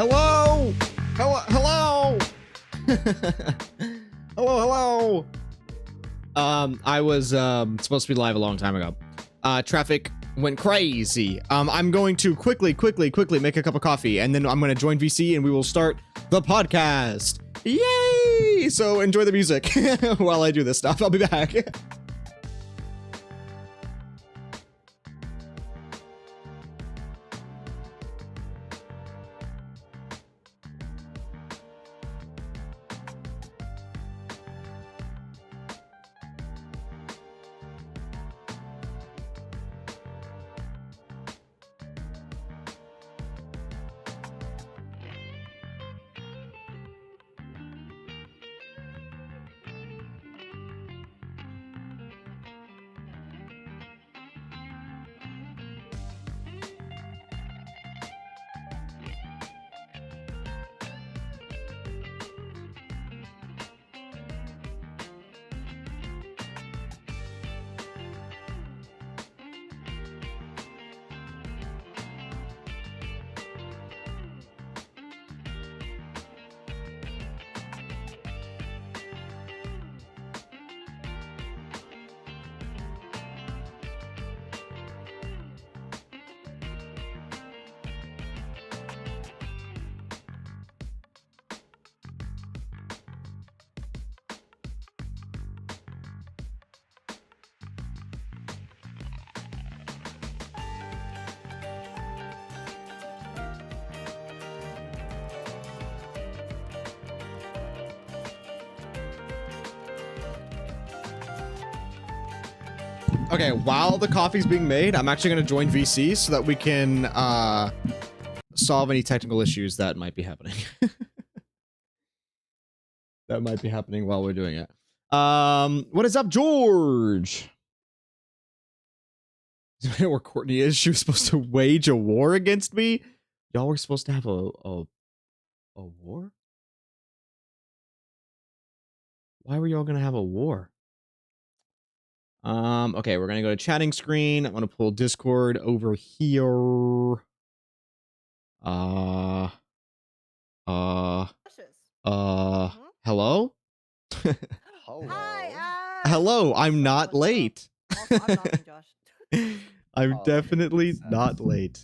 Hello! Hello! Hello! Hello! I was supposed to be live a long time ago. Traffic went crazy. I'm going to quickly make a cup of coffee, and then I'm going to join VC, and we will start the podcast. Yay! So enjoy the music while I do this stuff. I'll be back. Okay, while the coffee's being made, I'm actually going to join VC so that we can solve any technical issues that might be happening. That might be happening while we're doing it. What is up, George? Where Courtney is? She was supposed to wage a war against me? Y'all were supposed to have a war? Why were y'all gonna have a war? Okay, we're gonna go to chatting screen. I'm gonna pull Discord over here. Hello? Hi, Hello, I'm not late. Also, I'm not being Josh. I'm Oh, definitely makes sense. not late.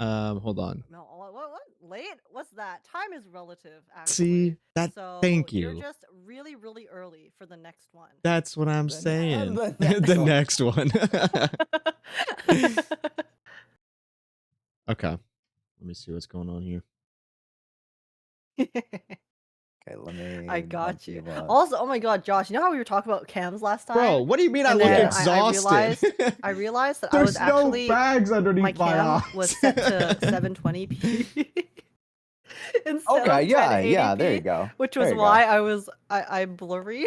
Hold on. No, what? Late? What's that? Time is relative, actually. See, that, So thank you're you. just really, really early for the next one. That's what I'm The- saying. the The next next one. Okay. Let me see what's going on here. Okay, let me. I got bump you. up. Also, oh my god, Josh, you know how we were talking about cams last time? Bro, what do you mean I And look then exhausted? I realized that I was There's no actually bags underneath my my cam eyes. was set to 720p instead Okay, of yeah, there you 1080p, go. which There was you go. why I'm blurry.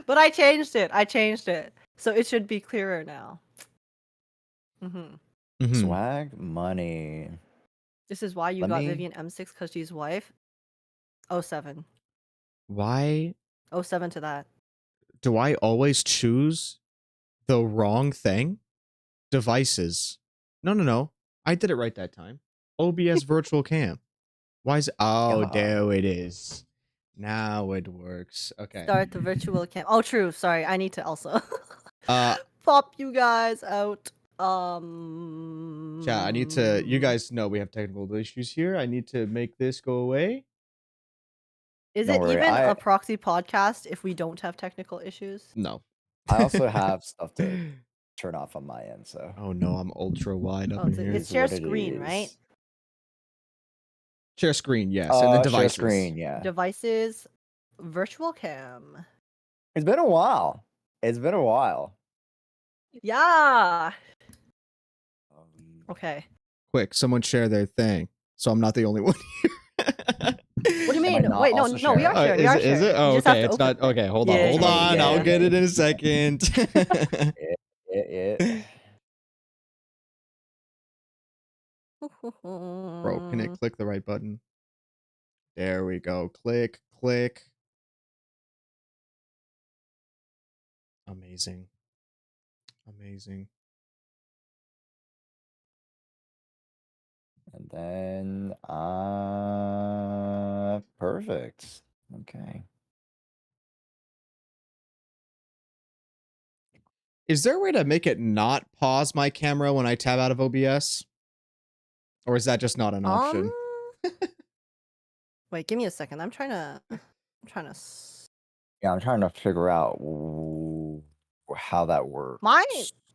But I changed it. So it should be clearer now. Swag money. This is why you Let got me- Vivian M6 because she's wife. 07. Why 07 to that. do I always choose the wrong thing? Devices. No. I did it right that time. OBS virtual cam. Why is it? Oh, Yeah. there it is. Now it works. Okay. Start the virtual cam. Oh, true. Sorry, I need to also Uh, pop you guys out. chat, I need to. You guys know we have technical issues here. I need to make this go away. Is Don't it worry, even I- a proxy podcast if we don't have technical issues? No. I also have stuff to turn off on my end, so. Oh no, I'm ultra wide up Oh, in it's, here. it's Is share what it screen, right? is. Share screen, yes, and then Share devices. screen, yeah. Devices, virtual cam. It's been a while. It's been a while. Yeah. Okay. Quick, someone share their thing, so I'm not the only one here. What do you Am I mean? not Wait, no, also no, we are sharing? sharing. We are Is it? sharing. Oh, You just have okay. to It's open not. Okay, hold on. Yeah, Hold yeah, on. yeah, I'll yeah. get it in a second. Bro, can it click the right button? There we go. Click. Amazing. And then perfect. Okay. Is there a way to make it not pause my camera when I tab out of OBS? Or is that just not an option? Wait, give me a second. I'm trying to. Yeah, I'm trying to figure out how that works.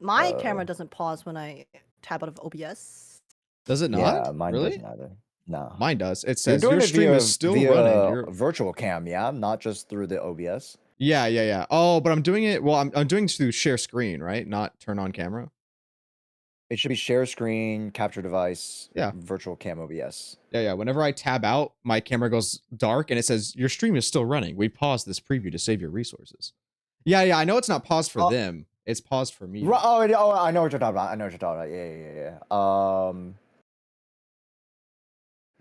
My camera doesn't pause when I tab out of OBS. Does it not? Yeah, mine really? doesn't either. No. Mine does. It You're says doing your it stream is still running. via You're... virtual cam, yeah, not just through the OBS. Yeah. Oh, but I'm doing it. Well, I'm doing it through share screen, right? Not turn on camera. It should be share screen, capture device, Yeah. virtual cam OBS. Yeah. Whenever I tab out, my camera goes dark and it says your stream is still running. We paused this preview to save your resources. Yeah. I know it's not paused for them. It's paused for me. Oh, I know what you're talking about. Yeah.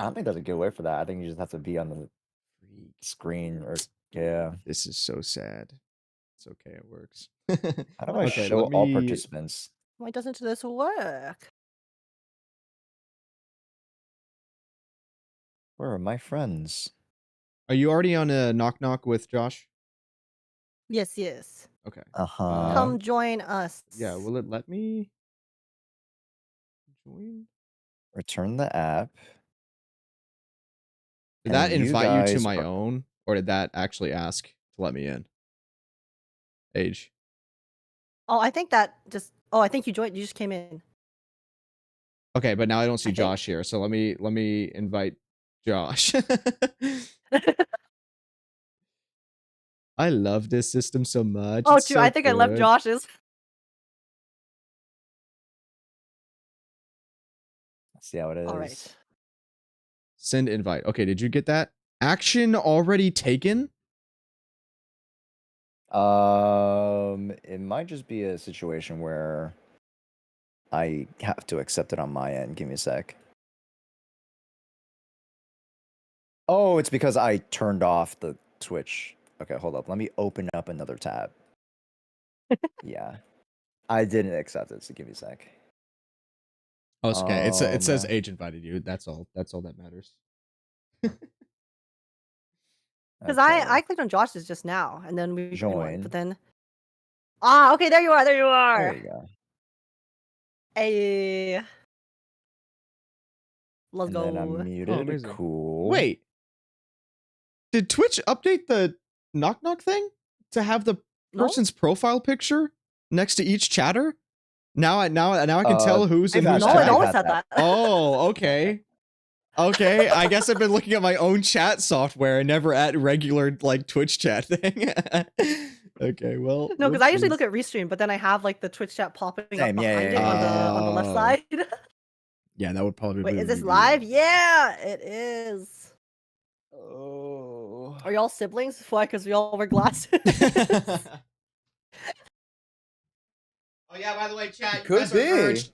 I don't think there's a good way for that. I think you just have to be on the screen or yeah. This is so sad. It's okay. It works. How do I show all participants? Why doesn't this work? Where are my friends? Are you already on a knock knock with Josh? Yes. Okay. Come join us. Yeah, will it let me join? Return the app. Did that invite you to my own, or did that actually ask to let me in? Age. Oh, I think that just. Oh, I think you joined. You just came in. Okay, but now I don't see Josh here, so let me invite Josh. I love this system so much. Oh, it's dude, so I think I left Josh's. Let's see how it is. All right. Send invite. Okay, did you get that? Action already taken? It might just be a situation where I have to accept it on my end. Give me a sec. Oh, it's because I turned off the Twitch. Okay, hold up. Let me open up another tab. Yeah. I didn't accept it, so give me a sec. Oh, it's okay. It says Age invited you. That's all that matters. Because I clicked on Josh's just now, and then we joined. But then, okay, there you are. There you are. There you go. Hey, let's go. Then I'm muted. Cool. Wait, did Twitch update the knock knock thing to have the person's profile picture next to each chatter? Now I can tell who's in whose chat. No, it always said that. Oh, okay. Okay, I guess I've been looking at my own chat software and never at regular like Twitch chat thing. Okay, well. No, because I usually look at Restream, but then I have like the Twitch chat popping up behind it on the left side. Yeah, that would probably be. Wait, is this live? Yeah, it is. Oh. Are y'all siblings? Why? Because we all wear glasses. Oh yeah, by the way, chat,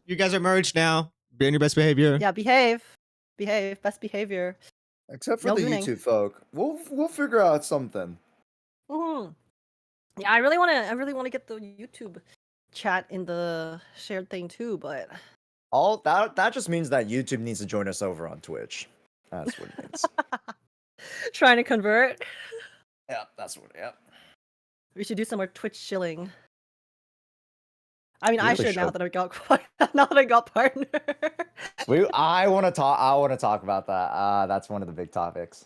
you guys are merged now. Be on your best behavior. Yeah, behave. Best behavior. Except for the YouTube folk. We'll figure out something. Yeah, I really want to get the YouTube chat in the shared thing too, but all that just means that YouTube needs to join us over on Twitch. That's what it means. Trying to convert. Yeah, that's what. Yeah. We should do some more Twitch chilling. I mean, I should now that I got partner. I want to talk about that. That's one of the big topics.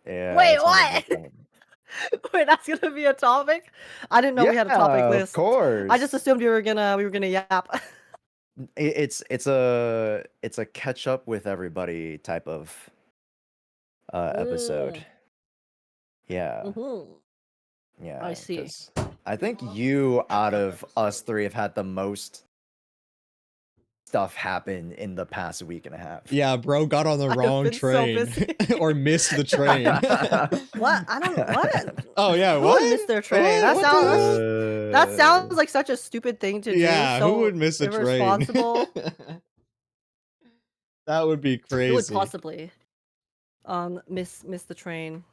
Yeah. Wait, what? Wait, that's gonna be a topic? I didn't know we had a topic list. Of course. I just assumed we were gonna yap. It's a catch up with everybody type of episode. Yeah. Yeah. I see. I think you out of us three have had the most stuff happen in the past week and a half. Yeah, bro got on the wrong train or missed the train. What? I don't know what. Oh yeah, what? Who missed their train? That sounds like such a stupid thing to do. Yeah, so who would miss a train? Irresponsible. That would be crazy. Who would possibly miss the train?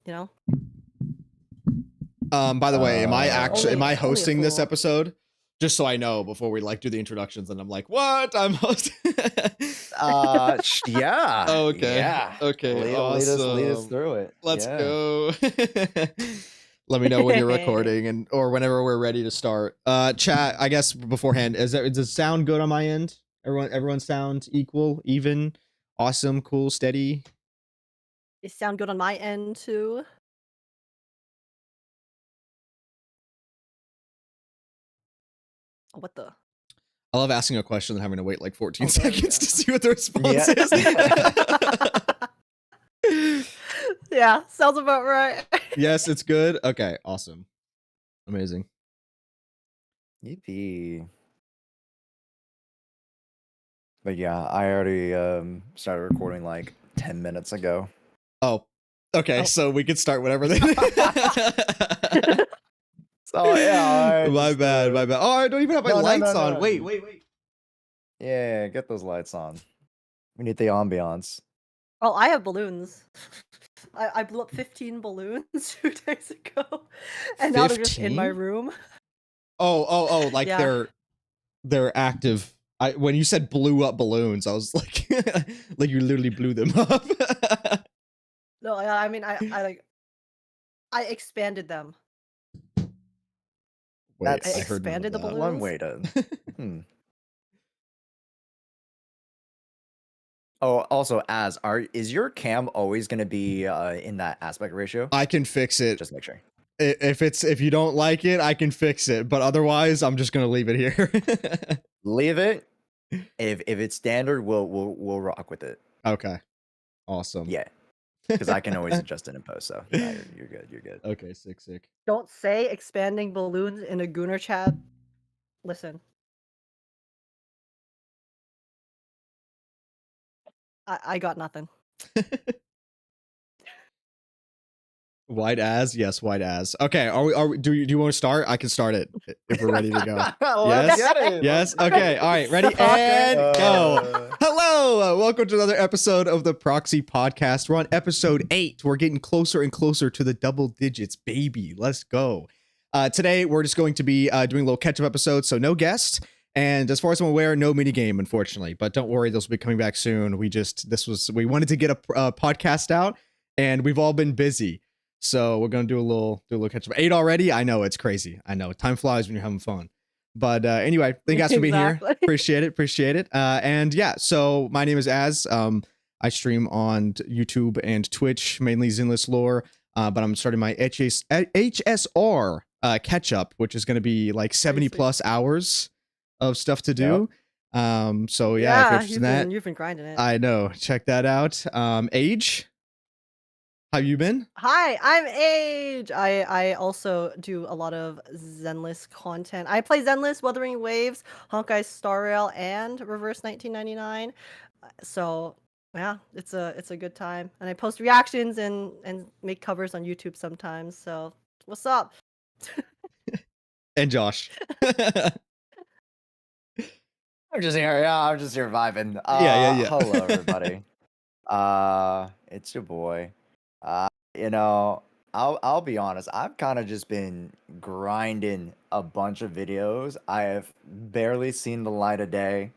You know? By the way, am I hosting this episode? Just so I know before we like do the introductions, and I'm like, what? I'm host. Yeah. Okay. Yeah. Okay. Lead Awesome. us through it. Let's Yeah. go. Let me know when you're recording or whenever we're ready to start. Chat, I guess beforehand, does it sound good on my end? Everyone sound equal, even, awesome, cool, steady? It sound good on my end too. What the? I love asking a question and having to wait like 14 Oh, there we seconds go. to see what the response is. Yeah, sounds about right. Yes, it's good. Okay, awesome. Amazing. Yippee. But yeah, I already started recording like 10 minutes ago. Oh, okay. Oh. So we could start whatever then. So yeah, my bad. Oh, I don't even have my lights on. No. Wait. Yeah, get those lights on. We need the ambiance. Oh, I have balloons. I blew up 15 balloons 2 days ago, and now they're just in my 15? room. Oh, like Yeah. they're active. When you said blew up balloons, I was like, like you literally blew them up. No, I mean I expanded them. Wait, That's I heard none of expanded the that. balloons. one way to. Oh, also, is your cam always going to be in that aspect ratio? I can fix it. Just make sure. If you don't like it, I can fix it. But otherwise, I'm just gonna leave it here. Leave it. If it's standard, we'll rock with it. Okay. Awesome. Yeah, because I can always adjust it in post. So yeah, you're good. You're good. Okay, sick. Don't say expanding balloons in a Gooner chat. Listen. I got nothing. White as? Yes, white as. Okay, are we do you want to start? I can start it if we're ready to go. Let's Yes? get it. Yes? Okay, all right, ready and go. Hello, welcome to another episode of the PROXY podcast. We're on episode 8. We're getting closer and closer to the double digits, baby. Let's go. Today, we're just going to be doing a little catch-up episode, so no guest. And as far as I'm aware, no mini game, unfortunately. But don't worry, those will be coming back soon. We wanted to get a podcast out, and we've all been busy. So we're gonna do a little catch up. 8 already? I know, it's crazy. I know, time flies when you're having fun. But anyway, thank you guys for being here. Appreciate it. And yeah, so my name is Az. I stream on YouTube and Twitch, mainly Zenless lore. But I'm starting my HSR catch up, which is gonna be like 70 plus hours of stuff to do. Yep. So yeah, if you're interested in that, you've been grinding it. I know. Check that out. Age, how you been? Hi, I'm Age. I also do a lot of Zenless content. I play Zenless, Wuthering Waves, Honkai Star Rail, and Reverse 1999. So yeah, it's a good time. And I post reactions and make covers on YouTube sometimes. So what's up? And Josh. I'm just here. Yeah, I'm just here vibing. Yeah. Hello, everybody. It's your boy. I'll be honest. I've kind of just been grinding a bunch of videos. I have barely seen the light of day.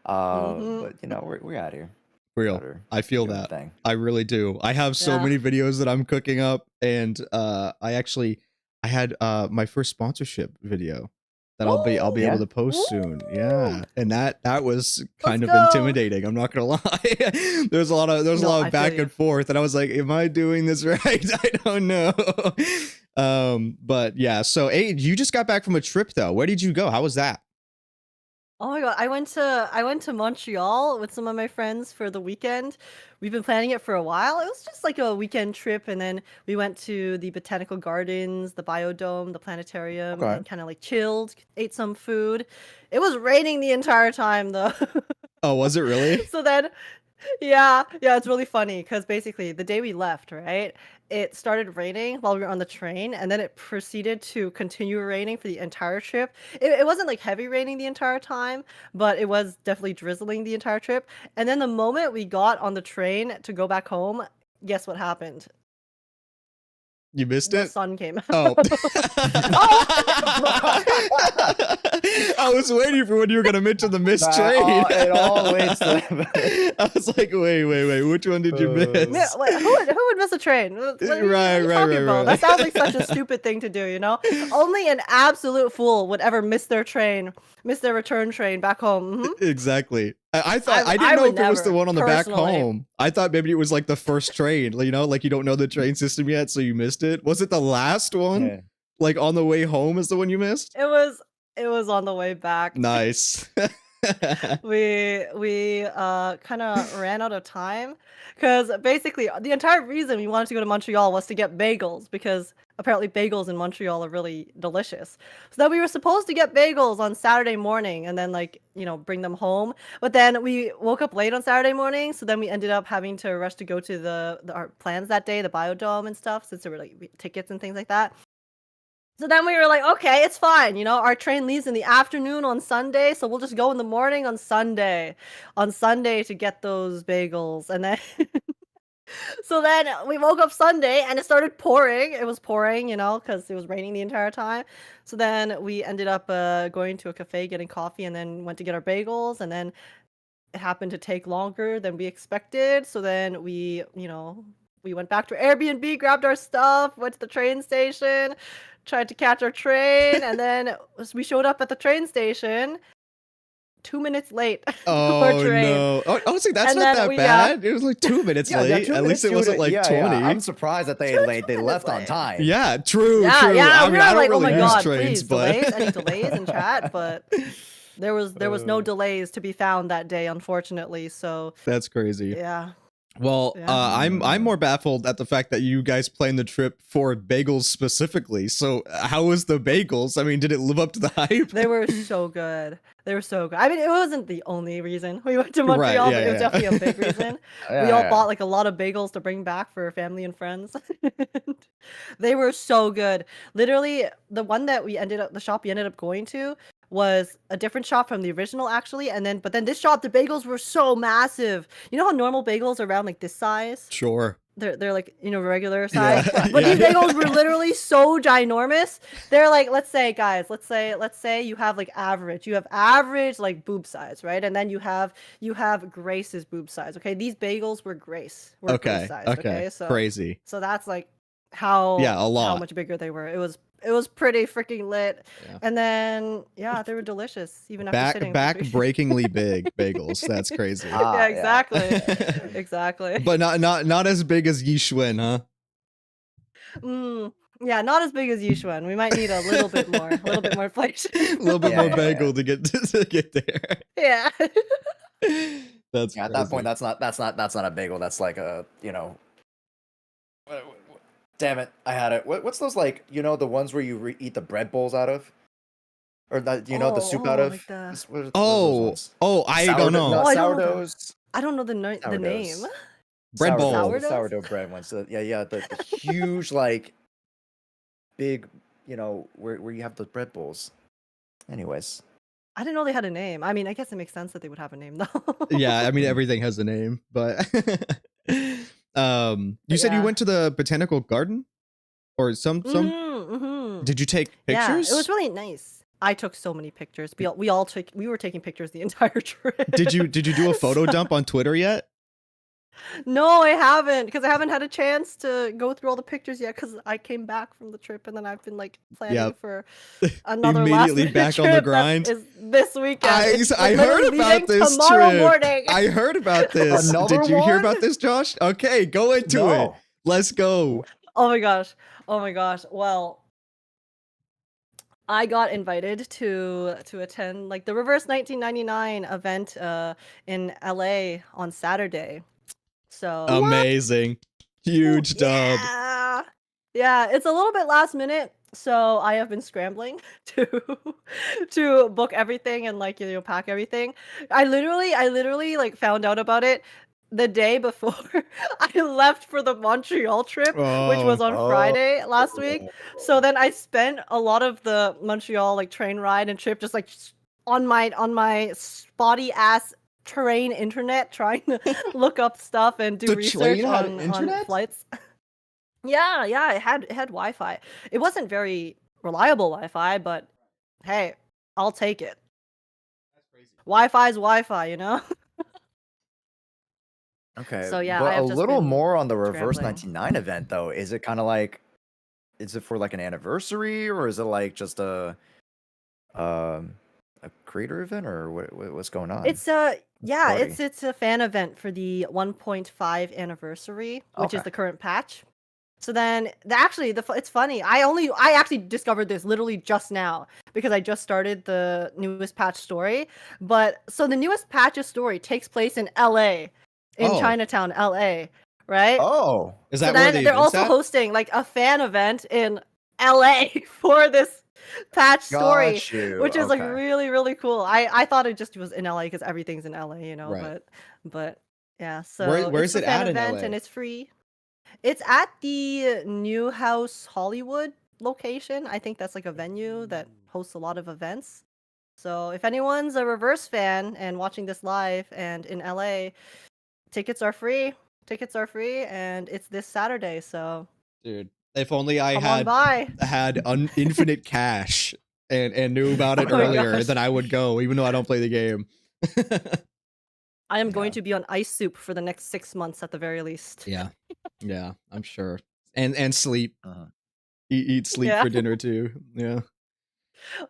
But we're out here. Real. I feel that. I really do. I have so many videos that I'm cooking up, and I had my first sponsorship video that I'll be able to post soon. Yeah. And that was kind of intimidating. I'm not gonna lie. There's a lot of back and forth, and I was like, am I doing this right? I don't know. But yeah, so hey, you just got back from a trip though. Where did you go? How was that? Oh my god, I went to Montreal with some of my friends for the weekend. We've been planning it for a while. It was just like a weekend trip, and then we went to the botanical gardens, the biodome, the planetarium, and kind of like chilled, ate some food. It was raining the entire time though. Oh, was it really? So then yeah, it's really funny because basically the day we left, right? It started raining while we were on the train, and then it proceeded to continue raining for the entire trip. It wasn't like heavy raining the entire time, but it was definitely drizzling the entire trip. And then the moment we got on the train to go back home, guess what happened? You missed the it? sun came out. Oh. I was waiting for when you were going to mention the missed train. It all leads to I was like, wait. Which one did you miss? Wait, who would miss a train? What are you talking about? That sounds like such a stupid thing to do, you know? Only an absolute fool would ever miss their return train back home. Exactly. I thought I didn't know if it was the one on the back home. I thought maybe it was like the first train, you know, like you don't know the train system yet, so you missed it. Was it the last one? Yeah. Like on the way home is the one you missed? It was on the way back. Nice. we kind of ran out of time because basically the entire reason we wanted to go to Montreal was to get bagels because apparently bagels in Montreal are really delicious. So then we were supposed to get bagels on Saturday morning and then like, you know, bring them home. But then we woke up late on Saturday morning. So then we ended up having to rush to go to our plans that day, the Biodome and stuff, since there were like tickets and things like that. So then we were like, okay, it's fine. You know, our train leaves in the afternoon on Sunday, so we'll just go in the morning on Sunday to get those bagels. And then, so then we woke up Sunday and it started pouring. It was pouring, you know, because it was raining the entire time. So then we ended up going to a cafe, getting coffee, and then went to get our bagels. And then it happened to take longer than we expected. So then we went back to Airbnb, grabbed our stuff, went to the train station, tried to catch our train, and then we showed up at the train station 2 minutes late. Oh no! Oh, I was like, that's not that bad. It was like 2 minutes late. At least it wasn't like 20. I'm surprised that they left on time. Yeah, true. Yeah, true. yeah. I mean, I don't really use trains, please, but delays, any delays in chat, but there was no delays to be found that day, unfortunately. So that's crazy. yeah. Well, Yeah. I'm more baffled at the fact that you guys planned the trip for bagels specifically. So how was the bagels? I mean, did it live up to the hype? They were so good. They were so good. I mean, it wasn't the only reason we went to Montreal, but it was definitely a big reason. We all bought like a lot of bagels to bring back for family and friends. They were so good. Literally, the shop we ended up going to was a different shop from the original actually, but then this shop, the bagels were so massive. You know how normal bagels are around like this size? Sure. They're like, you know, regular size. But these bagels were literally so ginormous. They're like, let's say you have like average. You have average like boob size, right? And then you have Grace's boob size. Okay. These bagels were Grace. Grace size, okay. So crazy. So that's like how much bigger they were. It was pretty freaking lit. Yeah. And then they were delicious even after sitting. Back-breakingly big bagels. That's crazy. Yeah, exactly. Exactly. But not as big as Yishun, huh? Yeah, not as big as Yishun. We might need a little bit more inflation. A little bit more bagel to get there. Yeah. That's at that point that's not a bagel. That's like a, you know, damn it, I had it. What's those, like, you know, the ones where you eat the bread bowls out of? Or the, you know, the soup out of? Like I don't know. Sourdoughs. I don't know the name. Bread bowl. Sourdough bread ones. So, the huge, like, big, you know, where you have the bread bowls. Anyways. I didn't know they had a name. I mean, I guess it makes sense that they would have a name, though. Yeah, I mean, everything has a name, but... you said you went to the botanical garden or some did you take pictures? Yeah, it was really nice. I took so many pictures. We were taking pictures the entire trip. Did you do a photo dump on Twitter yet? No, I haven't, because I haven't had a chance to go through all the pictures yet, because I came back from the trip and then I've been like planning for another immediately back on the grind. Is this weekend. I heard about this tomorrow trip. Morning. I heard about this. Did you hear about this, Josh? Okay, go into it. Let's go. Oh my gosh. Well, I got invited to attend like the Reverse 1999 event in LA on Saturday. So amazing. Huge dub. Yeah, it's a little bit last minute, so I have been scrambling to book everything and like, you know, pack everything. I literally like found out about it the day before I left for the Montreal trip, which was on Friday last week. So then I spent a lot of the Montreal like train ride and trip just like on my spotty ass train internet trying to look up stuff and do research on flights. Yeah, yeah, it had Wi-Fi. It wasn't very reliable Wi-Fi, but hey, I'll take it. That's crazy. Wi-Fi is Wi-Fi, you know? Okay, So yeah, I but a have just little been more on the Reverse scrambling. 99 event though. Is it kind of like, is it for like an anniversary or is it like just um a creator event or what's going on? It's a yeah, Party. it's a fan event for the 1.5 anniversary, which is Okay. the current patch. So then, it's funny. I actually discovered this literally just now because I just started the newest patch story. But so the newest patch's story takes place in LA, in Oh, Chinatown, LA, right? Oh, is So that where then the they're event's also at? hosting like a fan event in LA for this patch story, got you. which is like Okay. really really cool. I thought it just was in LA because everything's in LA, you know. Right. But yeah, Where so it's where's the it fan at in event and LA? it's free. It's at the New House Hollywood location. I think that's like a venue that hosts a lot of events. So if anyone's a Reverse fan and watching this live and in LA, tickets are free. Tickets are free, and it's this Saturday. So Dude, if only I come on by. had infinite cash and knew about Oh it my earlier, gosh. then I would go, even though I don't play the game. I am Yeah. going to be on ice soup for the next 6 months at the very least. Yeah, yeah, I'm sure. And sleep, Uh-huh. eat sleep Yeah, for dinner too. Yeah.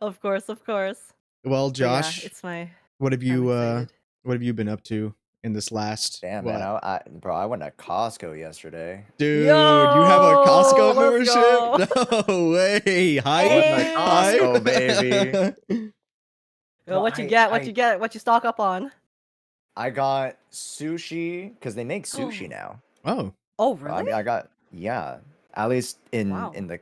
of course, of course. Well, But yeah, Josh, it's my. what have I'm you excited. what have you been up to in this last Damn, man. what? Bro, I went to Costco yesterday. Dude, you have a Yo, Costco let's go. membership? No way. Went Hype. to Hey. Costco, baby. Hype. Yo, Bro, what you get? What I you get? What you stock up on? I got sushi because they make sushi Oh, now. Oh, oh, I really? mean, yeah. At least in Wow. the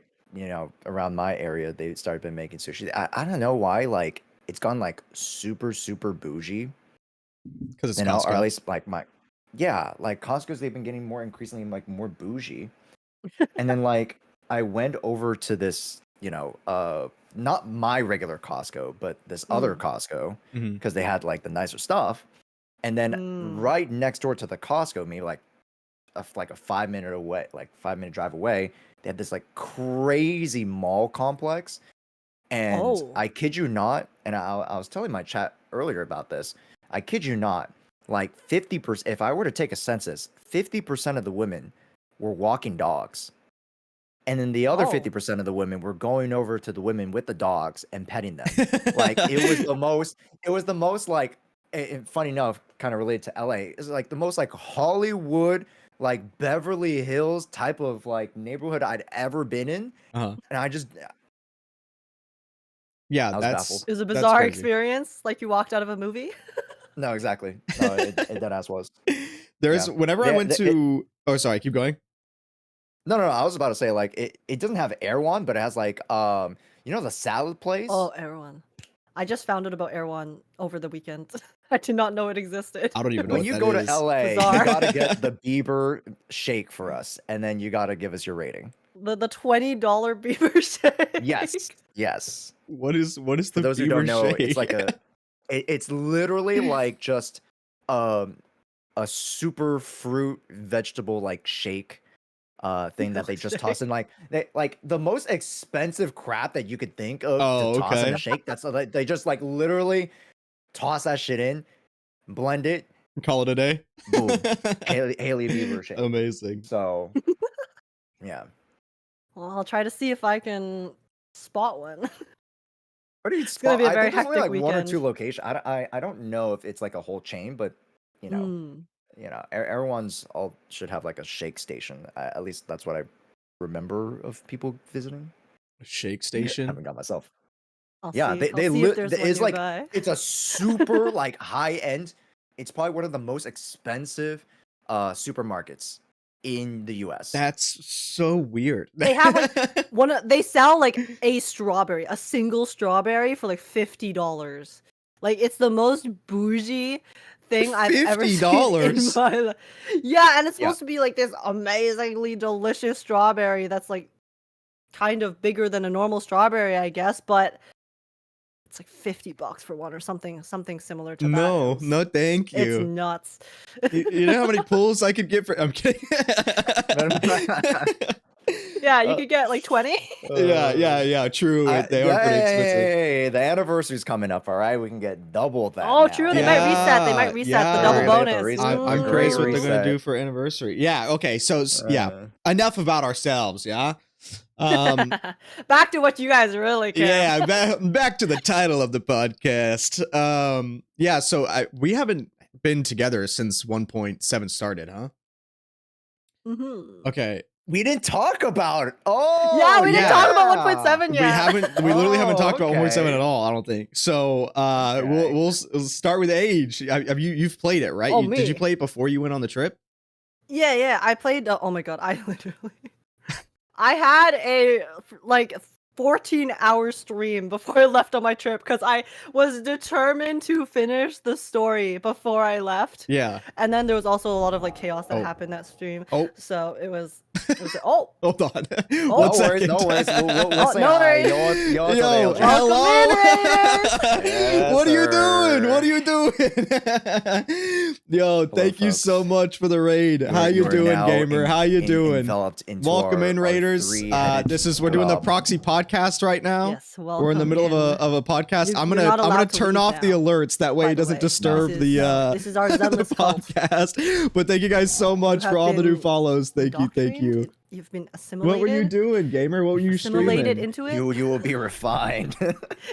around my area, they started been making sushi. I don't know why. Like it's gone like super bougie. because it's Or at Costco. least like like Costco's they've been getting more increasingly like more bougie. And then like I went over to this, not my regular Costco, but this other Mm. Costco Mhm. because they had like the nicer stuff. And then Mm. right next door to the Costco, maybe like a 5 minute away, like 5 minute drive away, they had this like crazy mall complex. And Oh. I kid you not, and I was telling my chat earlier about this. I kid you not, like 50%. If I were to take a census, 50% of the women were walking dogs, and then the other Oh. 50% of the women were going over to the women with the dogs and petting them. Like it was the most. It was the most like. And funny enough, kind of related to LA, is like the most like Hollywood, like Beverly Hills type of like neighborhood I'd ever been in, Uh-huh. and Yeah, I was baffled. It was a that's bizarre crazy. experience, like you walked out of a movie. No, exactly. No, it dead ass was. There's Yeah. whenever I They, went they, it, to oh sorry, keep going. no, no, no. I was about to say like it doesn't have Erewhon, but it has like the salad place. Oh, Erewhon. I just found out about Erewhon over the weekend. I did not know it existed. I don't even know When what you that go to is. LA, Bizarre. you gotta get the Bieber shake for us, and then you gotta give us your rating. The $20 beaver shake. Yes. What is For the those who beaver don't know, shake? it's like it's literally like just um a super fruit vegetable like shake thing that they just toss in like the most expensive crap that you could think of Oh, to toss in okay. a shake. That's like they just like literally toss that shit in, blend it, Call it a day. boom, Haley Bieber shake. Amazing. So yeah. Well, I'll try to see if I can spot one. What do you It's gonna spot? be a I very think there's only hectic like one or two weekend. locations. I don't know if it's like a whole chain, but you know, Mm. everyone's all should have like a shake station. At least that's what I remember of people visiting. Shake I station. haven't got myself. I'll Yeah, see. they I'll see if there's one it's like nearby. it's a super like high end. It's probably one of the most expensive supermarkets in the US. That's so weird. They have like they sell like a strawberry, a single strawberry for like $50. Like it's the most bougie thing I've ever seen in $50? my life. Yeah, and it's Yeah. supposed to be like this amazingly delicious strawberry that's like kind of bigger than a normal strawberry, I guess, but it's like $50 for one or something similar to that. No, It's- no, thank It's you. nuts. You know how many pulls I could get for? I'm kidding. Yeah, you Uh, could get like 20. Yeah. True. They are pretty expensive. Hey, the anniversary's coming up. All right, we can get double that. Oh, now. true. They might reset. They might reset the yeah. double They have to bonus. reset I'm the curious what great they're gonna reset. do for anniversary. Yeah. Okay. So yeah. Uh, Enough about ourselves. Yeah. Back to what you guys really care. Yeah, back to the title of the podcast. Yeah, so we haven't been together since 1.7 started, huh? Mm-hmm. Okay. we didn't talk about it. Oh, Yeah, we didn't talk about yeah. 1.7 yet. We literally haven't Oh, talked about 1.7 okay. at all, I don't think. So, Okay. we'll start with age. Have you've played it, right? Oh, Did you me. play it before you went on the trip? Yeah. I played. Oh my god, I literally. I had a like 14-hour stream before I left on my trip because I was determined to finish the story before I left. Yeah. And then there was also a lot of like chaos that Oh. happened that stream. Oh, So it was oh. hold on. No One No worries, no second. worries. We'll say no hi. worries. Yo, Yo, Welcome hello. in, Yes, What are you doing? sir. What are you doing? Yo, thank you so folks. much for the raid. How you are doing, now gamer? How you doing? Enveloped into Welcome our- in, our Raiders. three-headed This is we're doing the club. Proxy podcast right now. Yes, welcome. We're in the middle in. of a podcast. You- I'm you're gonna not allowed to turn leave off the now, alerts that way by it the doesn't way. disturb This the is- this is our the Zenless cult. podcast. But thank you guys so much have for all the new been follows. Thank you. Indoctrinated? You've been assimilated. What were you doing, gamer? What were you Assimilated streaming? into it. You will be refined.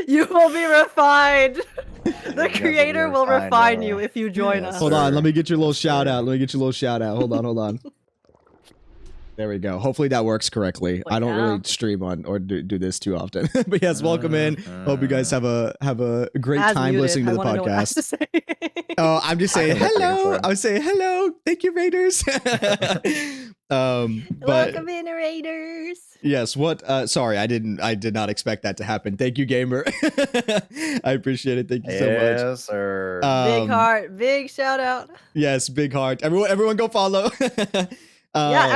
You will be refined. You The guys will be creator will refined, refine you if you join yes, us. Hold on, sir. let me get your little Yes, shout sir. out. Let me get your little shout out. Hold on. There we go. Hopefully that works correctly. I don't really stream on or do this too often. But yes, welcome in. Hope you guys have a great As time muted, listening to I the wanna know what I have to podcast. say. Oh, I'm just saying I think that's hello. pretty I was saying hello. Thank you, Raiders. But Welcome in, Raiders. yes, what sorry, I did not expect that to happen. Thank you, gamer. I appreciate it. Thank you so much. Yes, sir. Big heart, big shout out. Yes, big heart. Everyone go follow. Yeah,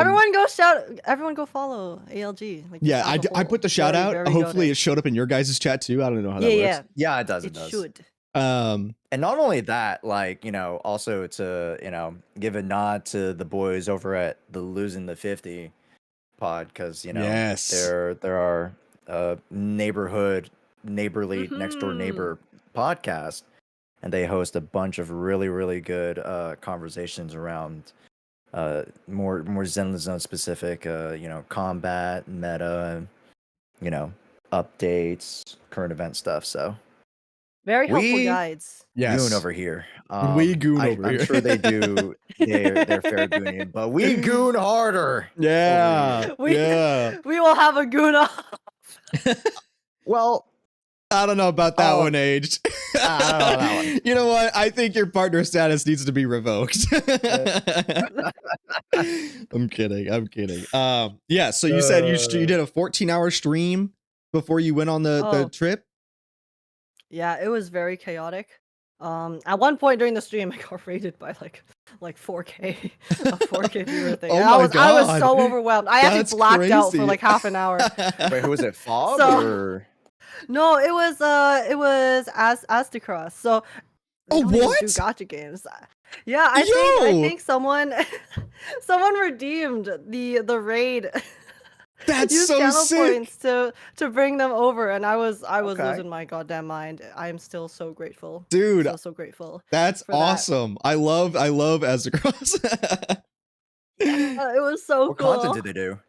everyone go follow ALG. Like, Yeah, as a I whole. put the shout Very, out. very Hopefully goated. it showed up in your guys' chat too. I don't know how that Yeah, works. Yeah, it does. it should. And not only that, like, also to, give a nod to the boys over at the Losing the 50 pod, because, Yes. there are neighborly next door Mhm. neighbor podcast, and they host a bunch of really, really good conversations around more Zenless Zone specific, combat, meta, updates, current event stuff. So Very helpful We- guides. Yes. goon over here. We goon over I'm here. sure they do their fair gooning, but we goon harder. Yeah. We- Yeah. We will have a goon off. Well, I don't know about that Oh, one, aged. I don't know that one. You know what? I think your partner status needs to be revoked. I'm kidding. Yeah, so you said you did a 14-hour stream before you went on the Oh. trip? Yeah, it was very chaotic. At one point during the stream, I got rated by like 4K, a 4K viewer thing. Oh And my I was God. so overwhelmed. I That's actually blacked out crazy. for like half an hour. Wait, who was it? Fob So- or No, it was Astacross. So they Oh, don't even what? do gacha games. Yeah, I Yo! think someone redeemed the raid. That's used so channel sick. points to bring them over, and I was Okay. losing my goddamn mind. I am still so grateful. Dude, So grateful. that's for that. awesome. I love Azagros. It was so what cool. content did they do?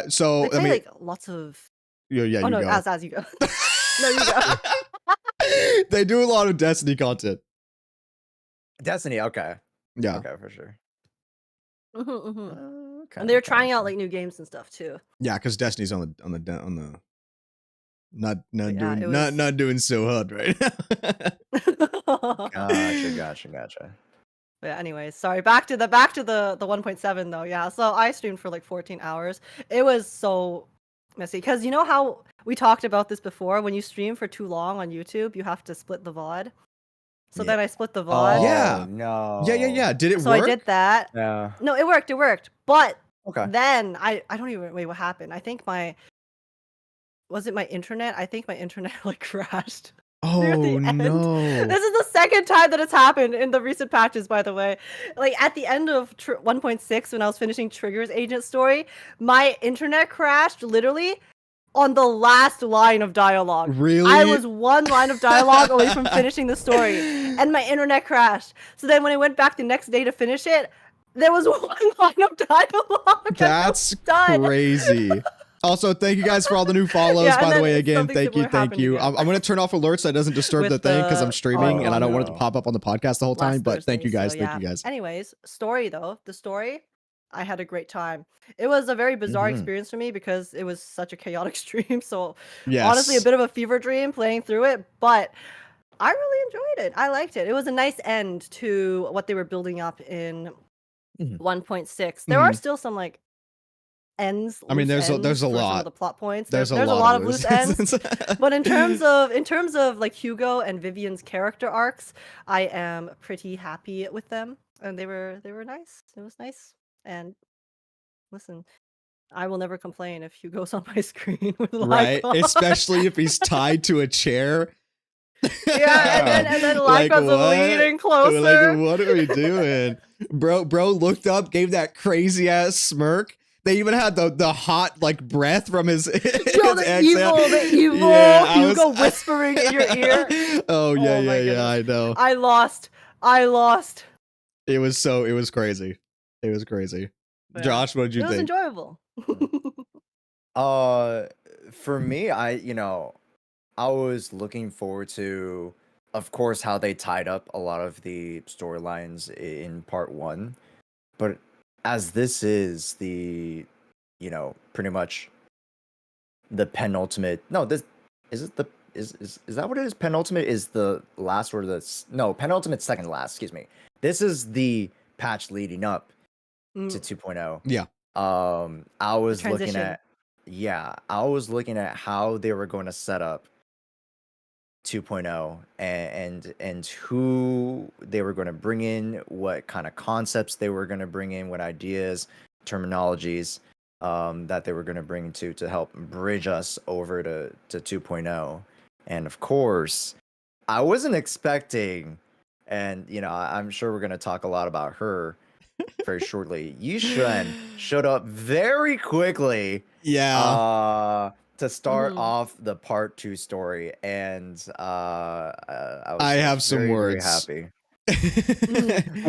So They I play mean, like lots of. yeah, Oh you no, go. as you go. No, you go. They do a lot of Destiny content. Destiny. Okay. Yeah. Okay, for sure. Mhm, mhm. Okay, And they were okay, trying out okay. like new games and stuff too. Yeah, because Destiny's on the not Yeah, doing it was- not doing so hard right now. Gotcha. But anyways, sorry. Back to the 1.7 though. Yeah. So I streamed for like 14 hours. It was so messy because you know how we talked about this before. When you stream for too long on YouTube, you have to split the VOD. So Yeah. then I split the Oh, VOD. Yeah. No. Yeah. Did it So work? I did that. Yeah. No, it worked. But Okay. then I don't even wait. What happened? I think was it my internet? I think my internet like crashed. near Oh the end. no. This is the second time that it's happened in the recent patches, by the way. Like at the end of 1.6, when I was finishing Trigger's agent story, my internet crashed literally on the last line of dialogue. Really? I was one line of dialogue away from finishing the story, and my internet crashed. So then when I went back the next day to finish it, there was one line of dialogue. That's done. crazy. Also, thank you guys for all the new follows. Yeah, By and the then way, again, something thank you, similar thank happened you. again. I'm going to turn off alerts so it doesn't disturb With the thing because I'm the streaming and I don't want it to no. pop up on the podcast the whole time. Last But thank you Thursday, guys. so Thank yeah. you guys. Anyways, story though, the story, I had a great time. It was a very bizarre experience for me because it was such a chaotic stream. So honestly, a Yes. bit of a fever dream playing through it, but I really enjoyed it. I liked it. It was a nice end to what they were building up in 1.6. There are still some like ends. I mean, loose there's ends a for some of lot. the plot points. There's There's a a lot lot of loose ends. But in terms of like Hugo and Vivian's character arcs, I am pretty happy with them, and they were nice. It was nice. And listen, I will never complain if Hugo's on my screen with Right, Lycon. especially if he's tied to a chair. Yeah, and then Like, Lycon's what? leaning closer. Like, what are we doing? Bro looked up, gave that crazy ass smirk. They even had the hot like breath from his, Yo, his the exhale. evil Yeah, Hugo whispering in your ear. Oh yeah, Oh my yeah, I know. I lost. It was crazy. It was crazy. But yeah, Josh, what did you it was think? enjoyable. For me, I was looking forward to, of course, how they tied up a lot of the storylines in part 1. But as this is the, pretty much the penultimate. No, this is it. Is that what it is? Penultimate is the last or no, penultimate second last. Excuse me. This is the patch leading up to 2.0. Yeah. I was looking transition. at how they were going to set up 2.0 and who they were going to bring in, what kind of concepts they were going to bring in, what ideas, terminologies that they were going to bring to help bridge us over to 2.0. And of course, I wasn't expecting, and I'm sure we're going to talk a lot about her very shortly. Yishuan showed up very quickly. Yeah. To start off the part 2 story, and I have some very, words. very happy.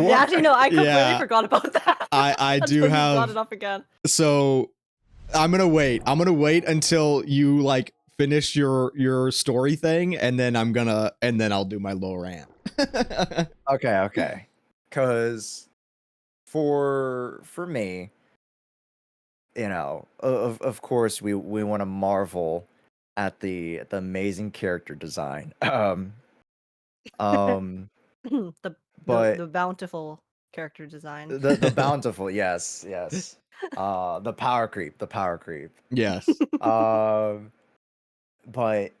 Yeah, actually, no, I completely Yeah. forgot about that. I do Until you have. brought it up again. So I'm gonna wait. I'm gonna wait until you like finish your story thing, and then I'll do my low rant. Okay. Because for me, of course we want to marvel at the amazing character design. The bountiful character design. The bountiful, yes. The power creep. Yes. But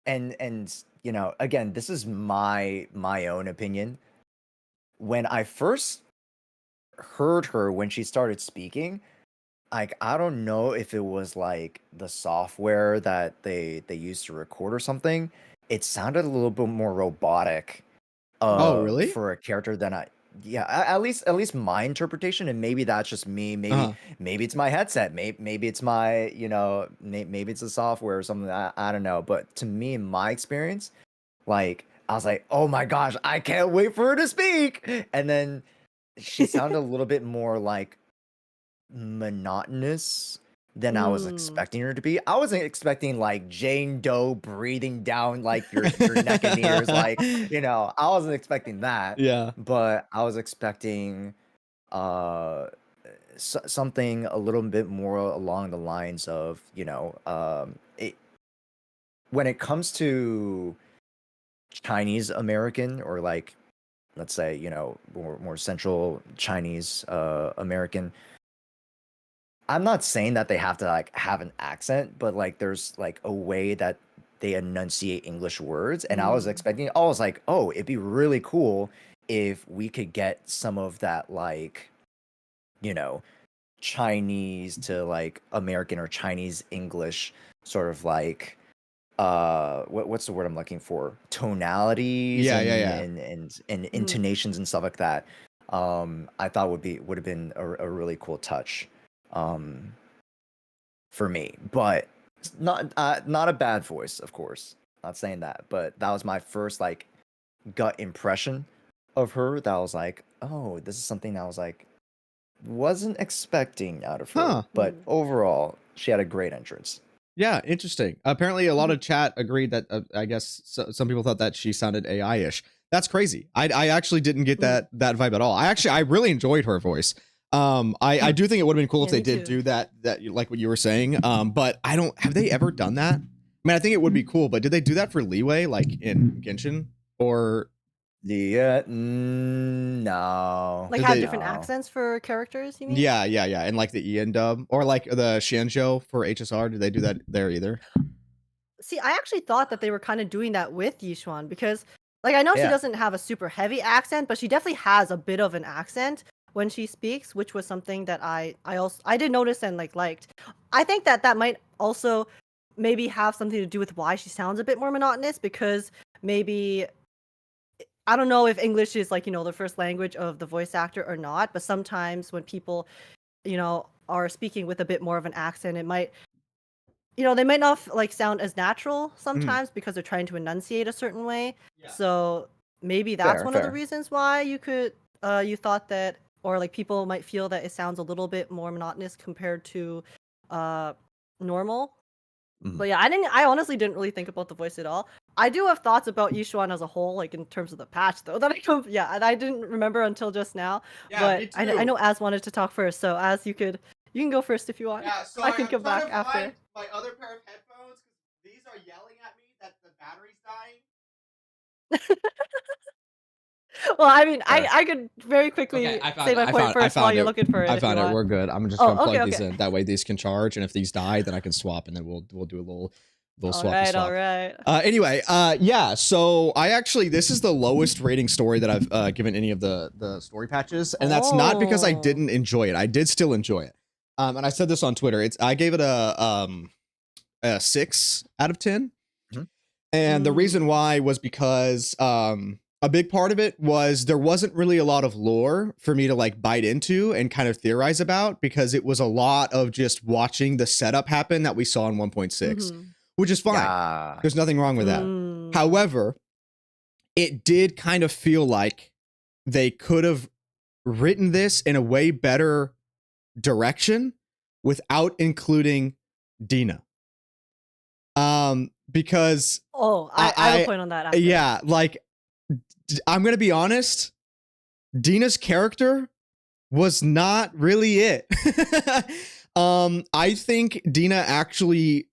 and again, this is my own opinion. When I first heard her when she started speaking, like, I don't know if it was like the software that they used to record or something. It sounded a little bit more robotic. Oh, really? For a character than at least my interpretation, and maybe that's just me. Maybe it's my headset. Maybe it's my maybe it's the software or something. I don't know. But to me, in my experience, like, I was like, oh my gosh, I can't wait for her to speak. And then she sounded a little bit more like monotonous than I was expecting her to be. I wasn't expecting like Jane Doe breathing down like your neck and ears, like, I wasn't expecting that. Yeah. But I was expecting something a little bit more along the lines of, when it comes to Chinese American, or like, let's say, more central Chinese American. I'm not saying that they have to like have an accent, but like there's like a way that they enunciate English words. And I was expecting, I was like, oh, it'd be really cool if we could get some of that, like, Chinese to like American or Chinese English sort of like what's the word I'm looking for? Tonalities Yeah, and yeah, yeah. and intonations and stuff like that. I thought would have been a really cool touch for me. But it's not a bad voice, of course. Not saying that, but that was my first like gut impression of her. That was like, oh, this is something I was like wasn't expecting out of her. Huh. But overall, she had a great entrance. Yeah, interesting. Apparently, a lot of chat agreed that I guess some people thought that she sounded AI-ish. That's crazy. I actually didn't get that vibe at all. I really enjoyed her voice. I do think it would have been cool if they did do that like what you were saying. But I don't. Have they ever done that? I mean, I think it would be cool, but did they do that for Leeway, like in Genshin, or? Yeah, no. Like have different accents for characters, you mean? Yeah, and like the Ian dub or like the Shanzhou for HSR. Did they do that there either? See, I actually thought that they were kind of doing that with Yishuan because, like, I know she doesn't have a super heavy accent, but she definitely has a bit of an accent when she speaks, which was something that I did notice and liked. I think that might also maybe have something to do with why she sounds a bit more monotonous because maybe. I don't know if English is like, the first language of the voice actor or not, but sometimes when people, are speaking with a bit more of an accent, it might, they might not like sound as natural sometimes because they're trying to enunciate a certain way. Yeah. So maybe that's one of the reasons why you thought that, or like people might feel that it sounds a little bit more monotonous compared to normal. But yeah, I honestly didn't really think about the voice at all. I do have thoughts about Yishuan as a whole, like in terms of the patch, though. And I didn't remember until just now. Yeah, but I know Az wanted to talk first, so Az, you can go first if you want. Yeah, so I can come back after. My other pair of headphones, because these are yelling at me that the battery's dying. Well, I mean, I could very quickly say my point first while you're looking for it. I found it. We're good. I'm just gonna plug these in. That way, these can charge, and if these die, then I can swap, and then we'll do a little swap. All right. Anyway, yeah. So this is the lowest rating story that I've given any of the story patches, and that's not because I didn't enjoy it. I did still enjoy it. And I said this on Twitter. I gave it a 6 out of 10, and the reason why was because a big part of it was there wasn't really a lot of lore for me to like bite into and kind of theorize about because it was a lot of just watching the setup happen that we saw in 1.6, which is fine. There's nothing wrong with that. However, it did kind of feel like they could have written this in a way better direction without including Dina. Because I have a point on that. Yeah, like I'm gonna be honest, Dina's character was not really it. I think Dina actually,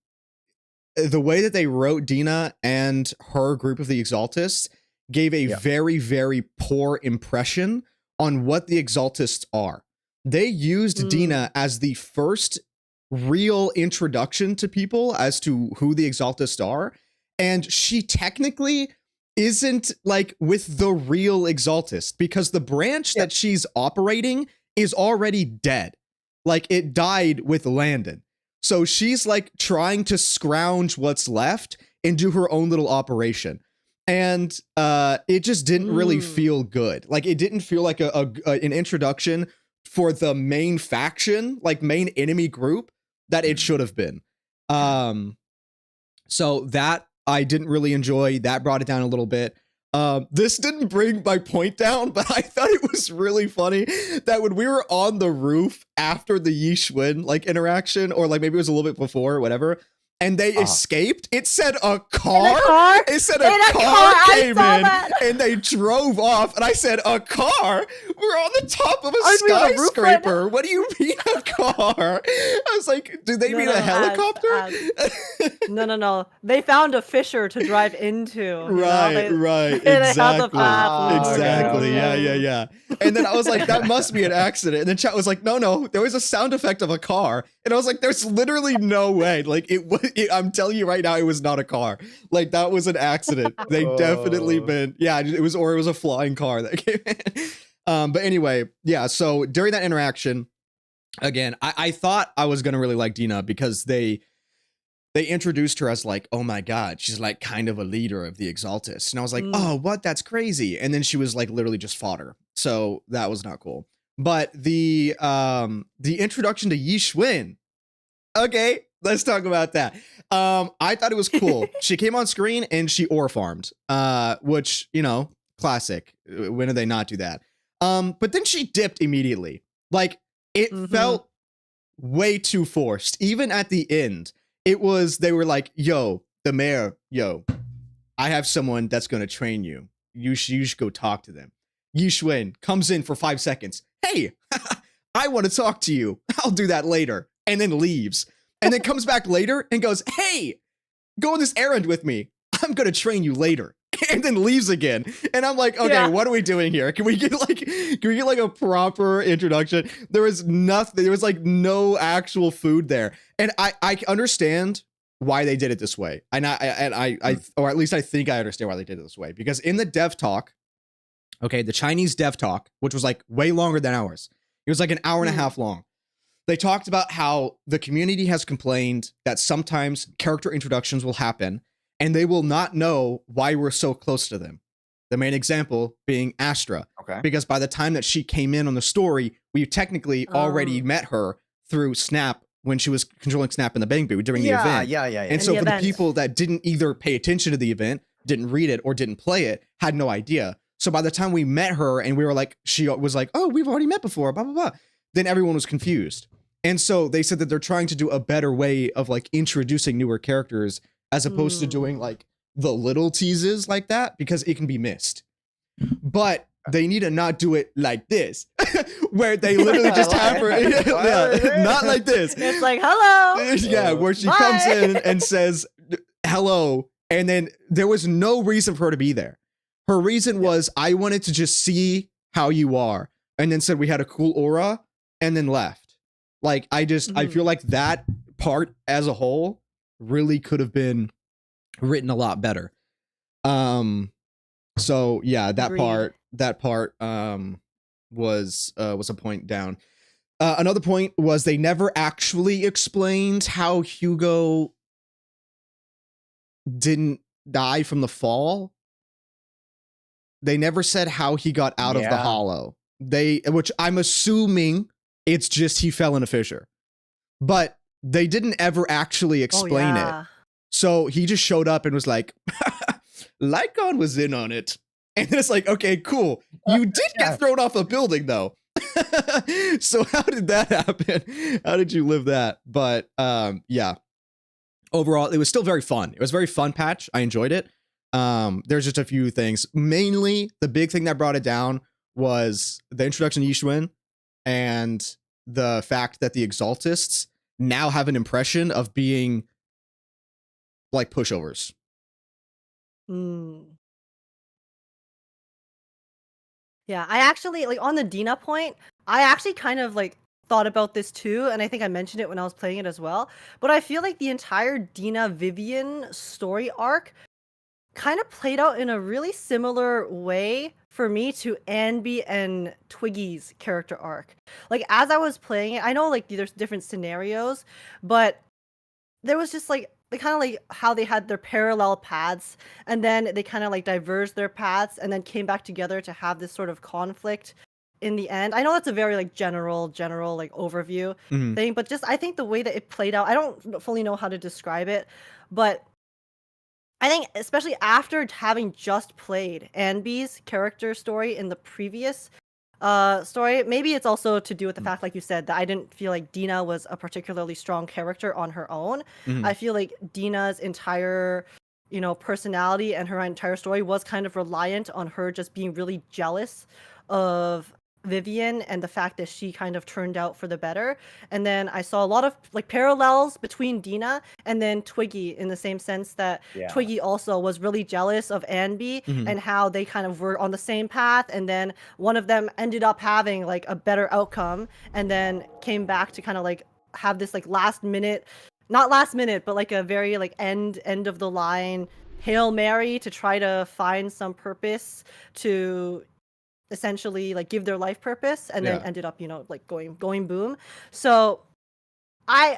the way that they wrote Dina and her group of the Exaltists gave a very, very poor impression on what the Exaltists are. They used Dina as the first real introduction to people as to who the Exaltists are, and she technically isn't like with the real Exaltist because the branch that she's operating is already dead. Like it died with Landon. So she's like trying to scrounge what's left and do her own little operation. And it just didn't really feel good. Like it didn't feel like an introduction for the main faction, like main enemy group that it should have been. So that I didn't really enjoy. That brought it down a little bit. This didn't bring my point down, but I thought it was really funny that when we were on the roof after the Yishwin like interaction, or like maybe it was a little bit before or whatever, and they escaped, it said a car. It said a car came in and they drove off. And I said, a car? We're on the top of a skyscraper. What do you mean a car? I was like, do they mean a helicopter? No. They found a fissure to drive into. Right. Exactly. Yeah. And then I was like, that must be an accident. And then chat was like, no, there was a sound effect of a car. And I was like, there's literally no way. Like I'm telling you right now, it was not a car. Like that was an accident. They definitely been, it was a flying car that came in. But anyway, yeah. So during that interaction, again, I thought I was going to really like Dina because they they introduced her as like, oh my god, she's like kind of a leader of the Exaltists. And I was like, oh, what? That's crazy. And then she was like literally just fodder. So that was not cool. But the introduction to Yi Xuan, okay, let's talk about that. I thought it was cool. She came on screen and she ore farmed, which, you know, classic. When did they not do that? But then she dipped immediately. Like, it felt way too forced. Even at the end, they were like, yo, the mayor, yo, I have someone that's going to train you. You should go talk to them. Yi Xuan comes in for 5 seconds. Hey, I want to talk to you. I'll do that later. And then leaves. And then comes back later and goes, hey, go on this errand with me. I'm going to train you later. And then leaves again. And I'm like, okay, what are we doing here? Can we get like a proper introduction? There was nothing. There was like no actual food there. And I understand why they did it this way. And I or at least I think I understand why they did it this way. Because in the dev talk, okay, the Chinese dev talk, which was like way longer than ours. It was like an hour and a half long. They talked about how the community has complained that sometimes character introductions will happen and they will not know why we're so close to them. The main example being Astra. Okay. Because by the time that she came in on the story, we technically already met her through Snap when she was controlling Snap in the Bang Boo during the event. Yeah. And so for the people that didn't either pay attention to the event, didn't read it, or didn't play it, had no idea. So by the time we met her and we were like, she was like, oh, we've already met before, blah, blah, blah. Then everyone was confused. And so they said that they're trying to do a better way of like introducing newer characters as opposed to doing like the little teases like that, because it can be missed. But they need to not do it like this, where they literally just have her, not like this. It's like, hello. Yeah, where she comes in and says hello, and then there was no reason for her to be there. Her reason was, I wanted to just see how you are, and then said we had a cool aura, and then left. Like, I feel like that part as a whole really could have been written a lot better. So yeah, that part was a point down. Another point was they never actually explained how Hugo didn't die from the fall. They never said how he got out of the hollow. Which I'm assuming it's just he fell in a fissure. But they didn't ever actually explain it. So he just showed up and was like, Lycon was in on it. And then it's like, okay, cool. You did get thrown off a building, though. So how did that happen? How did you live that? But yeah. Overall, it was still very fun. It was a very fun patch. I enjoyed it. There's just a few things. Mainly, the big thing that brought it down was the introduction to Yi Xuan and the fact that the Exaltists now have an impression of being like pushovers. Yeah, I actually, like, on the Dina point, I actually kind of like thought about this too, and I think I mentioned it when I was playing it as well. But I feel like the entire Dina Vivian story arc kind of played out in a really similar way for me to Anby and Twiggy's character arc. Like, as I was playing it, I know like there's different scenarios, but there was just like they kind of like how they had their parallel paths and then they kind of like diverged their paths and then came back together to have this sort of conflict in the end. I know that's a very like general like overview thing, but just I think the way that it played out, I don't fully know how to describe it, but I think especially after having just played Anby's character story in the previous story, maybe it's also to do with the fact, like you said, that I didn't feel like Dina was a particularly strong character on her own. I feel like Dina's entire, personality and her entire story was kind of reliant on her just being really jealous of Vivian and the fact that she kind of turned out for the better. And then I saw a lot of like parallels between Dina and then Twiggy in the same sense that Twiggy also was really jealous of Anby and how they kind of were on the same path, and then one of them ended up having like a better outcome and then came back to kind of like have this like not last minute, but like a very like end of the line Hail Mary to try to find some purpose to essentially like give their life purpose, and then ended up like going boom. So I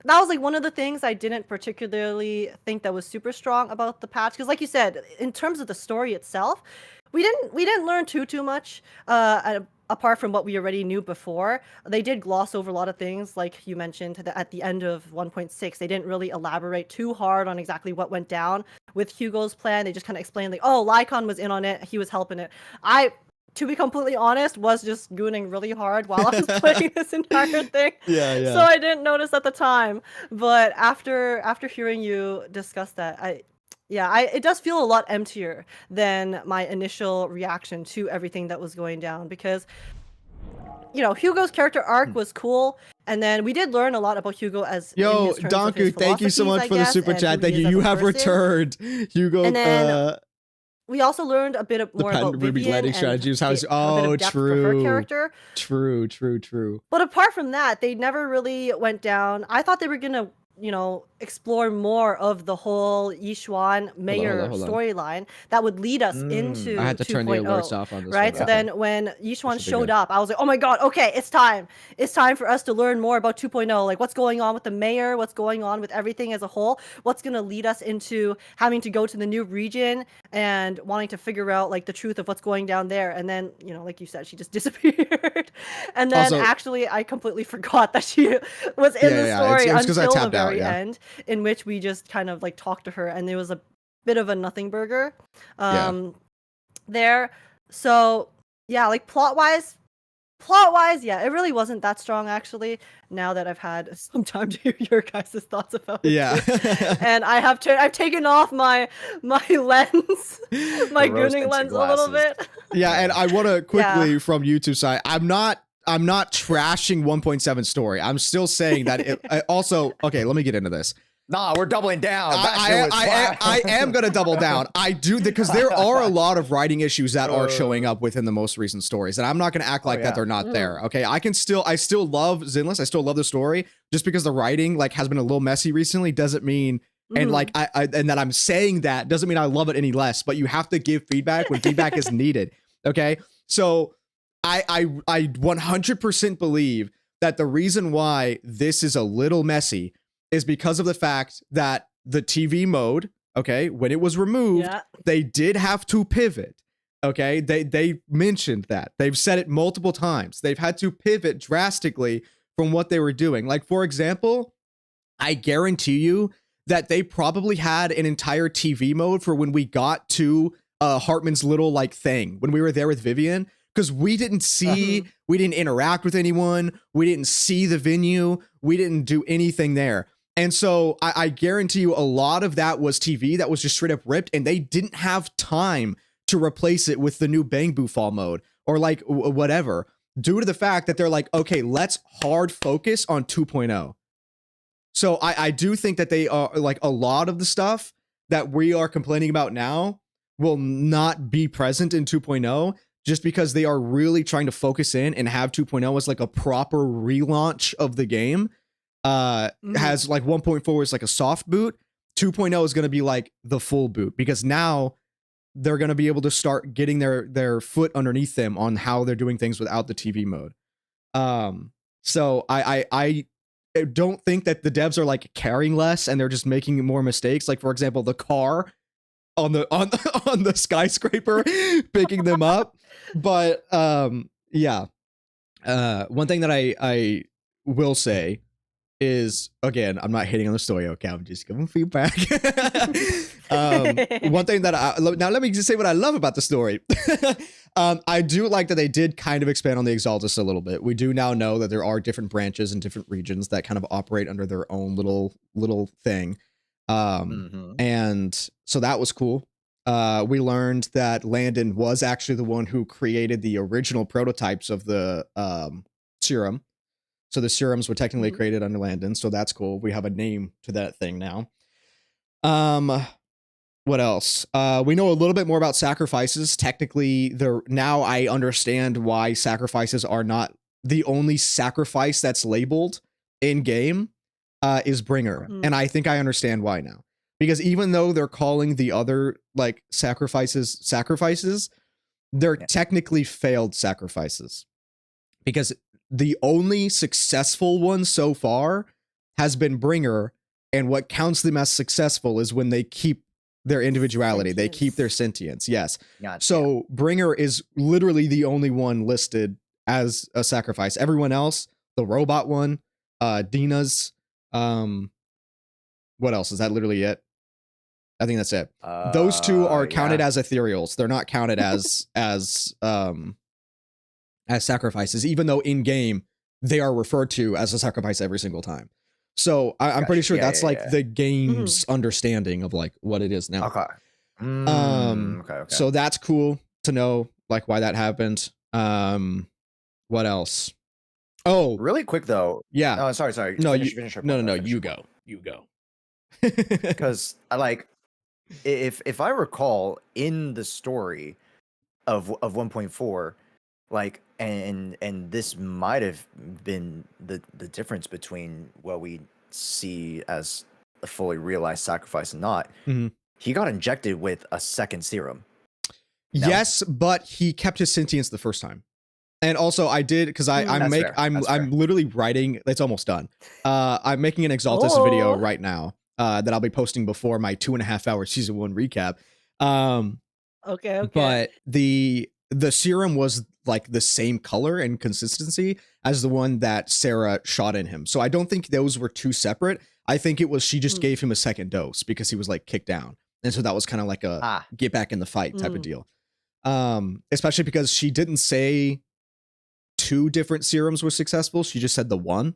that was like one of the things I didn't particularly think that was super strong about the patch, because like you said, in terms of the story itself, we didn't learn too much apart from what we already knew before. They did gloss over a lot of things, like you mentioned that at the end of 1.6 they didn't really elaborate too hard on exactly what went down with Hugo's plan. They just kind of explained like, oh, Lycon was in on it, he was helping it. I, to be completely honest, was just gooning really hard while I was playing this entire thing. Yeah. So I didn't notice at the time. But after hearing you discuss that, it does feel a lot emptier than my initial reaction to everything that was going down, because Hugo's character arc was cool, and then we did learn a lot about Hugo as Yo, in his terms of his Donku, thank you so philosophies, much I for the guess, super and chat. who Thank he you. is as You a have person. returned, Hugo. And then we also learned a bit more about patent Ruby Vivian landing and strategies. a bit of depth for her character. True. But apart from that, they never really went down. I thought they were gonna, explore more of the whole Yishuan mayor hold on. storyline that would lead us into I had to turn the alerts 2.0. off on this Right? one. So Okay. then when Yishuan should be showed good. up, I was like, oh my god, okay, it's time. It's time for us to learn more about 2.0. Like, what's going on with the mayor? What's going on with everything as a whole? What's gonna lead us into having to go to the new region and wanting to figure out like the truth of what's going down there? And then, like you said, she just disappeared. And then Also- actually I completely forgot that she was in the story it's 'cause I until the tapped out, very yeah. end, in which we just kind of like talked to her, and there was a bit of a nothing burger there. So yeah, like plot wise, yeah, it really wasn't that strong actually, now that I've had some time to hear your guys' thoughts about it too. And I've taken off my lens, my gooning lens a little bit. Yeah, and I want to quickly from YouTube side, I'm not trashing 1.7 story. I'm still saying that it also, okay, let me get into this. Nah, we're doubling down. I am gonna double down. I do, because there are a lot of writing issues that are showing up within the most recent stories, and I'm not gonna act like that they're not there. Okay, I still love Zenless. I still love the story. Just because the writing like has been a little messy recently doesn't mean, and like and that I'm saying that doesn't mean I love it any less. But you have to give feedback when feedback is needed. Okay, so I 100% believe that the reason why this is a little messy is because of the fact that the TV mode, okay, when it was removed, they did have to pivot. Okay, they mentioned that. They've said it multiple times. They've had to pivot drastically from what they were doing. Like, for example, I guarantee you that they probably had an entire TV mode for when we got to Hartman's little like thing, when we were there with Vivian, because we didn't see, we didn't interact with anyone, we didn't see the venue, we didn't do anything there. And so I guarantee you a lot of that was TV that was just straight up ripped, and they didn't have time to replace it with the new Bang Boo Fall mode or like whatever, due to the fact that they're like, okay, let's hard focus on 2.0. So I do think that they are like, a lot of the stuff that we are complaining about now will not be present in 2.0, just because they are really trying to focus in and have 2.0 as like a proper relaunch of the game. Has like 1.4 is like a soft boot. 2.0 is going to be like the full boot, because now they're going to be able to start getting their foot underneath them on how they're doing things without the TV mode. So I don't think that the devs are like caring less and they're just making more mistakes. Like, for example, the car on the skyscraper picking them up. But yeah. One thing that I will say is, again, I'm not hating on the story, okay? I'm just giving feedback. One thing that now let me just say what I love about the story. I do like that they did kind of expand on the Exaltus a little bit. We do now know that there are different branches and different regions that kind of operate under their own little thing. And so that was cool. We learned that Landon was actually the one who created the original prototypes of the serum. So the serums were technically created under Landon, so that's cool. We have a name to that thing now. What else? We know a little bit more about sacrifices. Technically, now I understand why sacrifices are not the only sacrifice that's labeled in game. Is Bringer, and I think I understand why now. Because even though they're calling the other like sacrifices, they're technically failed sacrifices. Because the only successful one so far has been Bringer, and what counts them as successful is when they keep their individuality, they keep their sentience. Yes. Gotcha. So Bringer is literally the only one listed as a sacrifice. Everyone else, the robot one, Dina's, what else? Is that literally it? I think that's it. Those two are counted as ethereals. They're not counted as sacrifices, even though in game they are referred to as a sacrifice every single time. So I'm pretty sure that's like the game's understanding of like what it is now. Okay. Okay. So that's cool to know, like why that happened. What else? Oh, really quick though. Yeah. Oh, sorry. No, finish no. You go. Because if I recall in the story of 1.4, like and this might have been the difference between what we see as a fully realized sacrifice and not. Mhm. He got injected with a second serum. No? Yes, but he kept his sentience the first time. And also I did, because I'm literally writing, it's almost done. I'm making an Exaltus video right now that I'll be posting before my 2.5-hour season 1 recap. Okay. But the serum was like the same color and consistency as the one that Sarah shot in him. So I don't think those were two separate. I think it was she just gave him a second dose because he was like kicked down. And so that was kind of like a get back in the fight type of deal. Especially because she didn't say 2 different serums were successful. She just said the one.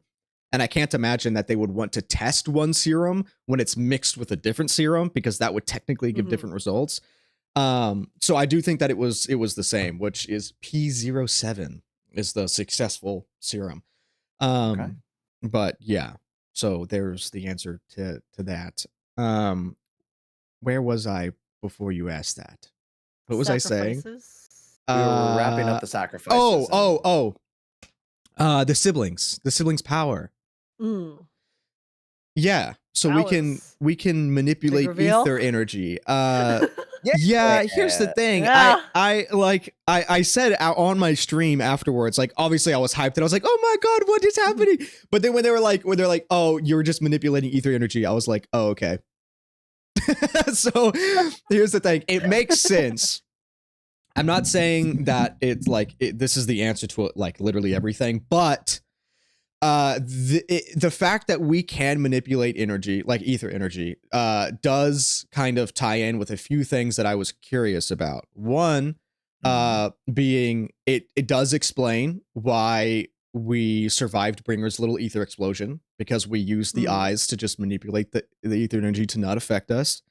And I can't imagine that they would want to test one serum when it's mixed with a different serum, because that would technically give different results. So I do think that it was the same, which is P07 is the successful serum. But yeah, so there's the answer to that. Where was I before you asked that? What was I saying? We were wrapping up the sacrifices. The siblings power. Yeah, so we can manipulate ether energy. Yeah, here's the thing. I said on my stream afterwards, like obviously I was hyped and I was like, oh my god, what is happening? But then when they're like, oh, you're just manipulating ether energy, I was like, oh, okay. So here's the thing. It makes sense. I'm not saying that it's like this is the answer to like literally everything, but the fact that we can manipulate energy, like ether energy, does kind of tie in with a few things that I was curious about. One, being it does explain why we survived Bringer's little ether explosion, because we used the eyes to just manipulate the ether energy to not affect us.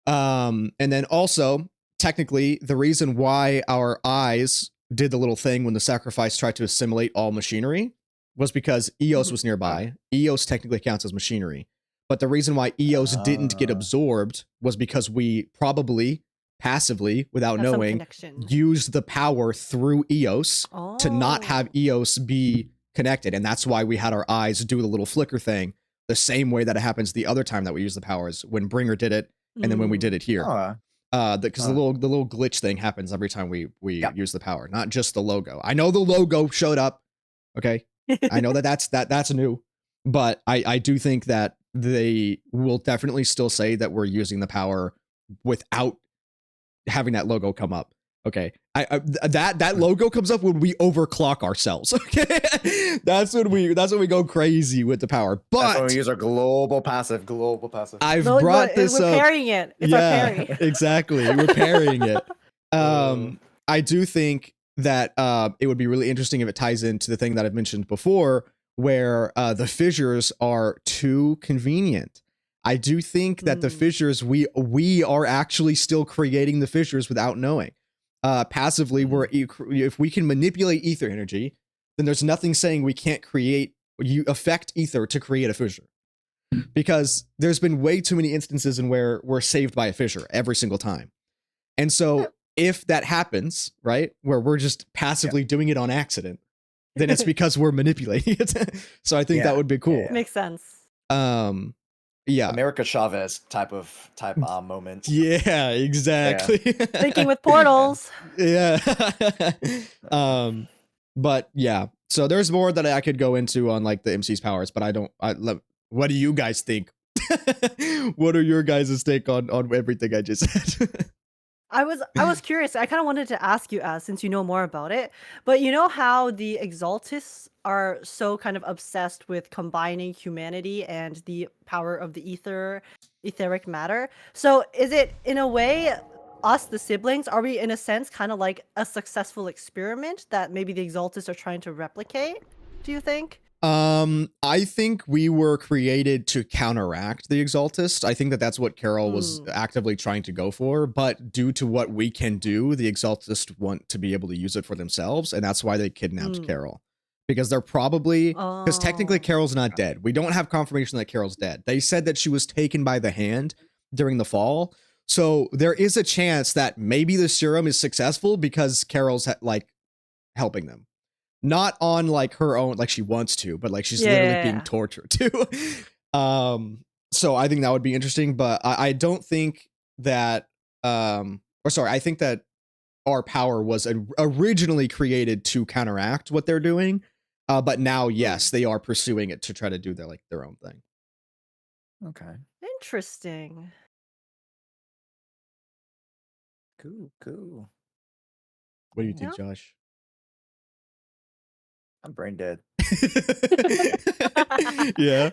And then also, technically, the reason why our eyes did the little thing when the sacrifice tried to assimilate all machinery was because Eos was nearby. Eos technically counts as machinery. But the reason why Eos didn't get absorbed was because we probably, passively, without knowing, used the power through Eos to not have Eos be connected. And that's why we had our eyes do the little flicker thing the same way that it happens the other time that we use the powers, when Bringer did it, and then when we did it here. Because the little glitch thing happens every time we use the power, not just the logo. I know the logo showed up. Okay. I know that's new, but I do think that they will definitely still say that we're using the power without having that logo come up. Okay. That logo comes up when we overclock ourselves. Okay. that's when we go crazy with the power. But that's when we use our global passive. I've brought this up. We're parrying it. It's our parry. Exactly. We're parrying it. I do think that it would be really interesting if it ties into the thing that I've mentioned before, where the fissures are too convenient. I do think that the fissures, we are actually still creating the fissures without knowing. Passively, if we can manipulate ether energy, then there's nothing saying we can't affect ether to create a fissure. Because there's been way too many instances in where we're saved by a fissure every single time. And so if that happens, right, where we're just passively doing it on accident, then it's because we're manipulating it. So I think that would be cool. Makes sense. Yeah. America Chavez type moment. Yeah, exactly. Thinking with portals. Yeah. But yeah, So there's more that I could go into on like the MC's powers, but I don't. What do you guys think? What are your guys' take on everything I just said? I was curious. I kind of wanted to ask you, since you know more about it, but you know how the Exaltists are so kind of obsessed with combining humanity and the power of the etheric matter. So is it in a way us, the siblings, are we in a sense kind of like a successful experiment that maybe the Exaltists are trying to replicate? Do you think? I think we were created to counteract the Exaltist. I think that that's what Carol was actively trying to go for, but due to what we can do, the Exaltist want to be able to use it for themselves, and that's why they kidnapped Carol. Because they're probably, because technically Carol's not dead. We don't have confirmation that Carol's dead. They said that she was taken by the hand during the fall. So there is a chance that maybe the serum is successful because Carol's like helping them. Not on like her own, like she wants to, but like she's literally being tortured too. So I think that would be interesting, but I don't think that, or sorry, I think that our power was originally created to counteract what they're doing. But now, yes, they are pursuing it to try to do their own thing. Okay. Interesting. Cool. What do you think, Josh? I'm brain dead. Yeah.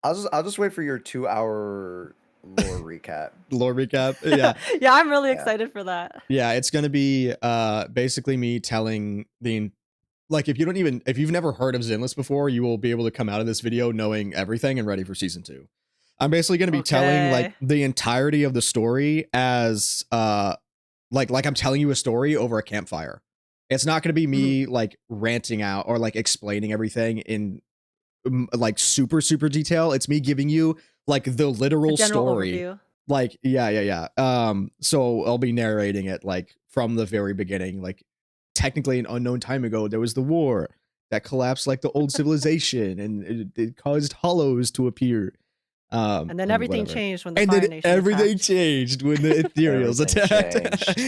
I'll just wait for your 2-hour lore recap. Lore recap. Yeah. Yeah, I'm really excited for that. Yeah, it's gonna be basically me telling like if you've never heard of Zenless before, you will be able to come out of this video knowing everything and ready for season 2. I'm basically gonna be telling like the entirety of the story as like I'm telling you a story over a campfire. It's not gonna be me like ranting out or like explaining everything in like super detail. It's me giving you like the literal story. Overview. Like so I'll be narrating it like from the very beginning. Like technically an unknown time ago there was the war that collapsed like the old civilization and it caused hollows to appear. And then everything changed when the and Fire then Nation everything attacked. changed when the ethereals attacked.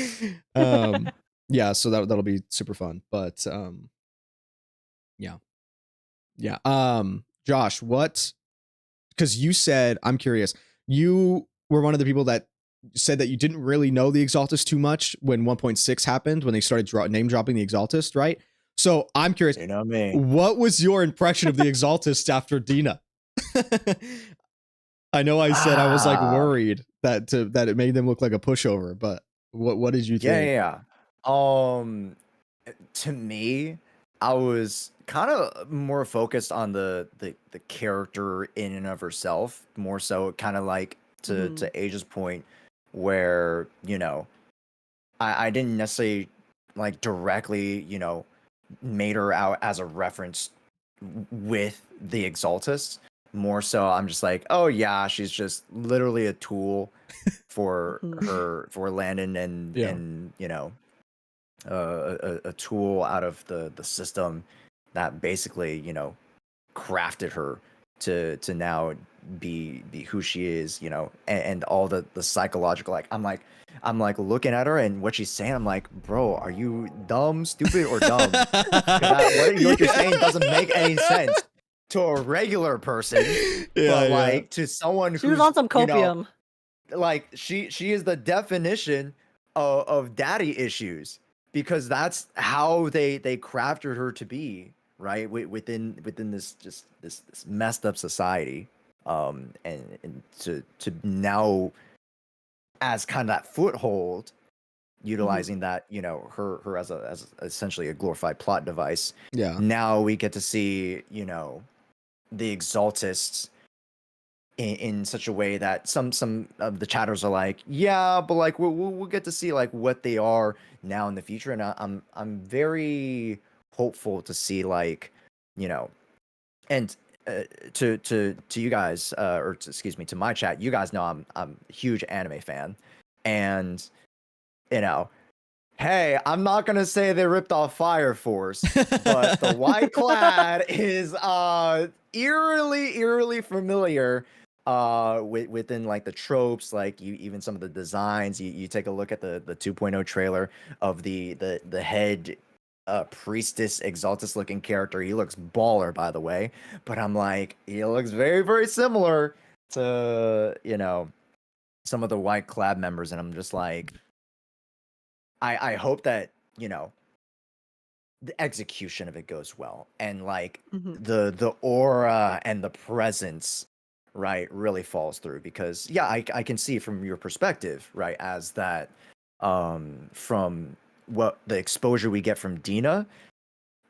Yeah, so that'll be super fun. But yeah. Josh, what, because you said, I'm curious, you were one of the people that said that you didn't really know the Exaltist too much when 1.6 happened, when they started name dropping the Exaltist, right? So I'm curious, you know me. What was your impression of the Exaltist after Dina? I know I said I was like worried that it made them look like a pushover, but what did you think? Yeah. To me, I was kind of more focused on the character in and of herself, more so kind of like to Asia's point, where I didn't necessarily like directly made her out as a reference with the Exaltists. More so, I'm just like, oh yeah, she's just literally a tool for Landon and a tool out of the system that basically crafted her to now be who she is, and all the psychological, like I'm like looking at her and what she's saying, I'm like, bro, are you dumb, stupid, or dumb? What you're saying doesn't make any sense to a regular person, but like to someone she was on some copium. Like she is the definition of daddy issues, because that's how they crafted her to be, right? Within this messed up society, and to now as kind of that foothold, utilizing that her as essentially a glorified plot device. Yeah. Now we get to see the Exaltists in such a way that some of the chatters are like, yeah, but like we'll get to see like what they are now in the future, and I'm very hopeful to see like and to you guys, or excuse me, to my chat, you guys know I'm a huge anime fan, and hey, I'm not gonna say they ripped off Fire Force, but the white clad is eerily familiar within like the tropes, like even some of the designs. You take a look at the 2.0 trailer of the head priestess Exaltus looking character. He looks baller, by the way, but I'm like, he looks very, very similar to, you know, some of the White Clad members, and I'm just like, I hope that, you know, the execution of it goes well, and like Mhm. the aura and the presence, right, really falls through, because yeah, I can see from your perspective, right, as that from what the exposure we get from Dina,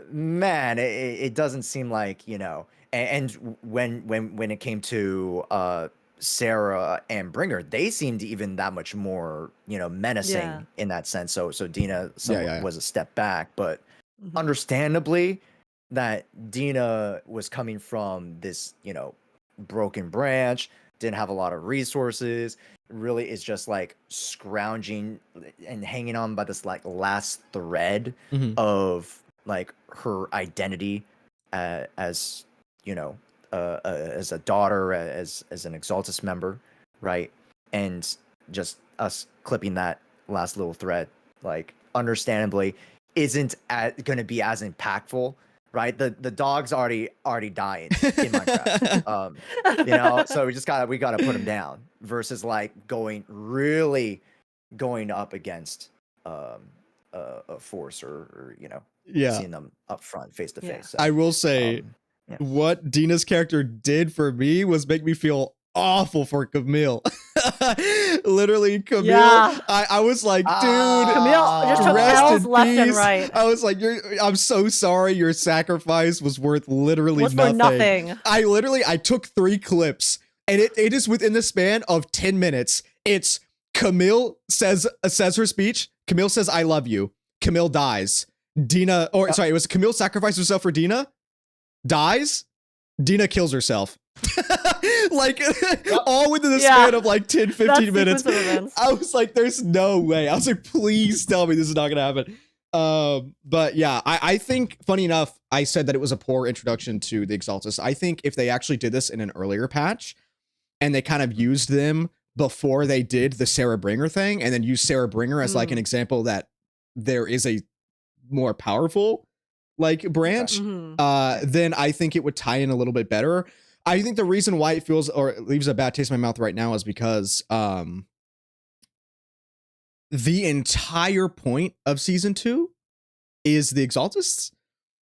man, it doesn't seem like, you know, and when it came to Sarah and Bringer, they seemed even that much more, you know, Yeah. menacing in that sense. So Dina somewhat yeah. was a step back, but Mhm. understandably that Dina was coming from this, you know, broken branch, didn't have a lot of resources, really is just like scrounging and hanging on by this like last thread Mhm. of like her identity, as, you know, as a daughter, as an Exaltus member, right? And just us clipping that last little thread, like understandably isn't going to be as impactful, right? The dog's already dying in Minecraft. You know, so we gotta put him down, versus like really going up against a force, or you know, Yeah. seeing them up front face to Yeah. face. So I will say yeah. what Dina's character did for me was make me feel awful for Camille. Literally, Camille. Yeah. I was like, dude, Camille just took rest L's in left and peace. right. I was like, I'm so sorry. Your sacrifice was worth literally Was for nothing. I took 3 clips, and it is within the span of 10 minutes. It's Camille says her speech. Camille says, "I love you." Camille dies. Dina, or sorry, it was Camille sacrificed herself for Dina, dies, Dina kills herself. Like all within the span of like 10, 15 minutes. I was like, there's no way. I was like, please tell me this is not gonna happen. But yeah, I think, funny enough, I said that it was a poor introduction to the Exaltus. I think if they actually did this in an earlier patch and they kind of used them before they did the Sarah Bringer thing, and then used Sarah Bringer as like an example that there is a more powerful like branch, then I think it would tie in a little bit better. I think the reason why it feels or it leaves a bad taste in my mouth right now is because the entire point of season 2 is the Exaltists.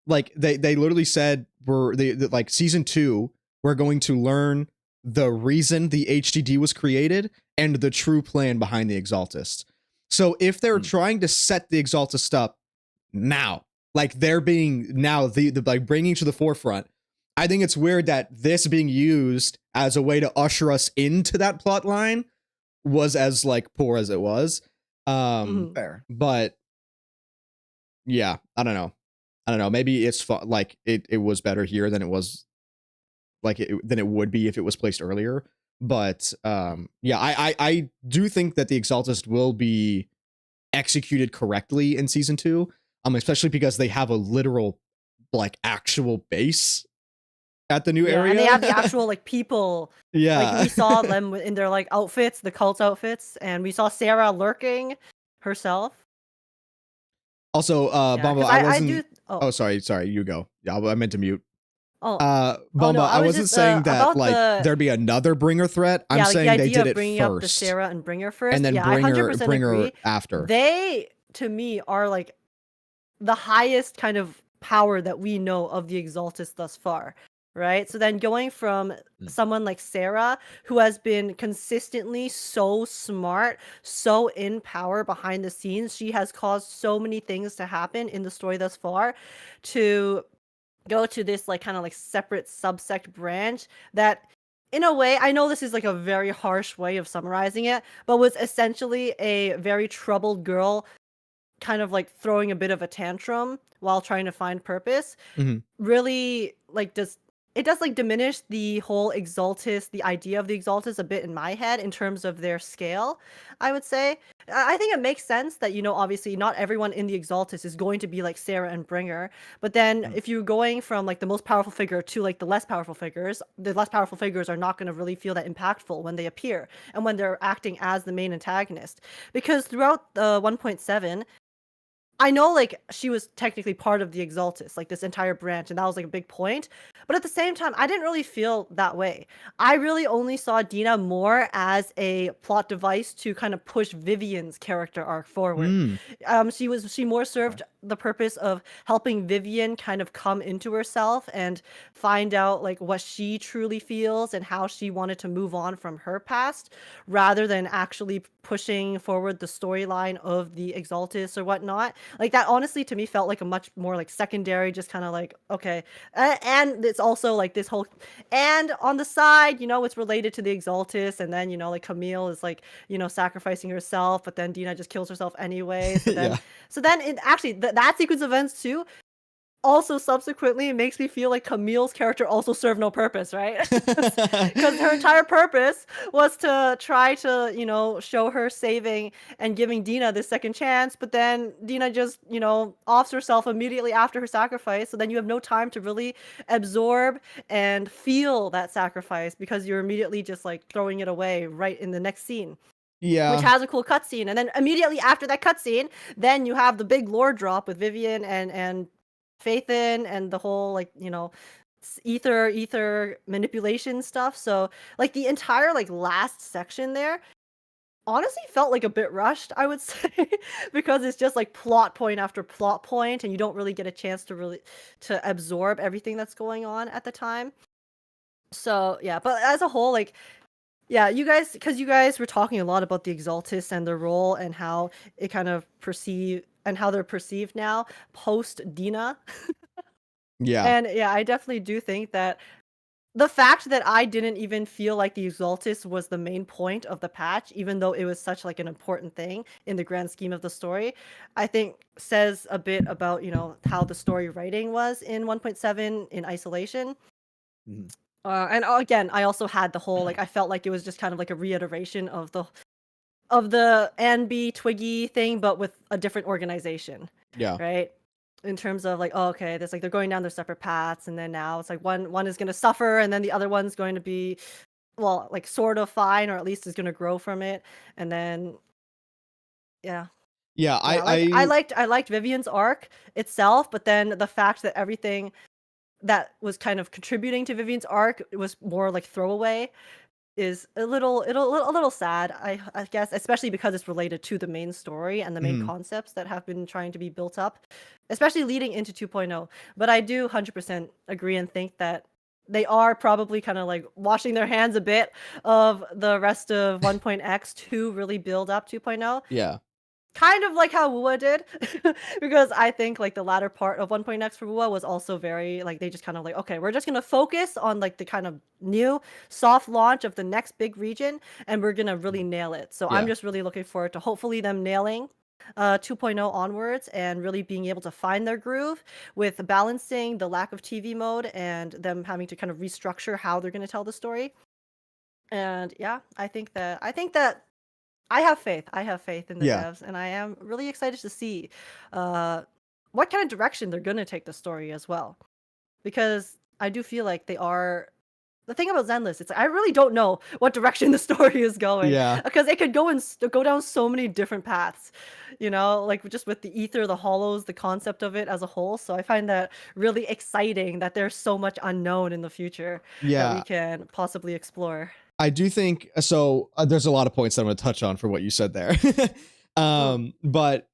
Like they literally said like season 2 we're going to learn the reason the HDD was created and the true plan behind the Exaltists. So if they're trying to set the Exaltist up now, like they're being now the like bringing to the forefront, I think it's weird that this being used as a way to usher us into that plot line was as like poor as it was. Fair. But yeah, I don't know. Maybe it's like it was better here than it was like than it would be if it was placed earlier. But yeah, I do think that the Exaltist will be executed correctly in season 2, especially because they have a literal like actual base at the new area, and they have the actual like people. Yeah, like we saw them in their like outfits, the cult outfits, and we saw Sarah lurking herself. Also, Bomba, I wasn't. do. Oh, sorry, you go. Yeah, I meant to mute. Oh, Bomba, no, I wasn't just, saying that about like there'd be another Bringer threat. I'm like, saying the idea they did of it bringing up the first, Sarah and Bringer first, and then I 100% Bringer agree. after. They, to me, are like the highest kind of power that we know of the Exaltus thus far, right? So then going from someone like Sarah, who has been consistently so smart, so in power behind the scenes, she has caused so many things to happen in the story thus far, to go to this like kind of like separate subsect branch that, in a way, I know this is like a very harsh way of summarizing it, but was essentially a very troubled girl kind of like throwing a bit of a tantrum while trying to find purpose. Really like does like diminish the whole Exaltus, the idea of the Exaltus a bit in my head in terms of their scale, I would say. I think it makes sense that, you know, obviously not everyone in the Exaltus is going to be like Sarah and Bringer, but then if you're going from like the most powerful figure to like the less powerful figures, the less powerful figures are not going to really feel that impactful when they appear and when they're acting as the main antagonist. Because throughout the 1.7, I know like she was technically part of the Exaltus, like this entire branch, and that was like a big point. But at the same time, I didn't really feel that way. I really only saw Dina more as a plot device to kind of push Vivian's character arc forward. Mm, She more served the purpose of helping Vivian kind of come into herself and find out like what she truly feels and how she wanted to move on from her past, rather than actually pushing forward the storyline of the Exaltus or whatnot. Like that honestly to me felt like a much more like secondary, just kind of like okay. And it's also like this whole, and on the side, you know, it's related to the Exaltus, and then you know like Camille is like, you know, sacrificing herself, but then Dina just kills herself anyway. So then yeah. so then it actually that sequence of events too also subsequently makes me feel like Camille's character also served no purpose, right? Because her entire purpose was to try to, you know, show her saving and giving Dina this second chance, but then Dina just, you know, offs herself immediately after her sacrifice. So then you have no time to really absorb and feel that sacrifice because you're immediately just like throwing it away right in the next scene. Which Yeah. has a cool cutscene, and then immediately after that cutscene, then you have the big lore drop with Vivian and Faithin and the whole like you know ether manipulation stuff. So like the entire like last section there honestly felt like a bit rushed, I would say, because it's just like plot point after plot point, and you don't really get a chance to really to absorb everything that's going on at the time. So yeah, but as a whole, like yeah, you guys, because you guys were talking a lot about the Exaltus and their role and how it kind of how they're perceived now post Dina. Yeah. And yeah, I definitely do think that the fact that I didn't even feel like the Exaltus was the main point of the patch, even though it was such like an important thing in the grand scheme of the story, I think says a bit about, you know, how the story writing was in 1.7 in isolation. Mhm. And again, I also had the whole like I felt like it was just kind of like a reiteration of the Anby Twiggy thing, but with a different organization, Yeah. right? In terms of like, oh, okay, there's like they're going down their separate paths, and then now it's like one is gonna suffer, and then the other one's going to be, well, like sort of fine, or at least is gonna grow from it, and then yeah. Yeah. Yeah, like I liked Vivian's arc itself, but then the fact that everything that was kind of contributing to Vivian's arc was more like throwaway is a little sad, I guess, especially because it's related to the main story and the main Mhm. concepts that have been trying to be built up, especially leading into 2.0. But I do 100% agree and think that they are probably kind of like washing their hands a bit of the rest of 1.x to really build up 2.0. Yeah. Kind of like how Wua did, because I think like the latter part of 1.x for Wua was also very like they just kind of like, okay, we're just gonna focus on like the kind of new soft launch of the next big region, and we're gonna really nail it. So I'm Yeah. just really looking forward to hopefully them nailing 2.0 onwards and really being able to find their groove with balancing the lack of TV mode and them having to kind of restructure how they're gonna tell the story. And yeah, I think that I have faith. I have faith in the Yeah. devs, and I am really excited to see uh, what kind of direction they're going to take the story as well. Because I do feel like they are. The thing about Zenless, it's I really don't know what direction the story is going Yeah. because it could go down so many different paths, you know, like just with the ether, the hollows, the concept of it as a whole. So I find that really exciting that there's so much unknown in the future that we Yeah. can possibly explore. I do think so. There's a lot of points that I'm going to touch on for what you said there. Mm. But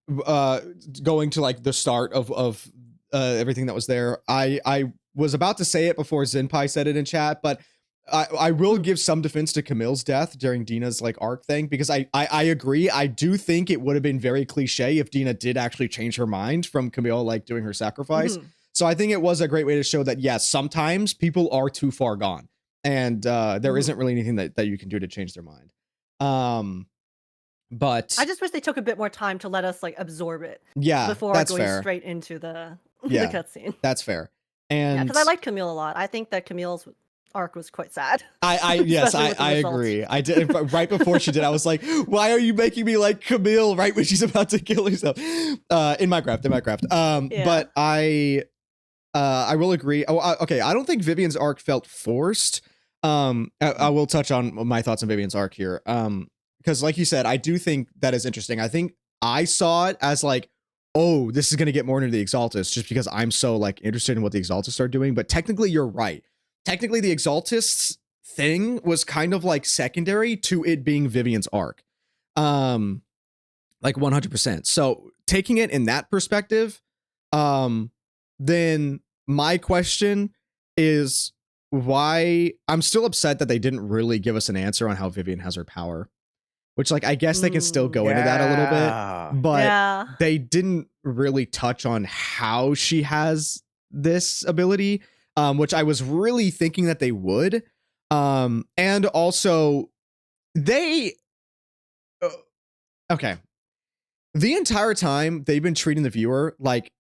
going to like the start of everything that was there, I was about to say it before Zenpai said it in chat, but I will give some defense to Camille's death during Dina's like arc thing, because I agree. I do think it would have been very cliche if Dina did actually change her mind from Camille like doing her sacrifice. Mhm. So I think it was a great way to show that yes, sometimes people are too far gone, and there Mhm. isn't really anything that you can do to change their mind. But I just wish they took a bit more time to let us like absorb it yeah, before that's going fair. straight into the the Yeah, cutscene. that's fair. Yeah, And because I like Camille a lot. I think that Camille's arc was quite sad, I yes, especially with the I results. agree. I did right before she did. I was like, why are you making me like Camille right when she's about to kill herself? In Minecraft. Yeah. But I will agree. Okay, I don't think Vivian's arc felt forced. I will touch on my thoughts on Vivian's arc here. Because like you said, I do think that is interesting. I think I saw it as like oh, this is going to get more into the Exaltists just because I'm so like interested in what the Exaltists are doing. But technically, you're right. Technically, the Exaltists thing was kind of like secondary to it being Vivian's arc. Like 100%. So taking it in that perspective, then my question is why I'm still upset that they didn't really give us an answer on how Vivian has her power, which like, I guess they can still go into that a little bit, but they didn't really touch on how she has this ability, which I was really thinking that they would. And also they, okay. The entire time they've been treating the viewer like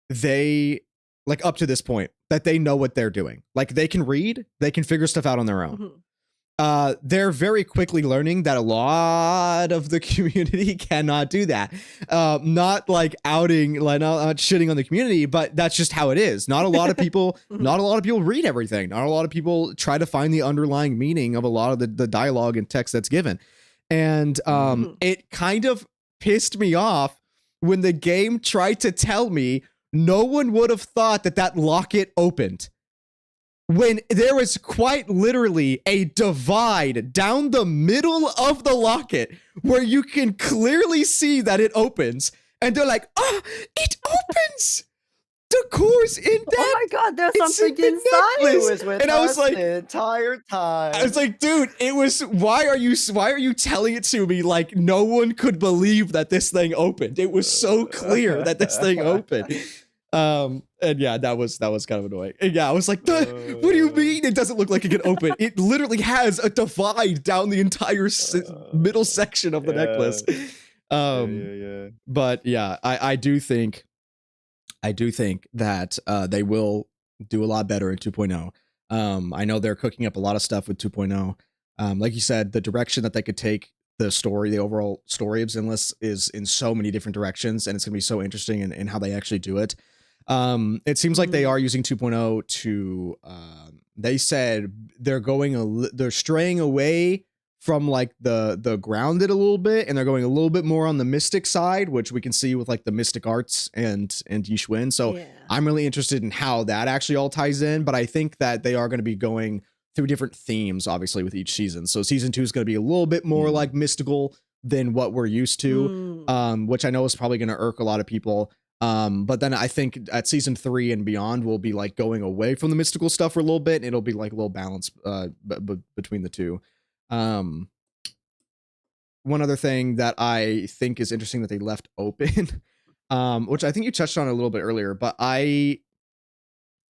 they, like up to this point, that they know what they're doing. Like they can read, they can figure stuff out on their own. They're very quickly learning that a lot of the community cannot do that. Not like outing, like not shitting on the community, but that's just how it is. Not a lot of people, not a lot of people read everything. Not a lot of people try to find the underlying meaning of a lot of the dialogue and text that's given. And it kind of pissed me off when the game tried to tell me no one would have thought that that locket opened, when there was quite literally a divide down the middle of the locket where you can clearly see that it opens, and they're like, oh, it opens. The core's in that. Oh my god, there's something inside. It was with and I was like, the entire time. I was like, dude, it was. Why are you telling it to me like no one could believe that this thing opened? It was so clear that this thing opened. And yeah, that was kind of annoying. And yeah, I was like, what do you mean it doesn't look like it can open? It literally has a divide down the entire middle section of the necklace. But yeah, I do think that they will do a lot better in 2.0. I know they're cooking up a lot of stuff with 2.0. Like you said, the direction that they could take the story, the overall story of Zenless is in so many different directions, and it's going to be so interesting in how they actually do it. It seems like they are using 2.0 to, they said they're straying away from like the grounded a little bit, and they're going a little bit more on the mystic side, which we can see with like the mystic arts and Yixuan. So yeah. I'm really interested in how that actually all ties in, but I think that they are going to be going through different themes, obviously, with each season. So season 2 is going to be a little bit more like mystical than what we're used to, which I know is probably going to irk a lot of people. But then I think at season 3 and beyond, we'll be like going away from the mystical stuff for a little bit, and it'll be like a little balance between the two. One other thing that I think is interesting that they left open, which I think you touched on a little bit earlier, but I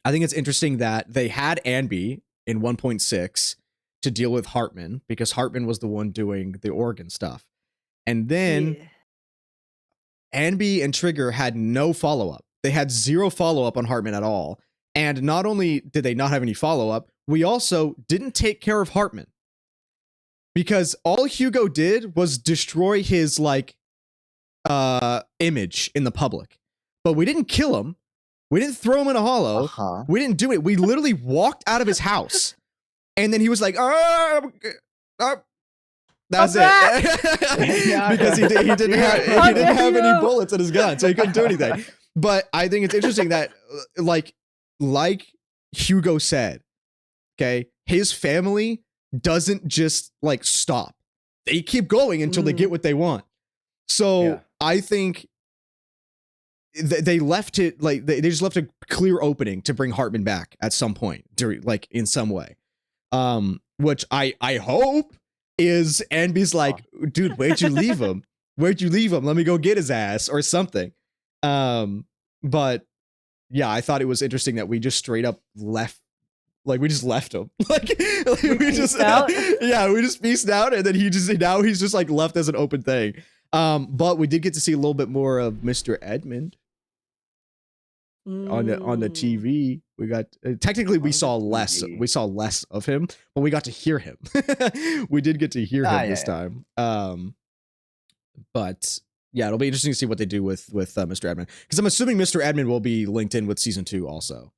think it's interesting that they had Anby in 1.6 to deal with Hartman, because Hartman was the one doing the organ stuff. And then Anby and Trigger had no follow-up. They had zero follow-up on Hartman at all. And not only did they not have any follow-up, we also didn't take care of Hartman. Because all Hugo did was destroy his like image in the public. But we didn't kill him. We didn't throw him in a hollow. We didn't do it. We literally walked out of his house. And then he was like, that's it. Because he didn't have any bullets in his gun, so he couldn't do anything. But I think it's interesting that like Hugo said, okay, his family doesn't just like stop. They keep going until they get what they want. So I think they left it like they just left a clear opening to bring Hartman back at some point during like in some way. Which I hope is Anby's like, dude, where'd you leave him? Where'd you leave him? Let me go get his ass or something. But yeah, I thought it was interesting that we just straight up left. Like we just left him. like we just out? Yeah, we just pieced out, and then now he's just like left as an open thing. But we did get to see a little bit more of Mr. Edmund on the TV. We got technically we saw less of him, but we got to hear him. We did get to hear him this time. But yeah, it'll be interesting to see what they do with Mr. Edmund, because I'm assuming Mr. Edmund will be linked in with season 2 also.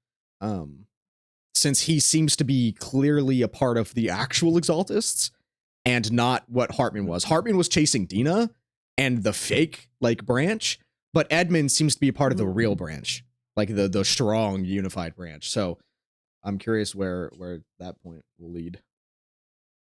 Since he seems to be clearly a part of the actual Exaltists and not what Hartman was. Hartman was chasing Dina and the fake like branch, but Edmund seems to be part of the Mhm. real branch, like the strong unified branch. So I'm curious where that point will lead.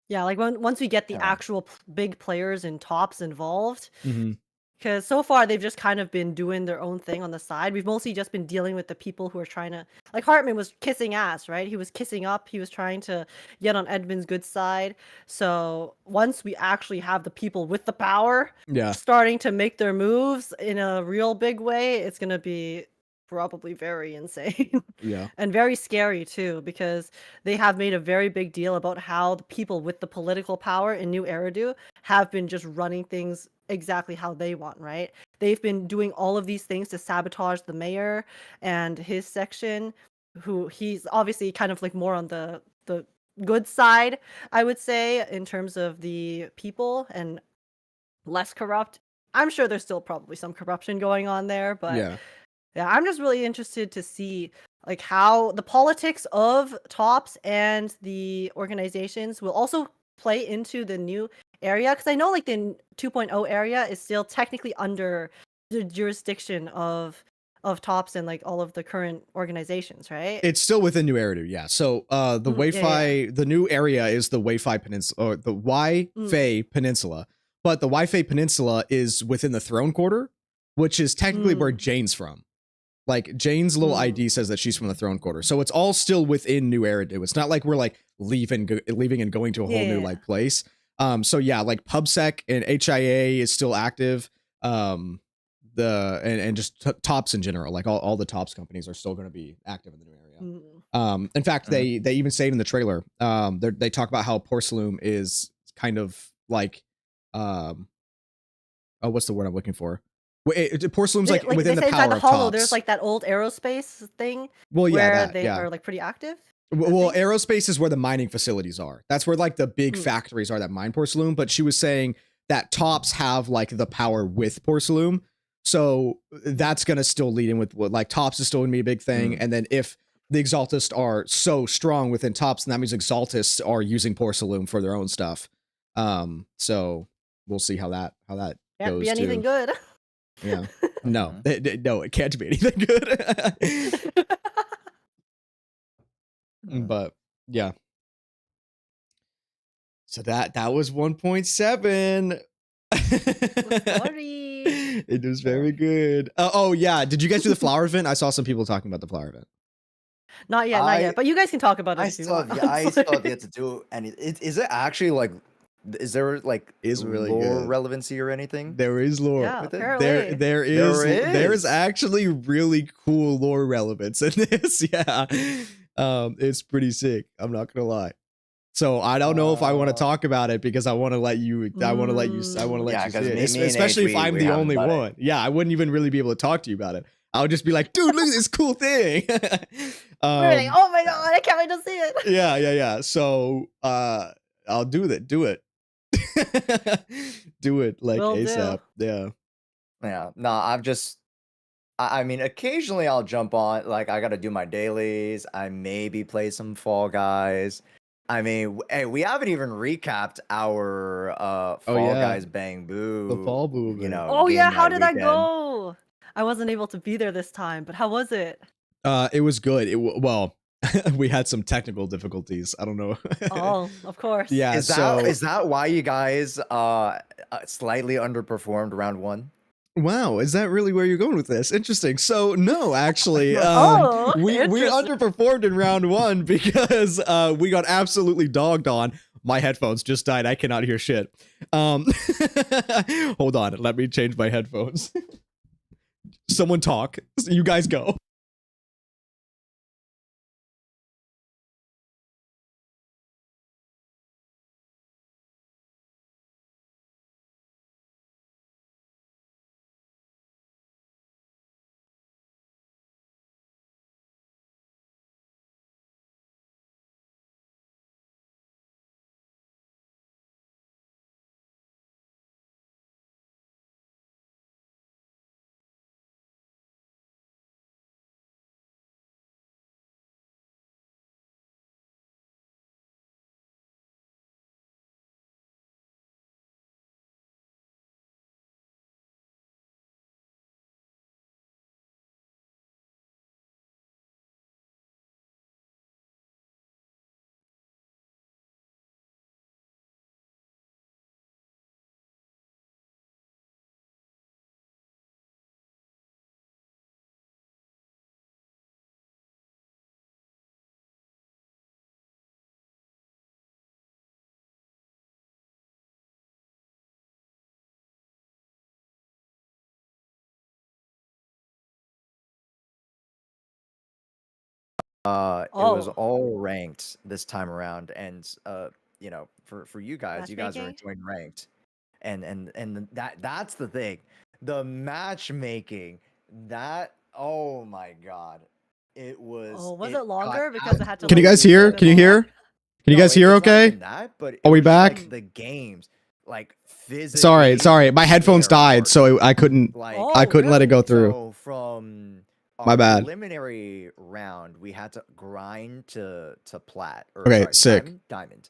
Yeah, like once we get the Yeah. actual big players and tops involved, Mm-hmm. because so far they've just kind of been doing their own thing on the side. We've mostly just been dealing with the people who are trying to, like Hartman was kissing ass, right? He was kissing up. He was trying to get on Edmund's good side. So once we actually have the people with the power Yeah. starting to make their moves in a real big way, it's gonna be probably very insane. Yeah. And very scary too, because they have made a very big deal about how the people with the political power in New Eridu have been just running things exactly how they want, right? They've been doing all of these things to sabotage the mayor and his section, who he's obviously kind of like more on the good side, I would say, in terms of the people and less corrupt. I'm sure there's still probably some corruption going on there, but Yeah. yeah, I'm just really interested to see like how the politics of tops and the organizations will also play into the new area, because I know like the 2.0 area is still technically under the jurisdiction of tops and like all of the current organizations, right? It's still within New Eridu, yeah. So the Mhm, yeah, yeah. Wi-Fi, the new area is the Wi-Fi Peninsula, or the Mm, Wi-Fi Peninsula. But the Wi-Fi Peninsula is within the Throne Quarter, which is technically where mm, Jane's from. Like Jane's little mm. ID says that she's from the Throne Quarter, so it's all still within New Eridu. It's not like we're like leaving and going to a Yeah, whole new yeah, yeah. like place. So yeah, like PubSec and HIA is still active. And just tops in general, like all the tops companies are still going to be active in the new area. Mm. In fact, Mhm. they even say it in the trailer. They talk about how Porcelain is kind of like, oh, what's the word I'm looking for? Porcelain's like Like within they the say inside power the of hollow, there's tops. like that old aerospace thing Well, yeah, where that, they yeah. are like pretty active. That Well, thing? aerospace is where the mining facilities are. That's where like the big Mm. factories are that mine porcelain. But she was saying that tops have like the power with porcelain. So that's gonna still lead in with what like tops is still gonna be a big thing. Mm. And then if the Exaltists are so strong within tops, then that means Exaltists are using porcelain for their own stuff. So we'll see how that Can't be goes anything too. good. Yeah. No, Mhm. no, it can't be anything good. Mm. But yeah. So that was 1.7. Sorry. It was Yeah. very good. Oh yeah, did you guys do the flower event? I saw some people talking about the flower event. Not yet, not I yet. But you guys can talk about it I if you still want. have, yeah, I still have yet to do any. Is it actually like? Is there like It's really lore good. relevancy or anything There is lore. Yeah, with it? apparently. There There is is. actually really cool lore relevance in this. Yeah. It's pretty sick. I'm not gonna lie. So I don't know if I want to Uh, talk about it because I want to let you I want to let you yeah, see because it. me and H Especially if I'm we the haven't only done it. one. Yeah, I wouldn't even really be able to talk to you about it. I would just be like, dude, look at this cool thing. We're like, um oh my Yeah. god, I can't wait to see it. yeah. So I'll do it. Do it. Do it like Will do. ASAP. Yeah. Yeah. No, I've just. I mean, occasionally I'll jump on. Like, I gotta do my dailies. I maybe play some Fall Guys. I mean, hey, we haven't even recapped our Oh Fall yeah. Guys Bang The Boo, fall boo event. Oh game yeah, how night did that weekend. go? I wasn't able to be there this time, but how was it? It was good. Well, we had some technical difficulties. I don't know. Oh, of course. Yeah, Is so that why you guys slightly underperformed round one? wow, is that really where you're going with this? Interesting. So no, actually, Oh, we interesting. underperformed in round one because we got absolutely dogged on. My headphones just died. I cannot hear shit. Hold on, let me change my headphones. Someone talk. You guys go. It was Oh. all ranked this time around, and you know, for you guys are Matchmaking? enjoying ranked, and that's the thing, the matchmaking. That, oh my god, it was Oh, was it it got longer because it had to Can you like guys read a hear? bit Can you more? hear? Can you no, guys hear it's not okay? even that, but it Are we was just, back? like, the games, like physically. Sorry. My headphones they are died, hard. so I couldn't Like, Oh, I couldn't let it really? go through. so from My our bad. preliminary round, we had to grind to plat, or Okay, sorry, sick. diamond,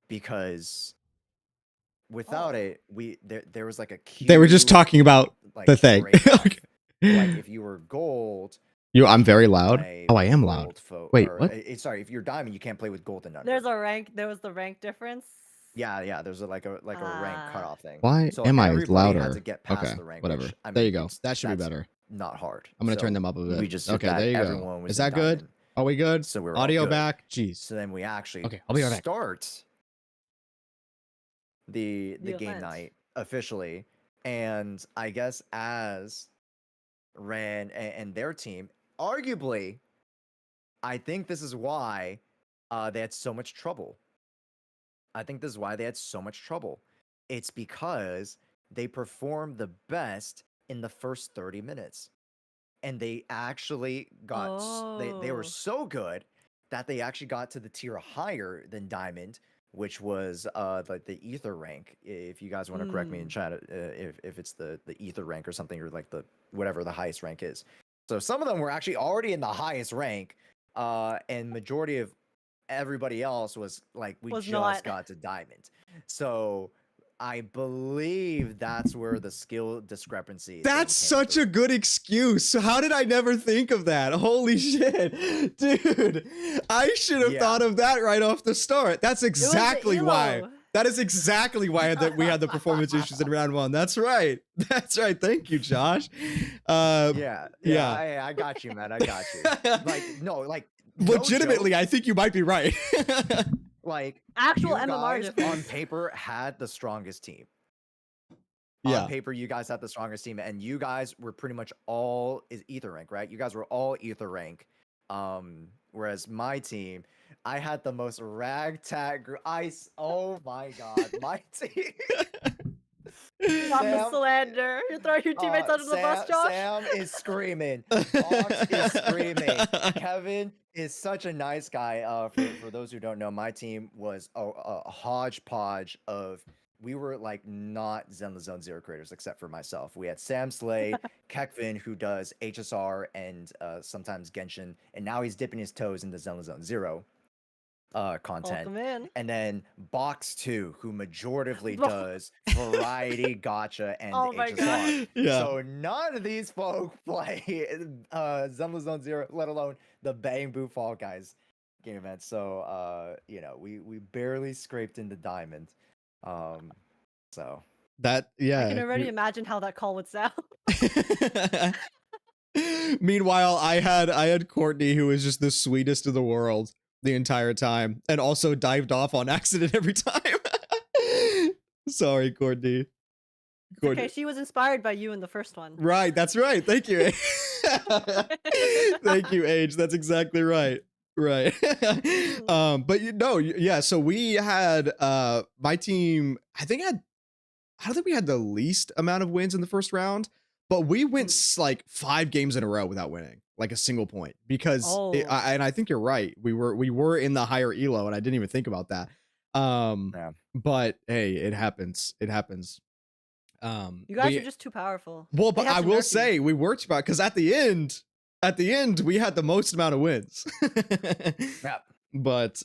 because without Oh. it, there was like a queue. They were just talking about like the thing. break off. Okay. Like if you were gold, I'm you very couldn't loud. play Oh, I with am gold loud. Wait, or, what? sorry, if you're diamond, you can't play with gold and under. There's a rank. There was the rank difference. Yeah. There's a rank Ah. cutoff thing. Why So am I everybody had louder? to get past Okay, the rank. whatever. Which, I There you mean, go. That should be that's better. not hard. I'm gonna So turn them up a bit. we just did Okay, that. there you Everyone go. was Is in that good? diamond. Are we good? So we're all Audio good. back. Jeez. So then we actually Okay, I'll be right back. start the The game event. night officially, and I guess as Ran and their team, arguably, I think this is why they had so much trouble. It's because they performed the best in the first 30 minutes. And they actually got they were Oh. so good that they actually got to the tier higher than diamond, which was like the ether rank. If you guys want to correct me in chat, if it's the ether rank or something, or like the whatever the highest rank is. So some of them were actually already in the highest rank, and majority of everybody else was like, we Was just not. got to diamond. So I believe that's where the skill discrepancy. That's such a good excuse. How did I never think of that? Holy shit. Dude, I should have thought of that right off the start. That's exactly why. elo. That is exactly why we had the performance issues in round one. That's right. That's right. Thank you, Josh. Yeah. I got you, man. I got you. Like, no, like, legitimately, no I think you might be right. like, Actual you MMR guys difference. on paper had the strongest team. Yeah. On paper, you guys had the strongest team, and you guys were pretty much all ether rank, right? You guys were all ether rank. Whereas my team, I had the most ragtag ice. Oh my god, my team. Stop the slander. You're throwing your teammates under the bus, Josh. Sam is screaming. Fox is screaming. Kevin is such a nice guy. For those who don't know, my team was a hodgepodge of. We were like not Zero creators except for myself. We had Sam Slay, Kekvin, who does HSR and sometimes Genshin, and now he's dipping his toes into Zero content. Welcome in. And then Box 2, who majoritively does variety, gacha, and Oh my HSR. god. Yeah. So none of these folk play Zero, let alone the Bang Boo Fall Guys game event. So you know, we barely scraped into diamond. So That, yeah. I can already imagine how that call would sound. Meanwhile, I had Courtney, who was just the sweetest in the world the entire time, and also dived off on accident every time. Sorry, Courtney. Okay, she was inspired by you in the first one. Right, that's right. Thank you. Thank you, Age. That's exactly right. Right. But you know, yeah, so we had my team, I don't think we had the least amount of wins in the first round, but we went like 5 games in a row without winning like a single point, because and I think you're right. We were in the higher elo, and I didn't even think about that. yeah. But hey, it happens. It happens. You guys are just too powerful. Well, but I will say we worked about, because at the end we had the most amount of wins. Yeah. But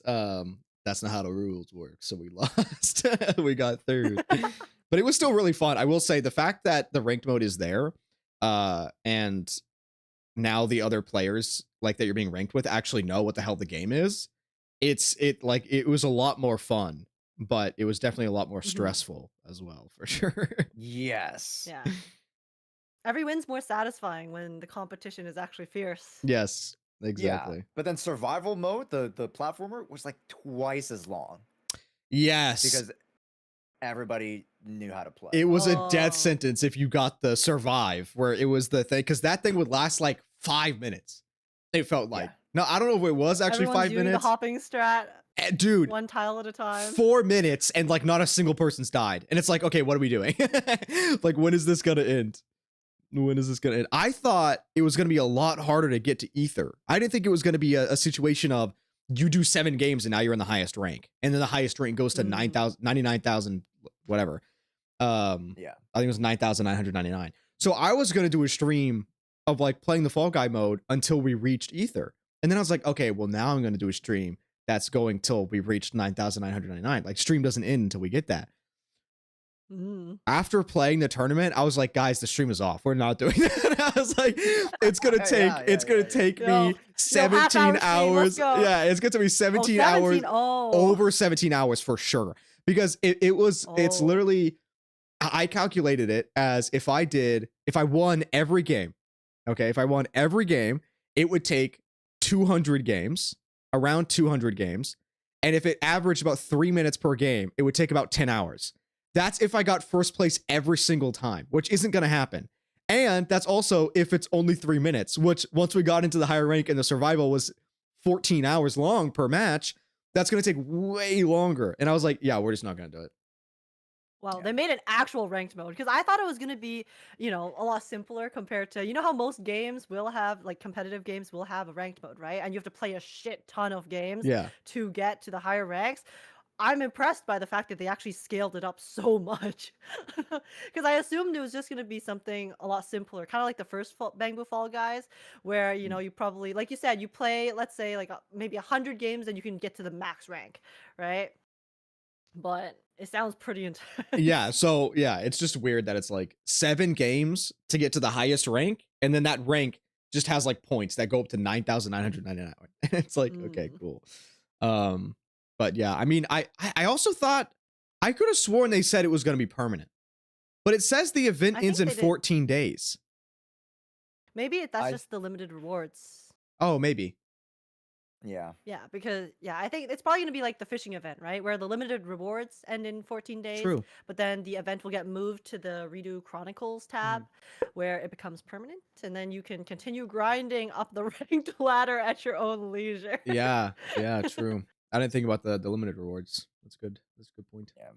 that's not how the rules work, so we lost. We got third. But it was still really fun. I will say the fact that the ranked mode is there, and now the other players like that you're being ranked with actually know what the hell the game is. It was a lot more fun, but it was definitely a lot more stressful as well, for sure. Yes. Yeah. Every win's more satisfying when the competition is actually fierce. Yes, exactly. Yeah. But then survival mode, the platformer, was like twice as long. Yes. Because everybody knew how to play. It was a death sentence if you got the survive, where it was the thing, because that thing would last like 5 minutes. It felt like No, I don't know if it was actually Everyone's 5 doing the minutes. hopping strat, Dude, one tile at a time. 4 minutes and like not a single person's died. And it's like, okay, what are we doing? Like, when is this gonna end? When is this gonna end? I thought it was gonna be a lot harder to get to Ether. I didn't think it was gonna be a situation of you do 7 games and now you're in the highest rank. And then the highest rank goes to 99,000, whatever. Yeah. I think it was 9,999. So I was gonna do a stream of like playing the Fall Guy mode until we reached Ether. And then I was like, okay, well now I'm gonna do a stream that's going till we reached 9,999. Like, stream doesn't end until we get that. After playing the tournament, I was like, guys, the stream is off. We're not doing that. I was like, it's gonna take me 17 hours. Yeah, it's gonna be 17 hours. Over 17 hours for sure. Because it's literally, I calculated it as if I won every game. Okay, if I won every game, it would take 200 games, around 200 games. And if it averaged about 3 minutes per game, it would take about 10 hours. That's if I got first place every single time, which isn't going to happen. And that's also if it's only 3 minutes, which once we got into the higher rank and the survival was 14 hours long per match, that's going to take way longer. And I was like, yeah, we're just not going to do it. Well, they made an actual ranked mode because I thought it was going to be, a lot simpler compared to, how most games will have, like competitive games will have a ranked mode, right? And you have to play a shit ton of games to get to the higher ranks. I'm impressed by the fact that they actually scaled it up so much because I assumed it was just going to be something a lot simpler, kind of like the first Bangbu Fall Guys, where, you probably, like you said, you play, let's say, like maybe 100 games and you can get to the max rank, right? But it sounds pretty intense. Yeah, so yeah, it's just weird that it's like 7 games to get to the highest rank, and then that rank just has like points that go up to 9,999. It's like, okay, cool. But yeah, I mean, I also thought, I could have sworn they said it was going to be permanent, but it says the event ends in 14 days. Maybe that's just the limited rewards. Oh, maybe. Yeah. Yeah, because I think it's probably gonna be like the fishing event, right? Where the limited rewards end in 14 days. True. But then the event will get moved to the Redo Chronicles tab, where it becomes permanent, and then you can continue grinding up the ranked ladder at your own leisure. Yeah, true. I didn't think about the limited rewards. That's good. That's a good point. Yeah.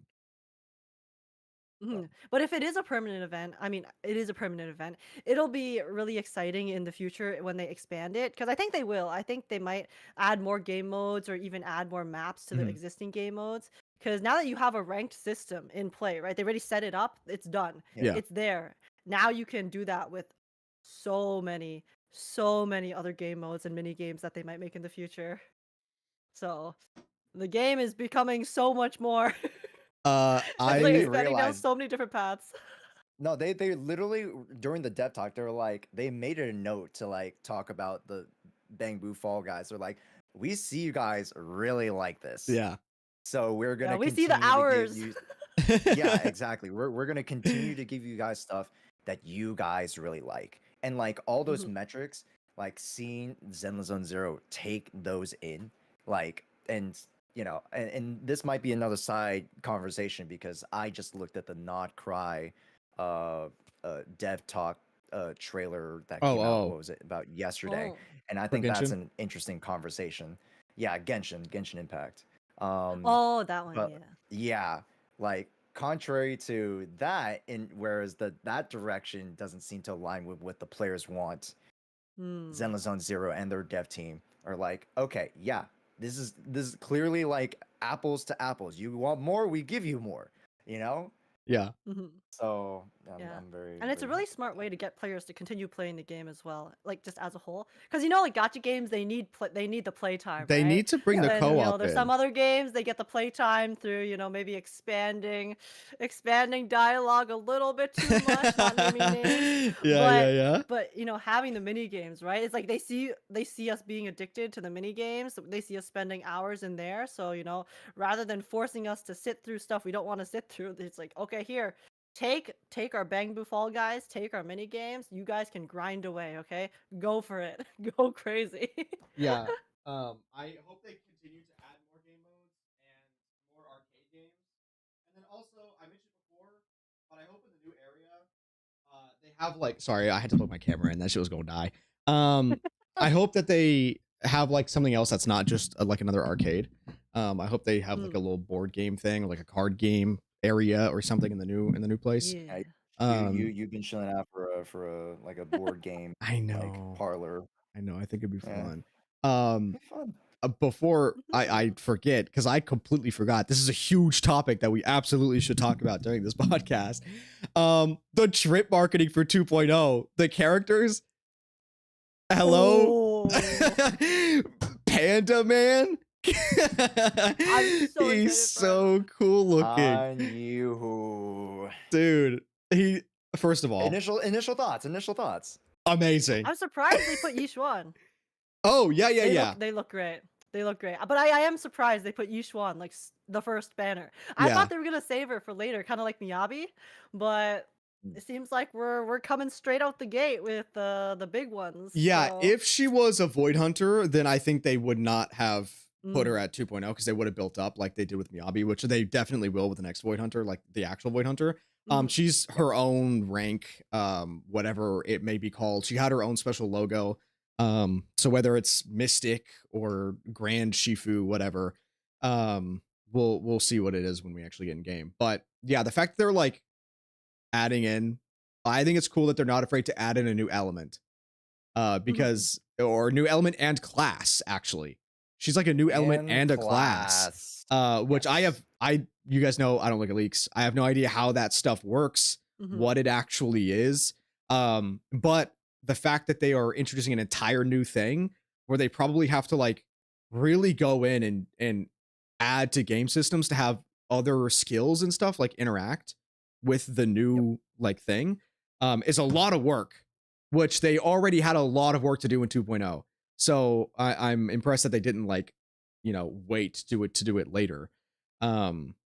But if it is a permanent event, I mean, it is a permanent event. It'll be really exciting in the future when they expand it, because I think they will. I think they might add more game modes or even add more maps to the existing game modes. Because now that you have a ranked system in play, right? They already set it up. It's done. Yeah. It's there. Now you can do that with so many other game modes and mini games that they might make in the future. So the game is becoming so much more. I expanding down so many different paths. No, they literally during the dev talk, they were like, they made it a note to like talk about the Bangbu Fall Guys. They're like, we see you guys really like this. Yeah. So we're gonna we see the hours. Yeah, exactly. We're gonna continue to give you guys stuff that you guys really like. And like all those metrics, like seeing Zenless zzzero take those in, like, and and this might be another side conversation because I just looked at the Not Cry dev talk trailer that came out, what was it, about yesterday? And I think that's an interesting conversation. Yeah, Genshin Impact. That one, yeah, like contrary to that, whereas that direction doesn't seem to align with what the players want, Zenless zzzero and their dev team are like, okay, yeah, this is clearly like apples to apples. You want more, we give you more, Yeah. So I'm very, and it's a very really smart way to get players to continue playing the game as well, like just as a whole. Because like gacha games, they need the playtime. They need to bring the co-op. There's some other games they get the playtime through maybe expanding dialogue a little bit too much, not naming names. Yeah. But having the mini games, right? It's like they see us being addicted to the mini games. They see us spending hours in there. So rather than forcing us to sit through stuff we don't want to sit through, it's like, okay, here. Take our Bangbu Fall Guys, take our mini games. You guys can grind away, okay? Go for it. Go crazy. Yeah. I hope they continue to add more game modes and more arcade games. And then also, I mentioned before, but I hope in the new area, they have like, sorry, I had to put my camera in. That shit was gonna die. I hope that they have like something else that's not just like another arcade. I hope they have like a little board game thing, or like a card game area or something in the new place. Yeah. You've been chilling out for a like a board game I like know. parlor. I know. I think it'd be Yeah. fun. Be fun. Before I forget, because I completely forgot. This is a huge topic that we absolutely should talk about during this podcast. The trip marketing for 2.0, the characters. Hello, Oh. Panda Man. I'm so excited He's for so cool looking, I knew who. dude. He first of all, Initial thoughts. amazing. I'm surprised they put Yishuan. Oh yeah. They look great. They look great. But I am surprised they put Yishuan like the first banner. I Yeah. thought they were gonna save her for later, kind of like Miyabi, but it seems like we're coming straight out the gate with the big ones. Yeah, so- if she was a Void Hunter, then I think they would not have put her Mm. at 2.0 because they would have built up like they did with Miyabi, which they definitely will with the next Void Hunter, like the actual Void Hunter. Mhm. She's her own rank, whatever it may be called. She had her own special logo. So whether it's Mystic or Grand Shifu, whatever, we'll see what it is when we actually get in game. But yeah, the fact that they're like adding in, I think it's cool that they're not afraid to add in a new element. Because or new element and class, actually. She's like a new element and a class. Which Yes. you guys know I don't look at leaks. I have no idea how that stuff works, Mhm. what it actually is. But the fact that they are introducing an entire new thing where they probably have to like really go in and add to game systems to have other skills and stuff like interact with the new like thing is a lot of work, which they already had a lot of work to do in 2.0. So I'm impressed that they didn't like, wait to do it later.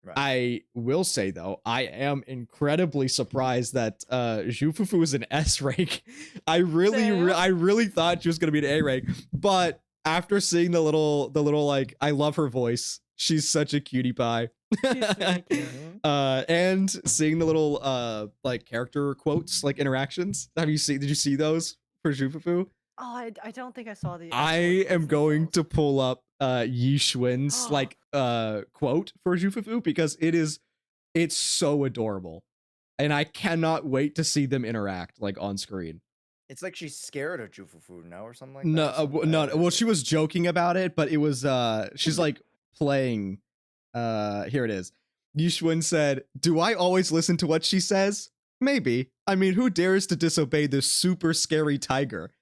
Right. I will say though, I am incredibly surprised that Zhufufu is an S rank. I really thought she was gonna be an A rank, but after seeing the little like, I love her voice. She's such a cutie pie. She's really cute. And seeing the little like character quotes, like interactions. Did you see those for Zhufufu? Oh, I don't think I saw the. I actual am quotes going themselves. to pull up Yi Xuan's like quote for Zhufufu because it's so adorable. And I cannot wait to see them interact like on screen. It's like she's scared of Jufufu, no, or something like No, that. no. Well, she was joking about it, but it was she's like playing. Here it is. Yishuan said, "Do I always listen to what she says? Maybe. I mean, who dares to disobey this super scary tiger?"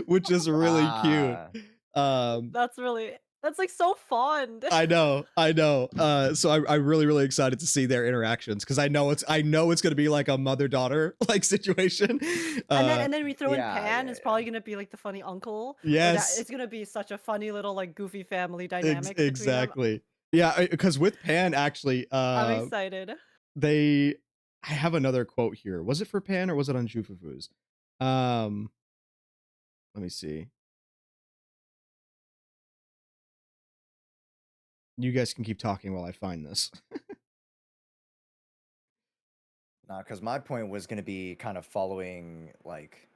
Which is really cute. That's like so fond. I know. So I'm really excited to see their interactions because I know it's gonna be like a mother-daughter like situation. And then we throw in yeah, Pan. yeah, It's probably gonna be like the funny uncle. Yes. It's gonna be such a funny little like goofy family dynamic. between them. Exactly. Yeah, because with Pan actually, I'm excited. I have another quote here. Was it for Pan or was it on Jufufu's? Let me see. You guys can keep talking while I find this. Nah, because my point was going to be kind of following like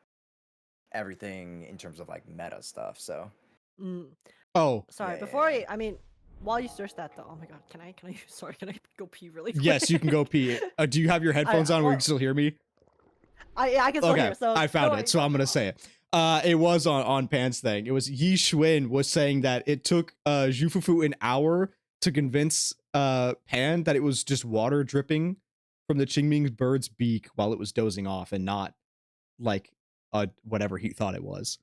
everything in terms of like meta stuff. So Mm, Oh, sorry. Yeah, Before yeah, I mean, while you search that though. Oh my god, can I? Sorry, can I go pee really quick? yes, you can go pee. Do you have your headphones on where you well- can still hear me? I can still Okay, hear. So I found it, so I'm gonna say it. It was on Pan's thing. It was Yi Xuan was saying that it took Zhufufu an hour to convince Pan that it was just water dripping from the Qingming bird's beak while it was dozing off and not like whatever he thought it was.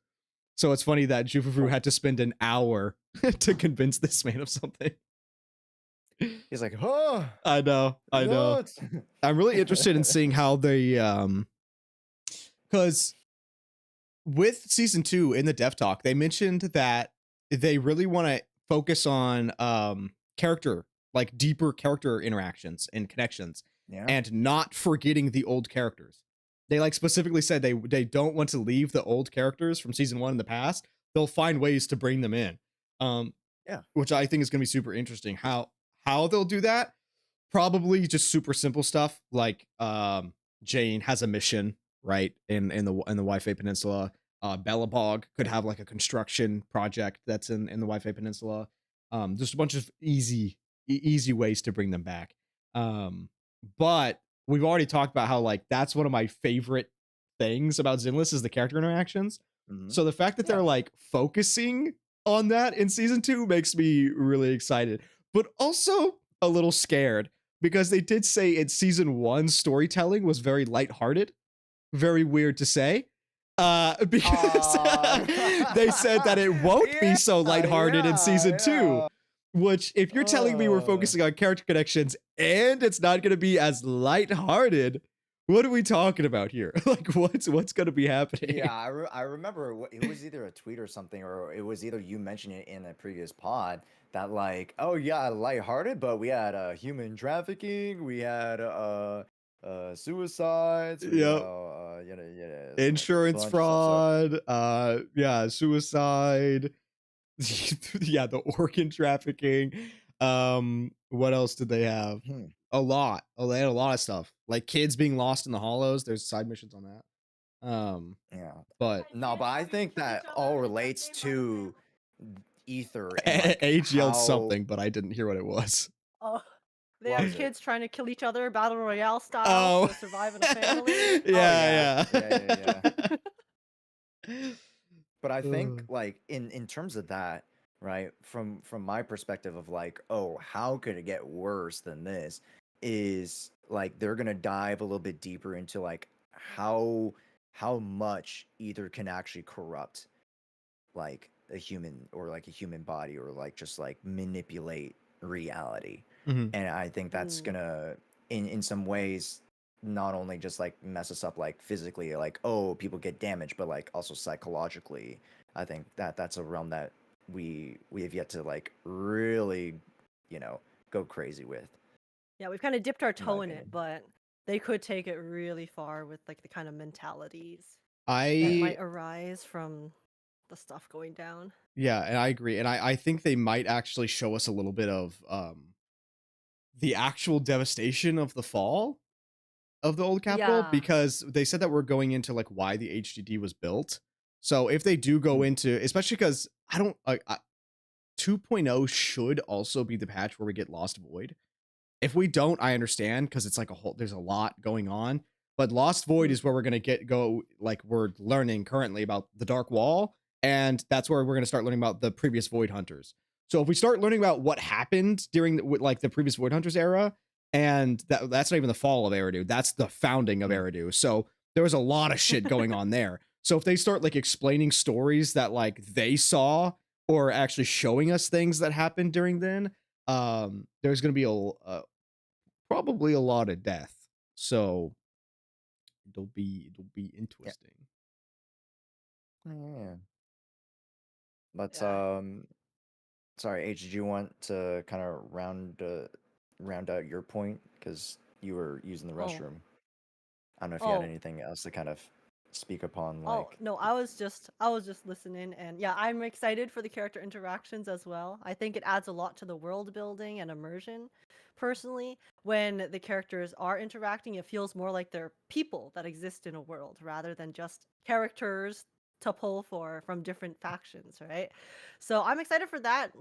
So it's funny that Zhufufu had to spend an hour to convince this man of something. he's like, "Oh, I know. nuts." I'm really interested in seeing how they because with season 2 in the dev talk they mentioned that they really want to focus on character, like deeper character interactions and connections, Yeah. and not forgetting the old characters. They like specifically said they don't want to leave the old characters from season 1 in the past. They'll find ways to bring them in. Yeah. Which I think is going to be super interesting. How they'll do that? Probably just super simple stuff like Jane has a mission, right, in the Waifei Peninsula. Bellabog could have like a construction project that's in the Wi-Fi Peninsula. Just a bunch of easy ways to bring them back. But we've already talked about how like that's one of my favorite things about Zenless is the character interactions. Mhm. So the fact that they're Yeah. like focusing on that in season 2 makes me really excited, but also a little scared because they did say in season 1 storytelling was very lighthearted. Very weird to say. Because they said that it won't be Yeah, so lighthearted in season 2. yeah. Which, if you're telling me we're focusing on character connections and it's not going to be as lighthearted, what are we talking about here? Like, what's going to be happening? Yeah, I remember it was either a tweet or something, or it was either you mentioned it in a previous pod that like, oh yeah, lighthearted, but we had human trafficking, we had suicides, we Yep. like a Insurance bunch of stuff. So fraud, yeah, suicide, yeah, the organ trafficking. What else did they have? hmm, A lot. Oh, they had a lot of stuff. Like kids being lost in the hollows. There's side missions on that. yeah, But no, but I think that all relates to Ether and like Age yelled how something, but I didn't hear what it was. Oh, they what have was it? kids trying to kill each other, battle royale style, Oh, to survive in a family. Oh yeah, yeah, yeah. yeah. But I think Ugh. like in terms of that, right? From my perspective of like, oh, how could it get worse than this? Is like they're gonna dive a little bit deeper into like how much either can actually corrupt like a human or like a human body or like just like manipulate reality. Mhm. And I think that's Mm. gonna in some ways not only just like mess us up like physically, like oh people get damaged, but like also psychologically. I think that that's a realm that we have yet to like really, you know, go crazy with, Yeah, we've kind of dipped our in my toe in it, opinion. but they could take it really far with like the kind of mentalities that I might arise from the stuff going down. Yeah, and I agree. And I think they might actually show us a little bit of the actual devastation of the fall of the old capital Yeah. because they said that we're going into like why the HDD was built. So if they do go Mm, into, especially because I don't 2.0 should also be the patch where we get Lost Void. If we don't, I understand because it's like a whole there's a lot going on. But Lost Void Mm. is where we're gonna go like we're learning currently about the Dark Wall, and that's where we're gonna start learning about the previous Void Hunters. So if we start learning about what happened during like the previous Void Hunters era, and that's not even the fall of Eridu, that's the founding of mm. Eridu. So there was a lot of shit going on there. So if they start like explaining stories that like they saw or actually showing us things that happened during then, there's gonna be probably a lot of death. So it'll be Yeah. interesting. Yeah. But Yeah. sorry, H, did you want to kind of round out your point because you were using the Oh. restroom? I don't know if you had Oh. anything else to kind of speak upon, Oh, like. no, I was just listening, and yeah, I'm excited for the character interactions as well. I think it adds a lot to the world building and immersion. Personally, when the characters are interacting, it feels more like they're people that exist in a world rather than just characters to pull for from different factions, right? So I'm excited for that.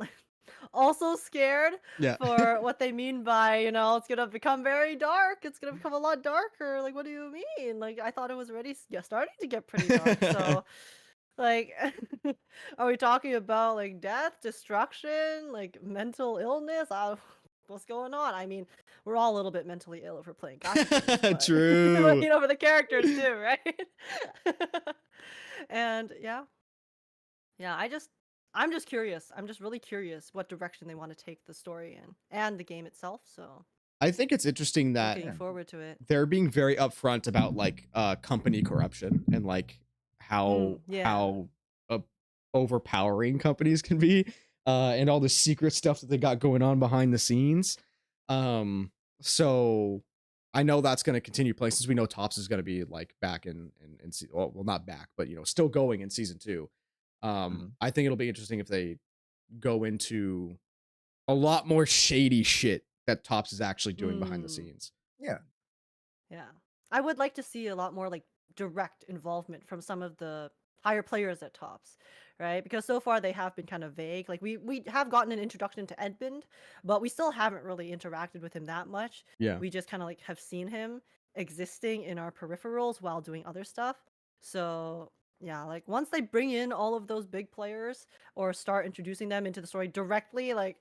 Also scared Yeah. for what they mean by, it's gonna become very dark. It's gonna become a lot darker. Like, what do you mean? Like, I thought it was already starting to get pretty dark. So, like, are we talking about like death, destruction, like mental illness? What's going on? I mean, we're all a little bit mentally ill if we're playing gacha games, but True. for the characters too, right? And yeah, yeah, I'm just curious. I'm just really curious what direction they want to take the story in and the game itself. So I think it's interesting that looking Yeah. forward to it. they're being very upfront about like company corruption and like Yeah. how uh, overpowering companies can be and all the secret stuff that they got going on behind the scenes. So I know that's going to continue playing since we know Tops is going to be like back well not back but still going in season 2. Mhm. I think it'll be interesting if they go into a lot more shady shit that Tops is actually doing behind the Mm, scenes. Yeah. yeah. I would like to see a lot more like direct involvement from some of the hire players at tops, right? Because so far they have been kind of vague. Like we have gotten an introduction to Edmund, but we still haven't really interacted with him that much. Yeah. We just kind of like have seen him existing in our peripherals while doing other stuff. So yeah, like once they bring in all of those big players or start introducing them into the story directly, like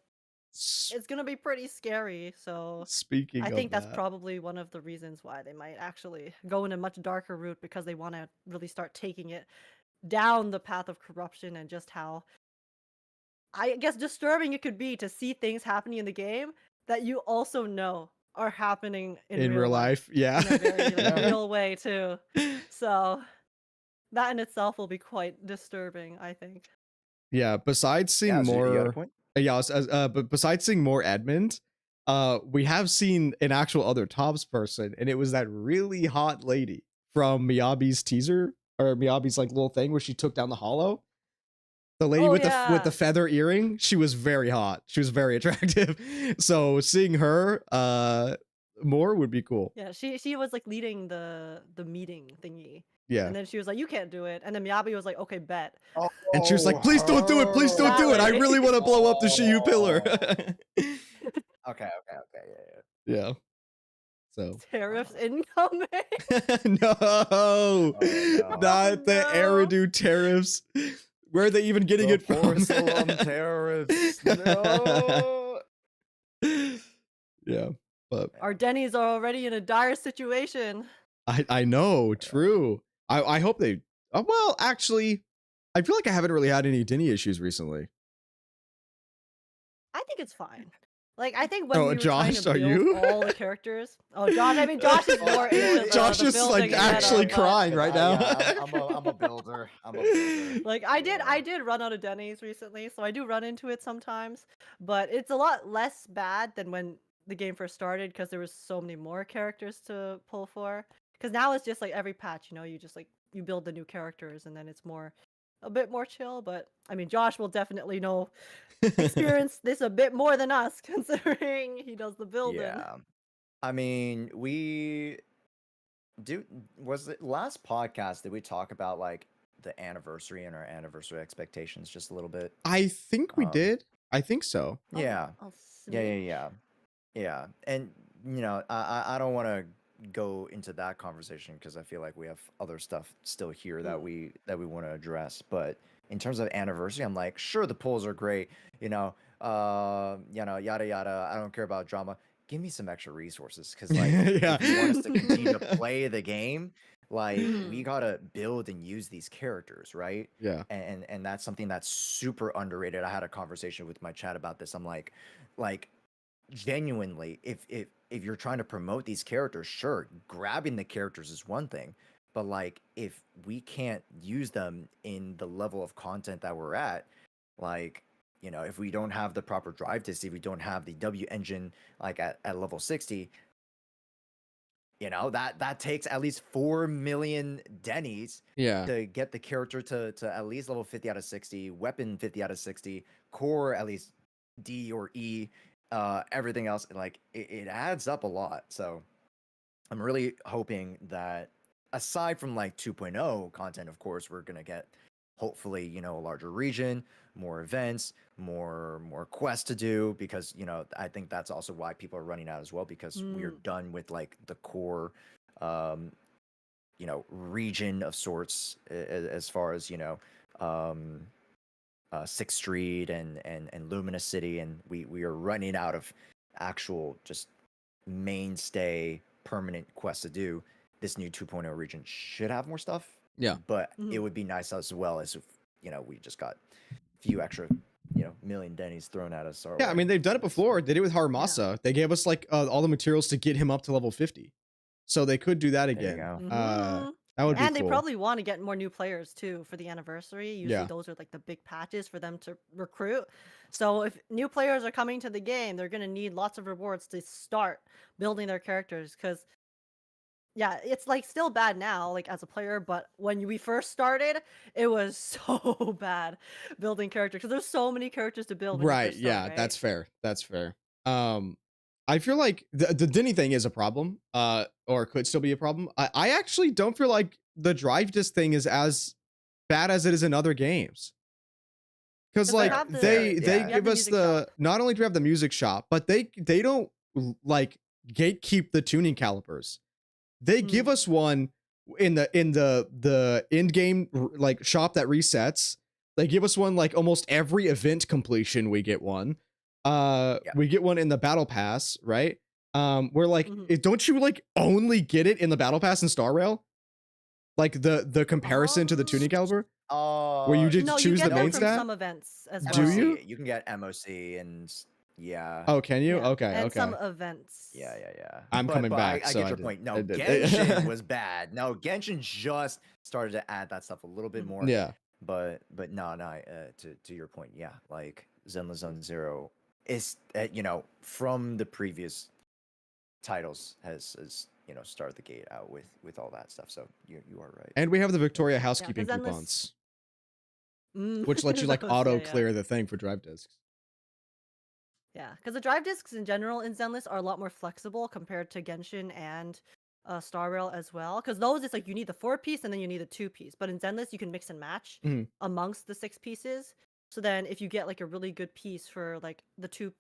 it's gonna be pretty scary. So Speaking I of think that's that, probably one of the reasons why they might actually go in a much darker route, because they want to really start taking it down the path of corruption and just how, I guess, disturbing it could be to see things happening in the game that you also know are happening in real life yeah. in a very like Yeah. real way too. So that in itself will be quite disturbing, I think. Yeah, besides seeing Yeah, so you got a more, point? but besides seeing more Edmund, we have seen an actual other tops person, and it was that really hot lady from Miyabi's teaser, or Miyabi's like little thing where she took down the hollow. The lady Oh with the yeah. feather earring, she was very hot. She was very attractive. So seeing her more would be cool. Yeah, she was like leading the meeting thingy. Yeah. And then she was like, "You can't do it." And then Miyabi was like, "Okay, bet." Oh, And she was like, "Please don't do it. Please don't That do it. I lady. really want to blow up the Shiyu pillar." Okay, yeah. Yeah. So Tariffs incoming. no, Oh, no. not the no. Eridu tariffs. Where are they even getting it from? Porcelain tariffs. No. Yeah, but Our Denny's are already in a dire situation. I know, true. I hope they. Well, actually, I feel like I haven't really had any Denny issues recently. I think it's fine. Like, I think when we were Josh, trying to are build you? all the characters. Oh, Josh. I mean, Josh is more into the, Josh the is like building actually meta, but, crying right now. Yeah, I'm a builder. I'm a builder. like I did run out of Denny's recently, so I do run into it sometimes. But it's a lot less bad than when the game first started, because there was so many more characters to pull for. Because now it's just like every patch, you know, you just like you build the new characters, and then it's a bit more chill. But I mean, Josh will definitely experience this a bit more than us, considering he does the building. Yeah. I mean, was it last podcast did we talk about like the anniversary and our anniversary expectations just a little bit? I think we Um, did. I think so. Yeah. I'll Yeah. And you know, I don't want to go into that conversation because I feel like we have other stuff still here that we want to address. But in terms of anniversary, I'm like, sure, the polls are great, yada yada. I don't care about drama. Give me some extra resources, because like Yeah. if you want us to continue to play the game, like Mhm. we gotta build and use these characters, right? Yeah. And that's something that's super underrated. I had a conversation with my chat about this. I'm like genuinely, if you're trying to promote these characters, sure, grabbing the characters is one thing, but like if we can't use them in the level of content that we're at, like if we don't have the proper drive to see, we don't have the W engine like at level 60, that takes at least 4 million Denny's Yeah. to get the character to at least level 50 out of 60, weapon 50 out of 60, core at least D or E, everything else, like it adds up a lot. So I'm really hoping that aside from like 2.0 content, of course, we're gonna get hopefully a larger region, more events, more quests to do, because I think that's also why people are running out as well, because we're done with like the core region of sorts, as far as Sixth Street and Luminous City, and we are running out of actual just mainstay permanent quests to do. This new 2.0 region should have more stuff. Yeah. But it would be nice as well as if we just got a few extra million Denny's thrown at us. Yeah, I mean, they've done it before. They did it with Haramasa. They gave us like all the materials to get him up to level 50. So they could do that There you again. go. That would be And cool. they probably want to get more new players too for the anniversary. Usually those are like the big patches for them to recruit. So if new players are coming to the game, they're going to need lots of rewards to start building their characters, because yeah, it's like still bad now, like as a player, but when we first started, it was so bad building characters, because there's so many characters to build. When you Right. first Yeah, start, right? that's fair. That's fair. I feel like the Denny thing is a problem, or could still be a problem. I actually don't feel like the drive disc thing is as bad as it is in other games. Because 'Cause they like have the- they Yeah, yeah. You give have the us music the shop. not only do we have the music shop, but they don't like gatekeep the tuning calipers. They give Mm. us one in the end game like shop that resets. They give us one like almost every event completion. We get one. Yeah. We get one in the battle pass, right? We're like, Mhm. don't you like only get it in the battle pass in Star Rail? Like the comparison to the tuning caliper, where you just No, you choose the get them main from stat. some events as Do well. you? You can get MOC and yeah. Oh, can you? Yeah, Okay, and okay. some events. Yeah. I'm coming back, I so get I your did- point. No, I did. Genshin was bad. No, Genshin just started to add that stuff a little bit more. Yeah. But no. To your point, yeah, like Zenless Zero is from the previous titles has started the gate out with all that stuff. So you are right. And we have the Victoria housekeeping Zenless- coupons, Mm. which let you like Those, auto yeah. clear the thing for drive discs. Yeah, because the drive discs in general in Zenless are a lot more flexible compared to Genshin and Star Rail as well. Because those, it's like you need the 4-piece and then you need the 2-piece. But in Zenless, you can mix and match Mhm. amongst the 6 pieces. So then, if you get like a really good piece for like the two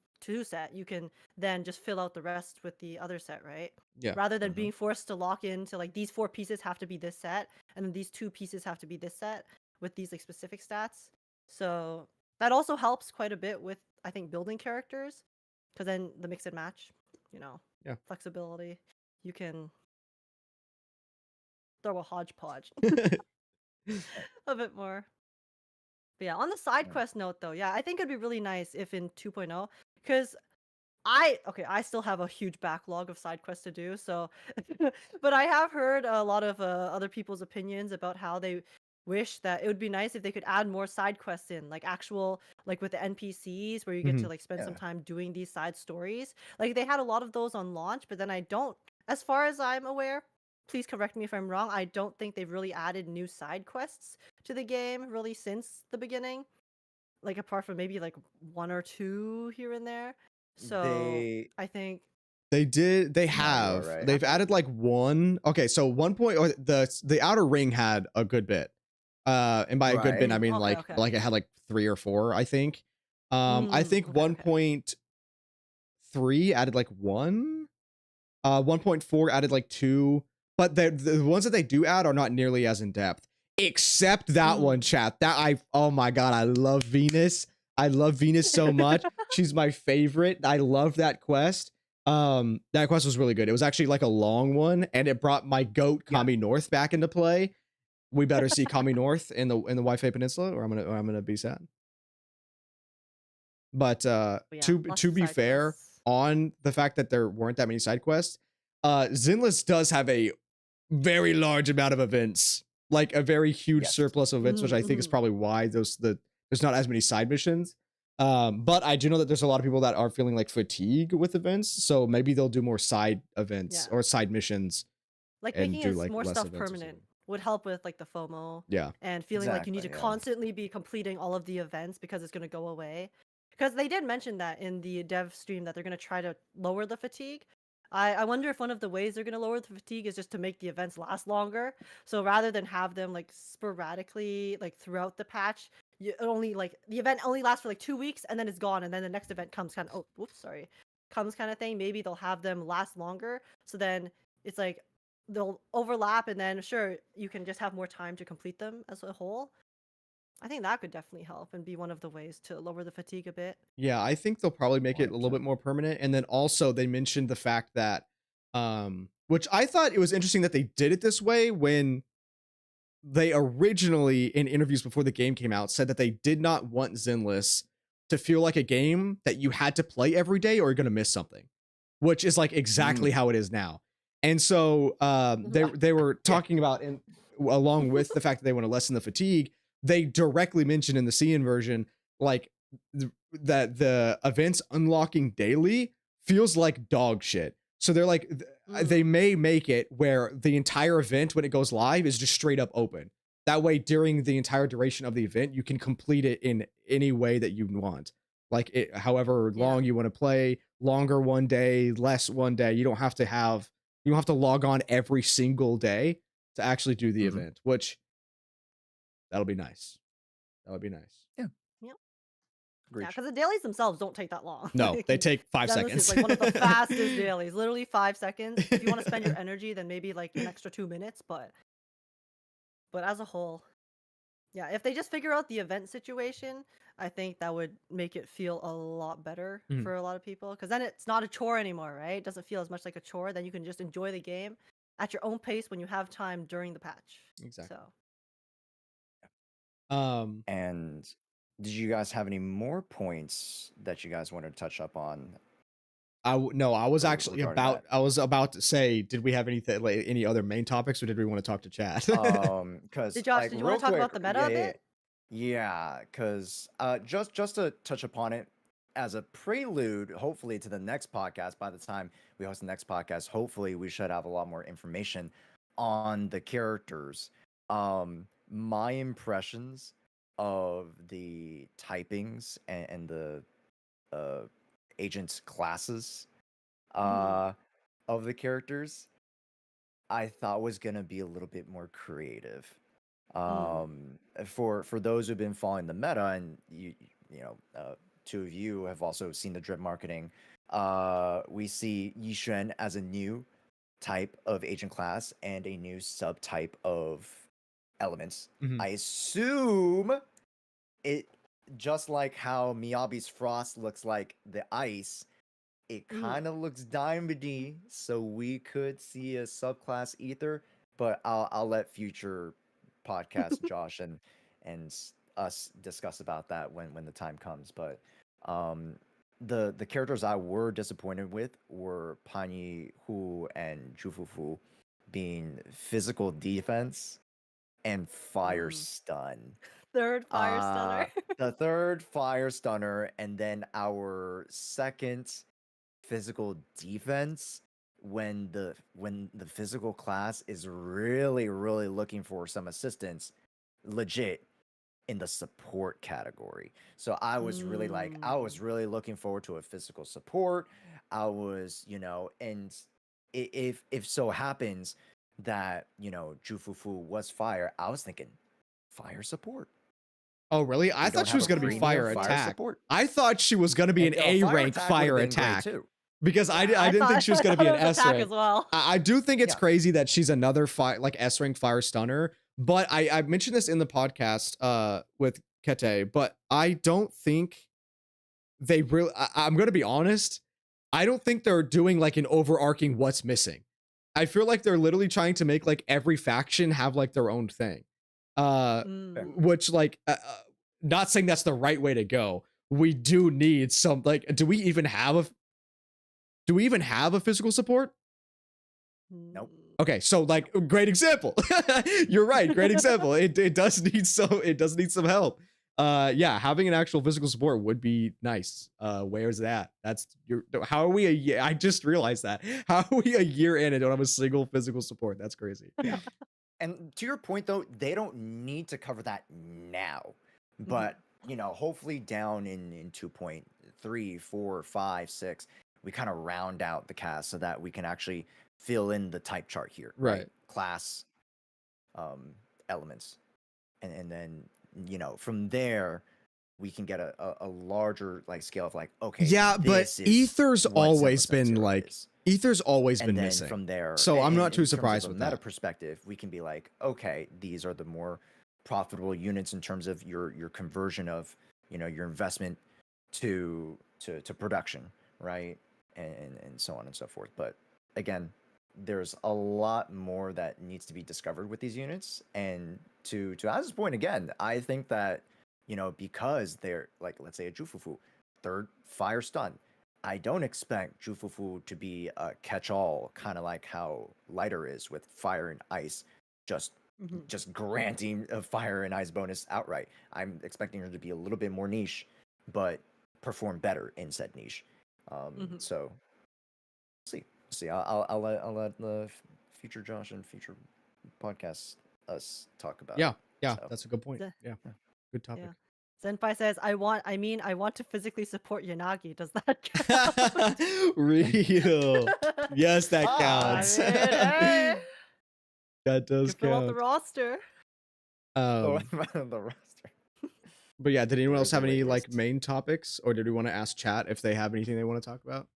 set, you can then just fill out the rest with the other set, right? Yeah. Rather than Mhm. being forced to lock into like these 4 pieces have to be this set, and then these 2 pieces have to be this set with these like specific stats. So that also helps quite a bit with, I think, building characters, because then the mix and match, Yeah. flexibility, you can throw a hodgepodge a bit more. But yeah, on the side Yeah. quest note though, yeah, I think it'd be really nice if in 2.0, because I still have a huge backlog of side quests to do, so but I have heard a lot of other people's opinions about how they wish that it would be nice if they could add more side quests in, like actual, like with the NPCs where you get to like spend some Yeah. time doing these side stories. Like they had a lot of those on launch, but then I don't, as far as I'm aware, please correct me if I'm wrong, I don't think they've really added new side quests to the game really since the beginning. Like apart from maybe like 1 or 2 here and there. So They I think They did. They you are have. right. They've added like one. Okay, so one point, or the outer ring had a good bit. And by a good bit, I Right. mean Okay, like okay. it had like 3 or 4, I think. I think okay, okay. 1.3 added like 1. 1.4 added like 2. But the ones that they do add are not nearly as in depth. Except that one, chat. Oh my god, I love Venus. I love Venus so much. She's my favorite. I love that quest. That quest was really good. It was actually like a long one, and it brought my goat Kami North back into play. We better see Kami North in the YIPPIEEEE Peninsula, or I'm gonna be sad. But Yeah, to lots be of side fair, quests. on the fact that there weren't that many side quests, Zenless does have a very large amount of events, like a very huge Yes. surplus of events, which I think is probably why there's not as many side missions. But I do know that there's a lot of people that are feeling like fatigue with events, so maybe they'll do more side events Yeah. or side missions. Like and making do, it like, more less stuff events or permanent something. would help with like the FOMO Yeah. and feeling like you need to Exactly, yeah. constantly be completing all of the events because it's going to go away. Because they did mention that in the dev stream that they're going to try to lower the fatigue. I wonder if one of the ways they're going to lower the fatigue is just to make the events last longer. So rather than have them like sporadically like throughout the patch, the event only lasts for like 2 weeks and then it's gone, and then the next event comes kind of thing. Maybe they'll have them last longer, so then it's like they'll overlap, and then sure, you can just have more time to complete them as a whole. I think that could definitely help and be one of the ways to lower the fatigue a bit. Yeah, I think they'll probably make it a little 100%. bit more permanent. And then also they mentioned the fact that, which I thought it was interesting that they did it this way, when they originally, in interviews before the game came out, said that they did not want Zenless to feel like a game that you had to play every day or you're going to miss something, which is like exactly how it is now. And so they were talking about, and along with the fact that they want to lessen the fatigue, they directly mentioned in the CN version, like that the events unlocking daily feels like dog shit. So they're like, they may make it where the entire event, when it goes live, is just straight up open. That way, during the entire duration of the event, you can complete it in any way that you want. Like it, however long you want to play, longer one day, less one day. You don't have to log on every single day to actually do the event, which That'll be nice. That would be nice. Yep. Agreed. Yeah, because the dailies themselves don't take that long. No, Like, they take 5 Zenless seconds. is like one of the fastest dailies, literally 5 seconds. If you want to spend your energy, then maybe like an extra 2 minutes. But as a whole, yeah, if they just figure out the event situation, I think that would make it feel a lot better Mhm. for a lot of people. Because then it's not a chore anymore, right? It doesn't feel as much like a chore. Then you can just enjoy the game at your own pace when you have time during the patch. Exactly. So And did you guys have any more points that you guys wanted to touch up on? No, I was actually regarding about. I was about to say, did we have anything like any other main topics, or did we want to talk to chat? Because Did Josh, like did you real want to talk about quick, the meta a bit? yeah, because just to touch upon it as a prelude, hopefully to the next podcast. By the time we host the next podcast, hopefully we should have a lot more information on the characters. My impressions of the typings and the agents classes of the characters, I thought was gonna be a little bit more creative. For those who've been following the meta, and you know, two of you have also seen the drip marketing. We see Yixuan as a new type of agent class and a new subtype of elements. Mhm. I assume it, just like how Miyabi's frost looks like the ice, it kind of looks diamondy, so we could see a subclass ether. But I'll let future podcast Josh and us discuss about that when the time comes. But the characters I were disappointed with were Pani Hu and Jufufu being physical defense and fire stun. Third fire stunner. The third fire stunner, and then our second physical defense when the physical class is really looking for some assistance, legit in the support category. So I was really looking forward to a physical support. I was, and if so happens that, Jufufu was fire, I was thinking fire support. Oh, really? I thought she was going to be fire attack. Support. I thought she was going to be an A rank fire attack. Because I didn't think she was going to be an S rank as well. I do think it's crazy that she's another S rank fire stunner. But I mentioned this in the podcast with Kete, but I don't think they really. I'm going to be honest. I don't think they're doing like an overarching what's missing. I feel like they're literally trying to make like every faction have like their own thing. Which like not saying that's the right way to go. We do need some like. Do we even have a physical support? Nope. Okay, so like great example. You're right, great example. It does need some help. Yeah, having an actual physical support would be nice. Where's that? How are we a year? I just realized that. How are we a year in and don't have a single physical support? That's crazy. Yeah. And to your point though, they don't need to cover that now. But hopefully down in 2.3, 4, 5, 6, we kind of round out the cast so that we can actually fill in the type chart here. Right. Class elements. And then, from there we can get a larger like scale of like, okay. Yeah, but Ether's always been like Ether's always been missing. From there, so I'm not too surprised with meta that. Perspective, we can be like, okay, these are the more profitable units in terms of your conversion of your investment to production, right, and so on and so forth. But again, there's a lot more that needs to be discovered with these units. And to Az's point again, I think that because they're like, let's say a Jufufu, third fire stun, I don't expect Jufufu to be a catch-all, kind of like how Lighter is with fire and ice, just granting a fire and ice bonus outright. I'm expecting her to be a little bit more niche, but perform better in said niche. So see. I'll let the future Josh and future podcasts us talk about. Yeah, so. That's a good point. Yeah, good topic. Yeah. Senpai says, I want to physically support Yanagi. Does that count? Real. Yes, that counts. I mean, hey. That does Fill out count. the roster. Oh, Um, the roster. but yeah, did anyone else have Regular any like list. main topics, or did we want to ask chat if they have anything they want to talk about?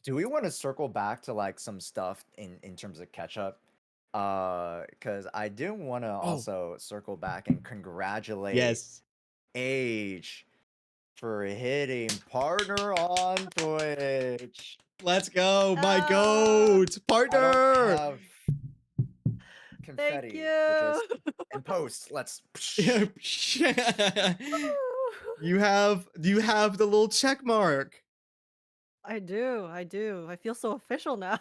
Do we want to circle back to like some stuff in terms of catch up? Because I do want to also circle back and congratulate Yes. Age for hitting partner on Twitch. Let's go, my Ah, goat I don't partner. have thank confetti, you. in post. Let's. you have the little check mark. I do. I feel so official now.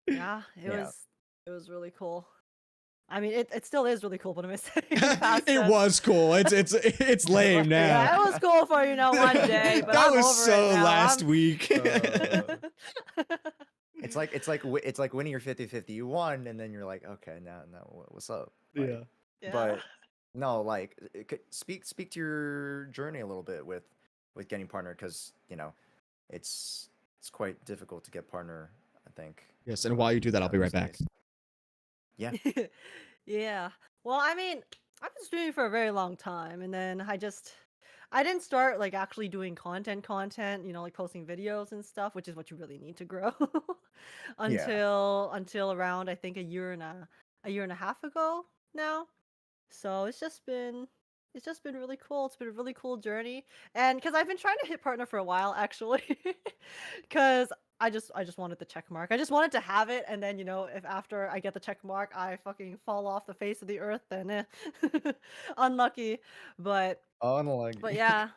Yeah, Yeah. it was really cool. I mean, it still is really cool, but I'm saying in the past It tense. was cool. It's lame now. Yeah, it was cool for one day, but that I'm was over so it now. last week. It's like winning your 50-50. You won, and then you're like, okay, now what's up? Like, Yeah. Yeah. But no, like, speak to your journey a little bit with getting partner, because it's quite difficult to get partner, I think. Yes, and while you do that, I'll be right these back. days. Yeah. Yeah. Well, I mean, I've been streaming for a very long time, and then I didn't start like actually doing content, like posting videos and stuff, which is what you really need to grow, until around I think a year and a half ago now. So it's just been really cool. It's been a really cool journey, and because I've been trying to hit partner for a while actually, because I just wanted the check mark. I just wanted to have it, and then if after I get the check mark I fucking fall off the face of the earth, then unlucky. But Unlucky. yeah.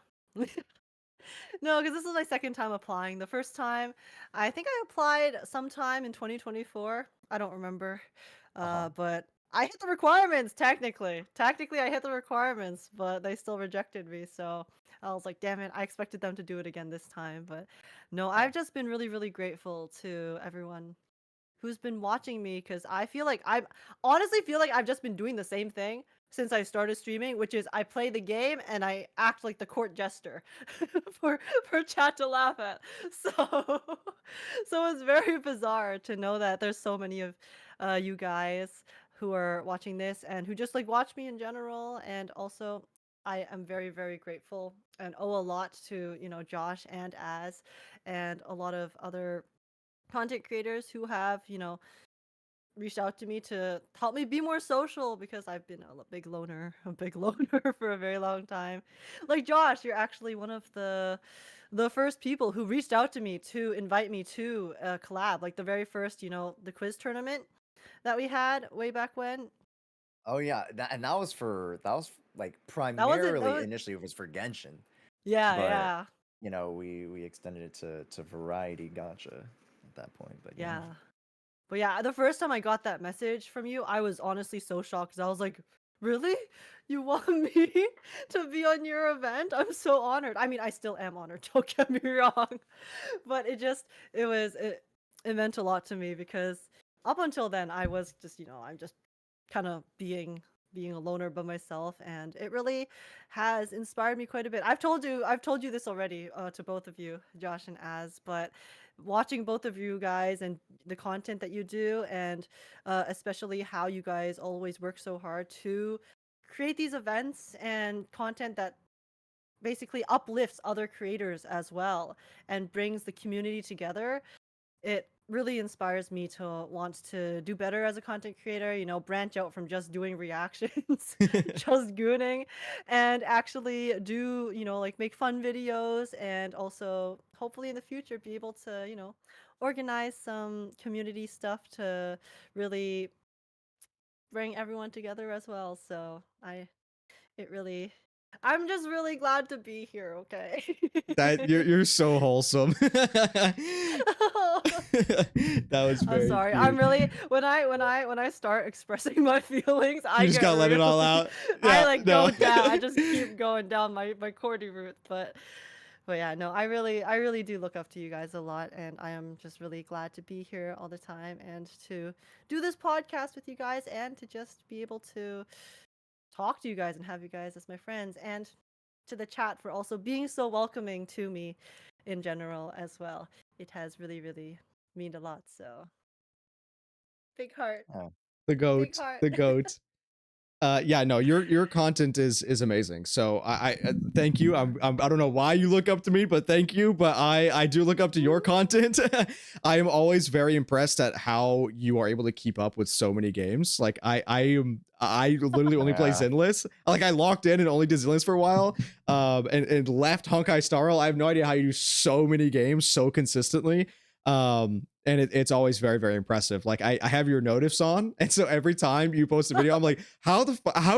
No, because this is my second time applying. The first time, I think I applied sometime in 2024. I don't remember. But I hit the requirements technically. Technically, I hit the requirements, but they still rejected me. So I was like, damn it, I expected them to do it again this time. But no, I've just been really, really grateful to everyone who's been watching me, because I feel like I honestly feel like I've just been doing the same thing since I started streaming, which is I play the game and I act like the court jester for chat to laugh at. So so it's very bizarre to know that there's so many of you guys who are watching this and who just like watch me in general. And also I am very, very grateful and owe a lot to Josh and Az and a lot of other content creators who have reached out to me to help me be more social, because I've been a big loner for a very long time. Like Josh, you're actually one of the first people who reached out to me to invite me to a collab, like the very first the quiz tournament that we had way back when. Oh yeah, that was like That wasn't primarily initially it was for Genshin, yeah, but yeah. we extended it to Variety Gotcha at that point. But yeah. Yeah. But yeah, the first time I got that message from you, I was honestly so shocked, because I was like, really? You want me to be on your event? I'm so honored. I mean, I still am honored, don't get me wrong. But it meant a lot to me, because up until then I was just, I'm just kind of being a loner by myself, and it really has inspired me quite a bit. I've told you this already, to both of you, Josh and Az, but watching both of you guys and the content that you do, and especially how you guys always work so hard to create these events and content that basically uplifts other creators as well and brings the community together, it really inspires me to want to do better as a content creator, branch out from just doing reactions, just gooning, and actually do, like make fun videos, and also hopefully in the future be able to, organize some community stuff to really bring everyone together as well. So I'm just really glad to be here, okay? That you're so wholesome. That was very I'm sorry. cute. I'm really when I start expressing my feelings, I You just get gotta let it all out. I Yeah, like no. go down. I just keep going down my cordy route. But yeah, no, I really do look up to you guys a lot, and I am just really glad to be here all the time and to do this podcast with you guys, and to just be able to talk to you guys and have you guys as my friends, and to the chat for also being so welcoming to me in general as well. It has really, really mean a lot. So Big heart. Oh. The Big goat. heart. The goat. Yeah, no, your content is amazing. So I thank you. I don't know why you look up to me, but thank you. But I do look up to your content. I am always very impressed at how you are able to keep up with so many games. Like I literally only play Yeah. Zenless. Like I locked in and only did Zenless for a while. And left Honkai Star Rail. I have no idea how you do so many games so consistently. And it's always very, very impressive. Like I have your notifs on, and so every time you post a video, I'm like, how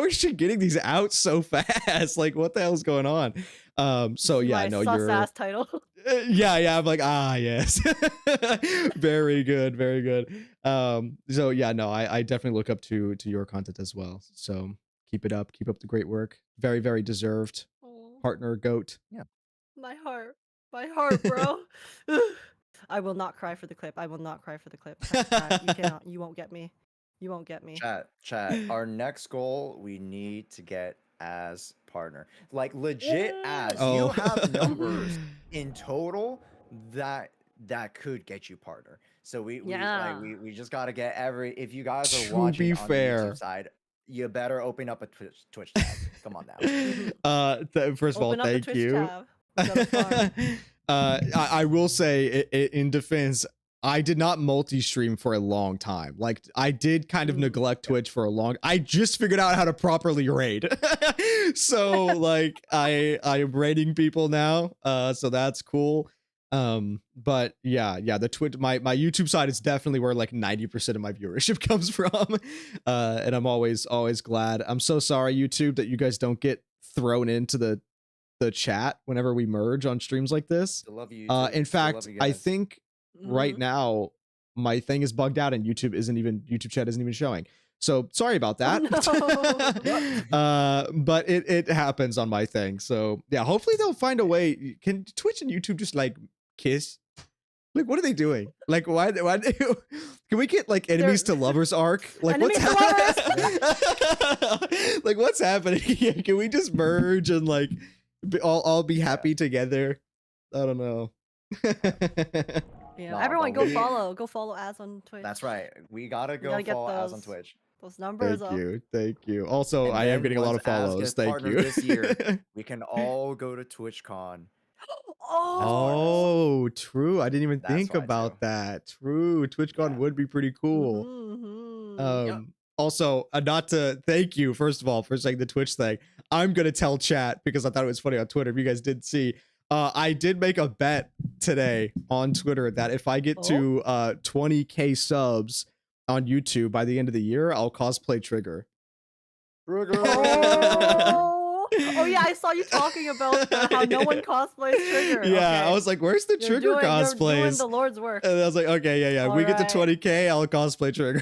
is she getting these out so fast? Like, what the hell is going on? So yeah, My no, sus you're ass title. yeah, I'm like, yes. Very good, very good. So yeah, no, I definitely look up to your content as well. So keep it up, keep up the great work. Very, very deserved. Aw, Partner goat. my heart, bro. I will not cry for the clip. I will not cry for the clip. Chat, you cannot. You won't get me. You won't get me. Chat. Our next goal, we need to get as partner. Like legit as. Oh. You have numbers in total that could get you partner. So we just gotta get if you guys are To watching be on fair. the YouTube side, you better open up a Twitch tab. Come on now. First of all, Open up the thank Twitch you. tab. We gotta farm. I will say in defense, I did not multi-stream for a long time. Like I did kind of neglect Twitch for a long. I just figured out how to properly raid. So like I am raiding people now. So that's cool. But yeah, the Twitch, my YouTube side is definitely where like 90% of my viewership comes from. And I'm always glad. I'm so sorry, YouTube, that you guys don't get thrown into the chat whenever we merge on streams like this. Still love you. In fact, I think right Mhm. now my thing is bugged out and YouTube chat isn't even showing. So sorry about that. But it happens on my thing. So yeah, hopefully they'll find a way. Can Twitch and YouTube just like kiss? Like, what are they doing? Like, why can we get like enemies to lovers arc? Like, what's Enemies happening? Like, what's happening here? Can we just merge and like all be happy together? I don't know. Yeah, Nah, everyone but go follow Az on Twitch. That's right. We gotta go gotta get follow Az on those- Twitch. Those numbers Thank you. Also, And I am then getting a lot once of follows. Az gets Thank partnered you. this year, we can all go to TwitchCon. Oh, Oh, true. I didn't even That's think why, about too. that. True. TwitchCon Yeah. would be pretty cool. mhm. Also, not to thank you, first of all, for saying the Twitch thing. I'm going to tell chat because I thought it was funny on Twitter. If you guys did see, I did make a bet today on Twitter that if I get to 20K subs on YouTube by the end of the year, I'll cosplay Trigger. Oh yeah, I saw you talking about how no one cosplays Trigger. Yeah, Okay. I was like, where's the You're Trigger doing cosplays? the Lord's work. And I was like, okay, yeah. We get to Alright. 20K, I'll cosplay Trigger.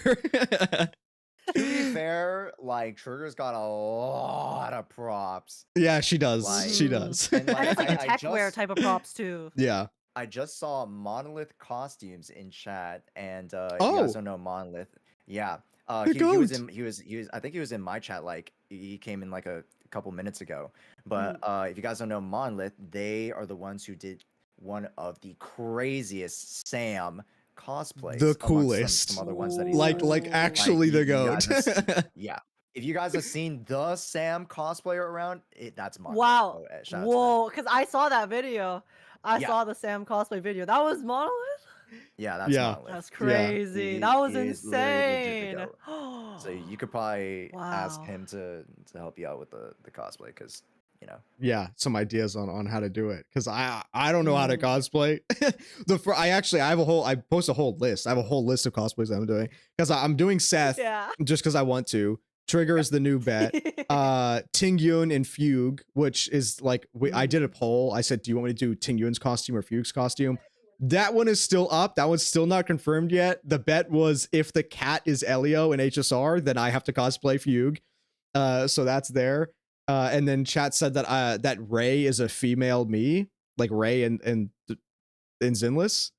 To be fair, like Trigger's got a lot of props. Yeah, she does. Like- She does. And, And it's like a I techwear just- type of props too. Yeah. I just saw Monolith costumes in chat, and if you Oh. guys don't know Monolith, yeah, The he was goat. he was I think he was in my chat. Like he came in like a couple minutes ago. But if you guys don't know Monolith, they are the ones who did one of the craziest Sam cosplays. The amongst coolest. some other ones that he's Like done. actually the you guys goat. have seen- yeah. If you guys have seen the Sam cosplayer around, that's Monolith. Wow. So, shout out to them. Whoa, because I saw that video. I Yeah. saw the Sam cosplay video. That was Monolith? Yeah, that's Yeah. Monolith. That's crazy. He- that was he is literally insane. legit the So you could probably ask Wow. him to help you out with the cosplay, because Yeah, some ideas on how to do it, because I don't know how to cosplay. I post a whole list. I have a whole list of cosplays that I'm doing, because I'm doing Seth Yeah. just because I want to. Trigger is the new bet. Tingyun and Fugue, which is like I did a poll. I said, do you want me to do Tingyun's costume or Fugue's costume? That one is still up. That one's still not confirmed yet. The bet was if the cat is Elio in HSR, then I have to cosplay Fugue. So that's there. And then chat said that that Ray is a female me, like Ray in Zenless.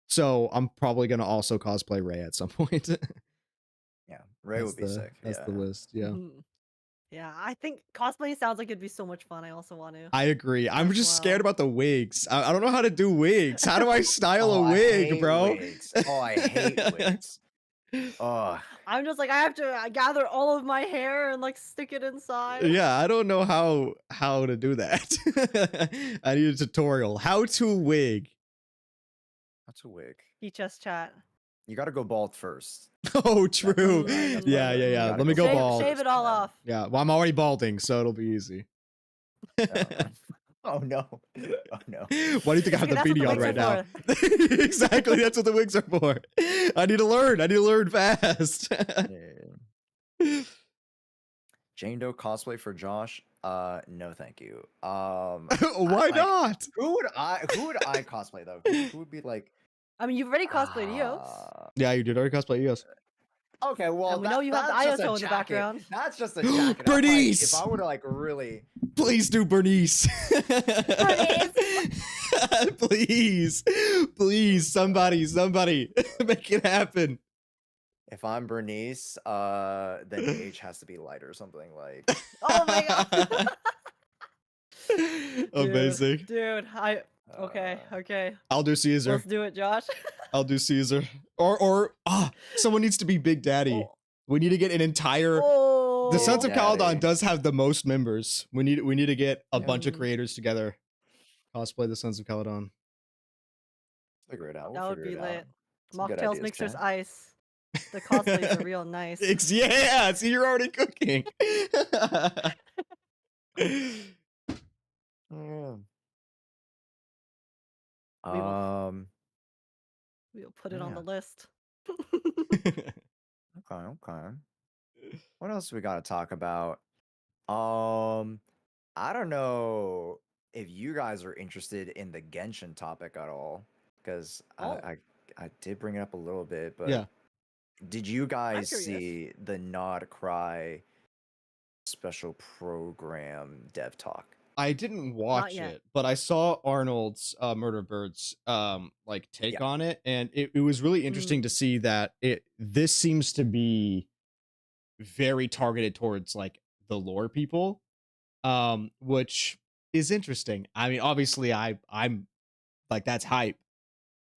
So I'm probably gonna also cosplay Ray at some point. yeah, Ray would be sick. That's Yeah. the list. Yeah. Mhm. Yeah, I think cosplaying sounds like it'd be so much fun. I also want to. I agree. I'm As just scared well. about the wigs. I don't know how to do wigs. How do I style Oh, a I wig, hate bro? wigs. Oh, I hate wigs. Oh, I'm just like, I have to gather all of my hair and like stick it inside. Yeah, I don't know how to do that. I need a tutorial. How to wig. that's a wig. Just chat. You got to go bald first. Oh, That's true. part Yeah, of it. You yeah. gotta Let me go Shave, bald. shave it all off. Yeah, well, I'm already balding, so it'll be easy. Oh no! Oh no! Why do you think I have the That's what the beanie on wigs right are now? Exactly, that's what the wigs are for. I need to learn. I need to learn fast. Yeah. Jane Doe cosplay for Josh? No, thank you. Why like, not? who would I cosplay though? Who would be like? I mean, you've already cosplayed Eos. Yeah, you did already cosplay EOS. Okay, well, And we know you have the that's just a Ioto in the jacket. background. That's just a jacket. I'm like, Bernice! if I were to like really, Please do Bernice. Please. Please, somebody, make it happen. if I'm Bernice, then the H has to be lighter or something like. Oh my god. Amazing. Dude, okay. I'll do Caesar. Let's do it, Josh. I'll do Caesar. Or someone needs to be Big Daddy. Oh. We need to get an entire The Sons of Big Caledon Daddy. does have the most members. We need to get a bunch of Yeah. creators together. Cosplay the Sons of Caledon. Figure it out. That We'll would figure be it out. lit. Some good Mocktails, ideas, mixers, Kat. ice. The cosplays are real nice. Yeah, see, you're already cooking. Yeah. We We'll put it on Yeah. the list. Okay. What else we got to talk about? I don't know if you guys are interested in the Genshin topic at all, because Oh. I did bring it up a little bit, but Yeah. did you guys curious. see the Nod Cry special program dev talk? I didn't watch yet. it, but I saw Arnold's Murder Birds like take on it, and it was really interesting to see that this seems to be very targeted towards like the lore people, which is interesting. I mean, obviously I'm like, that's hype.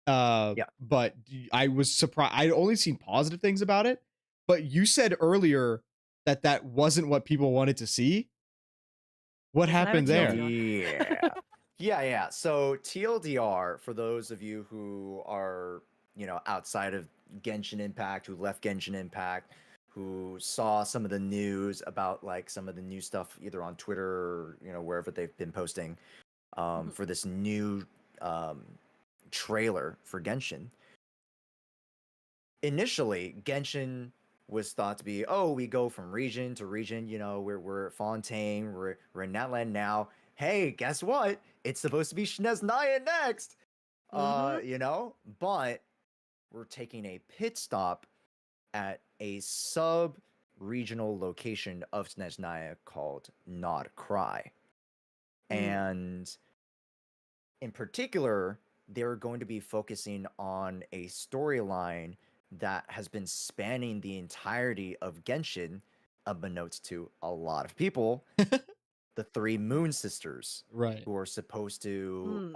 But I was surprised. I'd only seen positive things about it, but you said earlier that wasn't what people wanted to see. What happened there? Yeah. So TLDR, for those of you who are, outside of Genshin Impact, who left Genshin Impact, who saw some of the news about like some of the new stuff either on Twitter or, wherever they've been posting for this new trailer for Genshin. Initially, Genshin was thought to be, we go from region to region, we're Fontaine, we're in Natland now. Hey, guess what? It's supposed to be Snezhnaya next. But we're taking a pit stop at a sub-regional location of Snezhnaya called Nod Cry. And in particular, they're going to be focusing on a storyline that has been spanning the entirety of Genshin, unbeknownst to a lot of people. The three Moon Sisters, right, who are supposed to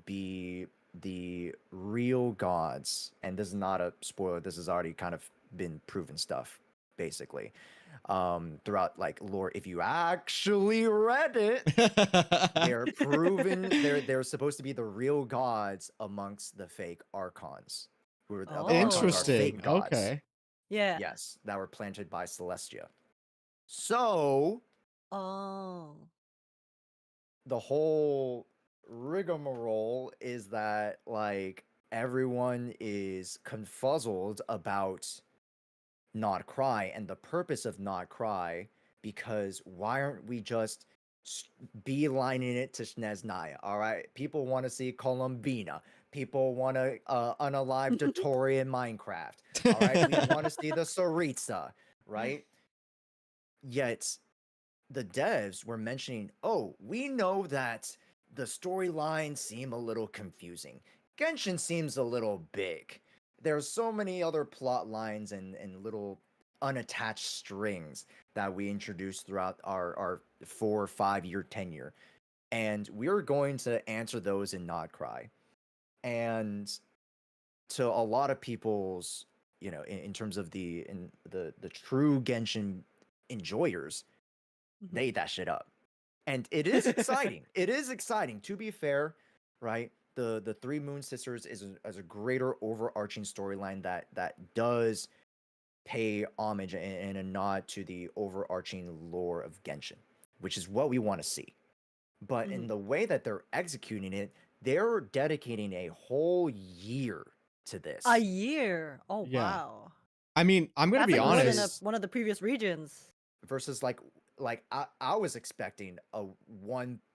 be the real gods. And this is not a spoiler. This has already kind of been proven stuff, basically. Throughout like lore, if you actually read it, they're proven they're supposed to be the real gods amongst the fake archons. Who are the archons are Interesting. fake gods. Okay. Yeah. Yes, that were planted by Celestia. So the whole rigmarole is that like everyone is confuzzled about Nod Cry and the purpose of Nod Cry, because why aren't we just beelining it to Snezhnaya? All right, people want to see Columbina. People want to unalive Dotori in Minecraft. All right, we want to see the Saritsa, right? Yet the devs were mentioning, we know that the storylines seem a little confusing. Genshin seems a little big. There's so many other plot lines and little unattached strings that we introduced throughout our 4 or 5 year tenure. And we're going to answer those in Nod Cry. And to a lot of people's, you know, in terms of the true Genshin enjoyers, Mhm. they ate that shit up. And it is exciting. It is exciting. To be fair, right? The Three Moon Sisters is a greater overarching storyline that does pay homage and a nod to the overarching lore of Genshin, which is what we want to see. But in Mhm. the way that they're executing it, they're dedicating a whole year to A this year. Oh Yeah. wow. I mean, I'm gonna That's be like more than honest. one of the previous regions. versus like I was expecting a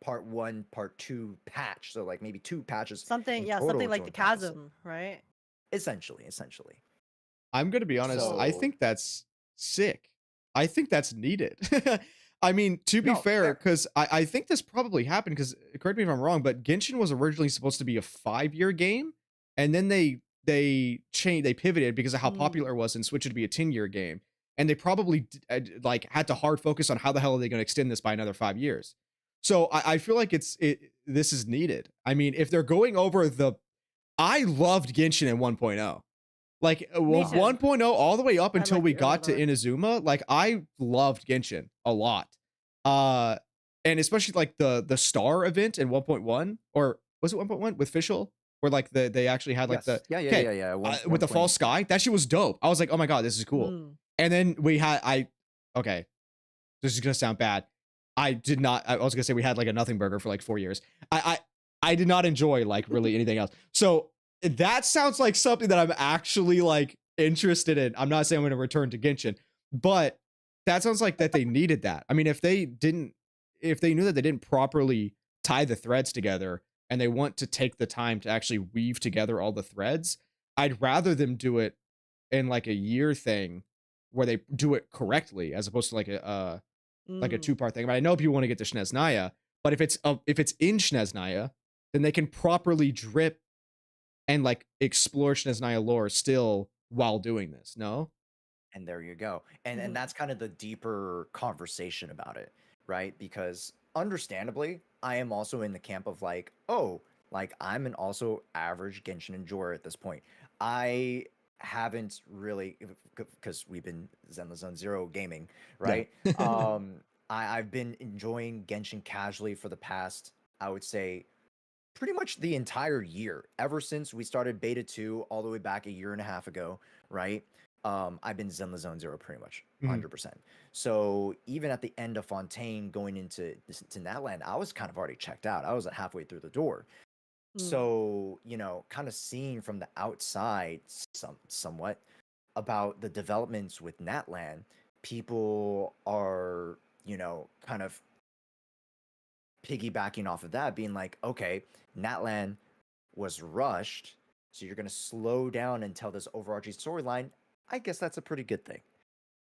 part one, part two patch. So like maybe two patches Something, in yeah, total something to like the encompass it. chasm, right? Essentially. I'm gonna be honest. I So think that's sick. I think that's needed. I mean, to be no, fair, fair. because I think this probably happened. Because correct me if I'm wrong, but Genshin was originally supposed to be a 5-year game, and then they pivoted because of how popular it was and switched it to be a 10-year game. And they probably like had to hard focus on how the hell are they going to extend this by another 5 years. So I feel like this is needed. I mean, if they're going over I loved Genshin in 1.0. Like Me too. 1.0 all the way up I until like we the early got to lore. Inazuma, like I loved Genshin a lot. Uh and especially like the star event in 1.1, or was it 1.1 with Fischl, where like they actually had like Yes. the Yeah. with the false sky. That shit was dope. I was like, "Oh my god, this is cool." Mm. And then we had okay, this is going to sound bad. I was going to say we had like a nothing burger for like 4 years. I did not enjoy like really anything else. So that sounds like something that I'm actually like interested in. I'm not saying I'm going to return to Genshin, but that sounds like that they needed that. I mean, if they knew that they didn't properly tie the threads together and they want to take the time to actually weave together all the threads, I'd rather them do it in like a year thing where they do it correctly as opposed to like a Mm. 2-part thing. But I know people want to get to Shneznaya, but if it's in Shneznaya, then they can properly drip and like explore Shneznaya lore still while doing this. No? And there you go. And Mhm. that's kind of the deeper conversation about it, right? Because understandably, I am also in the camp of like, oh, like I'm an also average Genshin enjoyer at this point. I haven't really, because we've been Zenless Zero gaming, Yeah. right? I've been enjoying Genshin casually for the past, I would say, pretty much the entire year, ever since we started beta 2 all the way back a year and a half ago, right? I've been Zenless Zero pretty much Mhm. 100%. So even at the end of Fontaine going into to Natland, I was kind of already checked out. I was halfway through the door. Mm. So, you know, kind of seeing from the outside somewhat about the developments with Natland, people are, you know, kind of piggybacking off of that, being like, okay, Natland was rushed, so you're going to slow down and tell this overarching storyline. I guess that's a pretty good thing.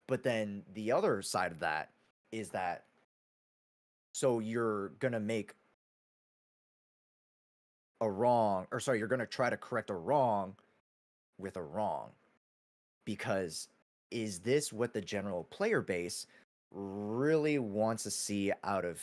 But then the other side of that is that, so you're going to make a wrong, or sorry, you're going to try to correct a wrong with a wrong. Because is this what the general player base really wants to see out of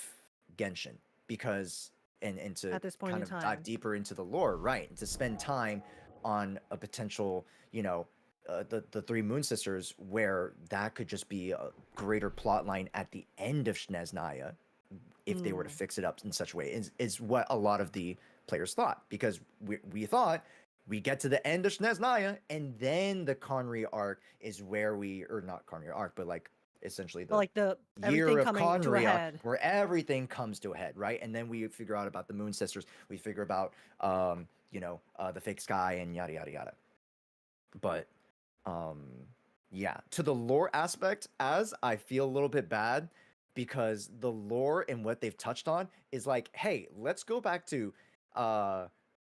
Genshin? Because and to At this point kind in of dive time. deeper into the lore, right? And to spend time on a potential, you know, the Three Moon Sisters, where that could just be a greater plot line at the end of Shneznaya, if they were to Mm. fix it up in such a way, is what a lot of the players thought. Because we thought we get to the end of Shneznaya, and then the Conry arc is where or not Conry arc, but like essentially But the like the year everything of coming to a Conria, head. where everything comes to a head, right? And then we figure out about the Moon Sisters, we figure about the fake sky and yada yada yada. But um yeah, to the lore aspect, as I feel a little bit bad because the lore and what they've touched on is like, hey, let's go back to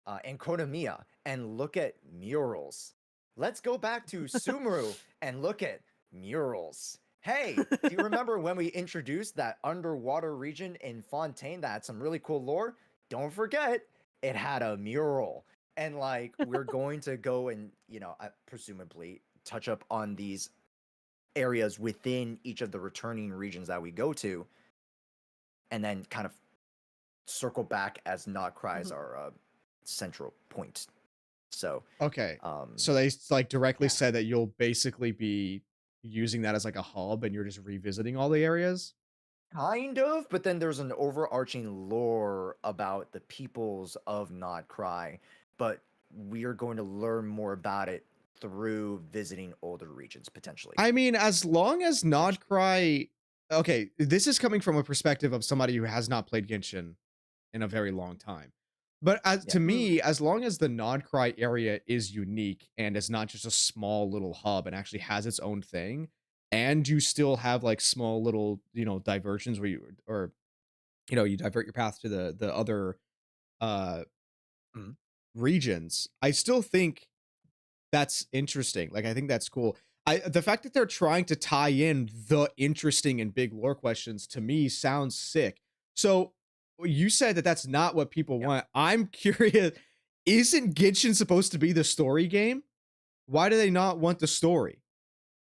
Enconomia and look at murals. Let's go back to Sumeru and look at murals. Hey, do you remember when we introduced that underwater region in Fontaine that had some really cool lore? Don't forget, it had a mural. And like, we're going to go and, you know, presumably touch up on these areas within each of the returning regions that we go to, and then kind of circle back as Not Cries Mhm. our central point. So, Okay. um, So they like directly Yeah. said that you'll basically be using that as like a hub and you're just revisiting all the areas? kind of, but then there's an overarching lore about the peoples of Nod Cry, but we are going to learn more about it through visiting older regions potentially. I mean, as long as Nodcry, okay, this is coming from a perspective of somebody who has not played Genshin in a very long time. But as Yeah. to me, as long as the Nodcry area is unique and is not just a small little hub and actually has its own thing, and you still have like small little, diversions where you or you divert your path to the other uh Mhm. regions, I still think that's interesting. Like, I think that's cool. The fact that they're trying to tie in the interesting and big lore questions to me sounds sick. So you said that that's not what people Yeah. want. I'm curious. Isn't Genshin supposed to be the story game? Why do they not want the story?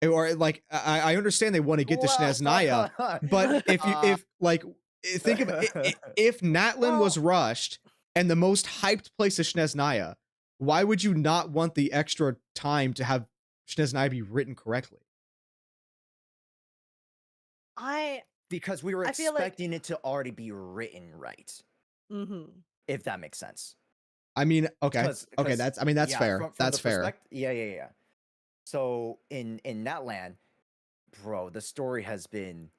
Or like, I understand they want to get to Well, Snezhnaya, but if you uh, if like think of it, if Natlin was Well, rushed and the most hyped place is Snezhnaya, why would you not want the extra time to have Snezhnaya be written correctly? I because we were I feel like expecting it to already be written right, mhm. if that makes sense. I mean, okay, okay, Because that's yeah, fair. from the That's fair. perspective, yeah. So in that land, bro, the story has been,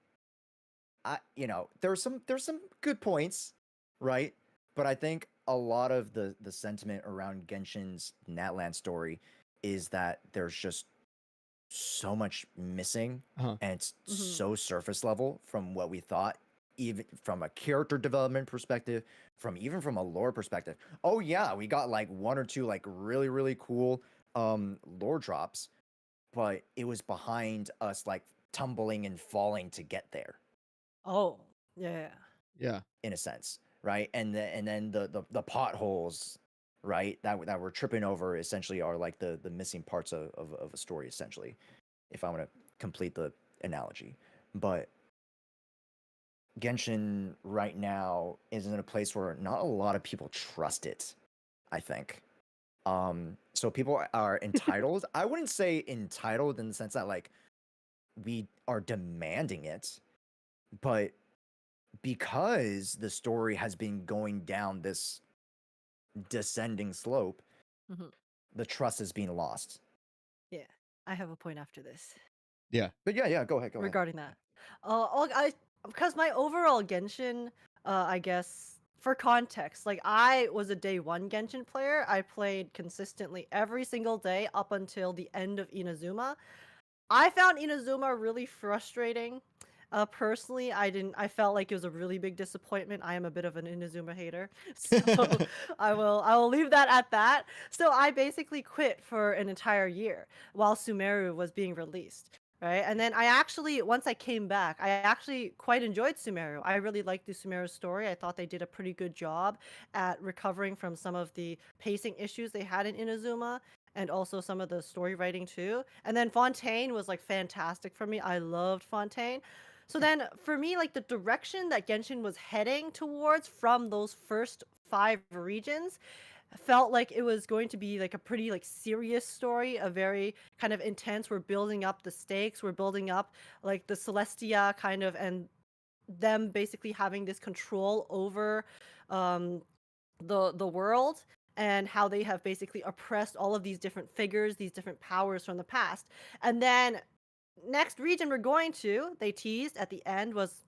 there's some good points, right? But I think a lot of the sentiment around Genshin's Natlan story is that there's just so much missing, Uh-huh. and it's Mhm. so surface level from what we thought, even from a character development perspective, from a lore perspective. Oh yeah, we got like one or two like really really cool lore drops, but it was behind us like tumbling and falling to get there, Oh, yeah. Yeah. in a sense, right? And then the potholes, right, that we're tripping over essentially are like the missing parts of a story essentially, if I want to complete the analogy. But Genshin right now is in a place where not a lot of people trust it, I think. So people are entitled. I wouldn't say entitled in the sense that like we are demanding it, but because the story has been going down this descending slope, Mhm. the trust is being lost. Yeah. I have a point after this Yeah. But yeah, go ahead, go ahead. regarding that. I because my overall Genshin, I guess for context, like I was a day one Genshin player. I played consistently every single day up until the end of Inazuma. I found Inazuma really frustrating. Personally, I felt like it was a really big disappointment. I am a bit of an Inazuma hater, so I will leave that at that. So I basically quit for an entire year while Sumeru was being released, right? And then once I came back, I actually quite enjoyed Sumeru. I really liked the Sumeru story. I thought they did a pretty good job at recovering from some of the pacing issues they had in Inazuma and also some of the story writing too. And then Fontaine was like fantastic for me. I loved Fontaine. So then for me, like the direction that Genshin was heading towards from those first 5 regions felt like it was going to be like a pretty like serious story, a very kind of intense. We're building up the stakes, we're building up like the Celestia kind of and them basically having this control over um the world and how they have basically oppressed all of these different figures, these different powers from the past. And then next region we're going to, they teased at the end was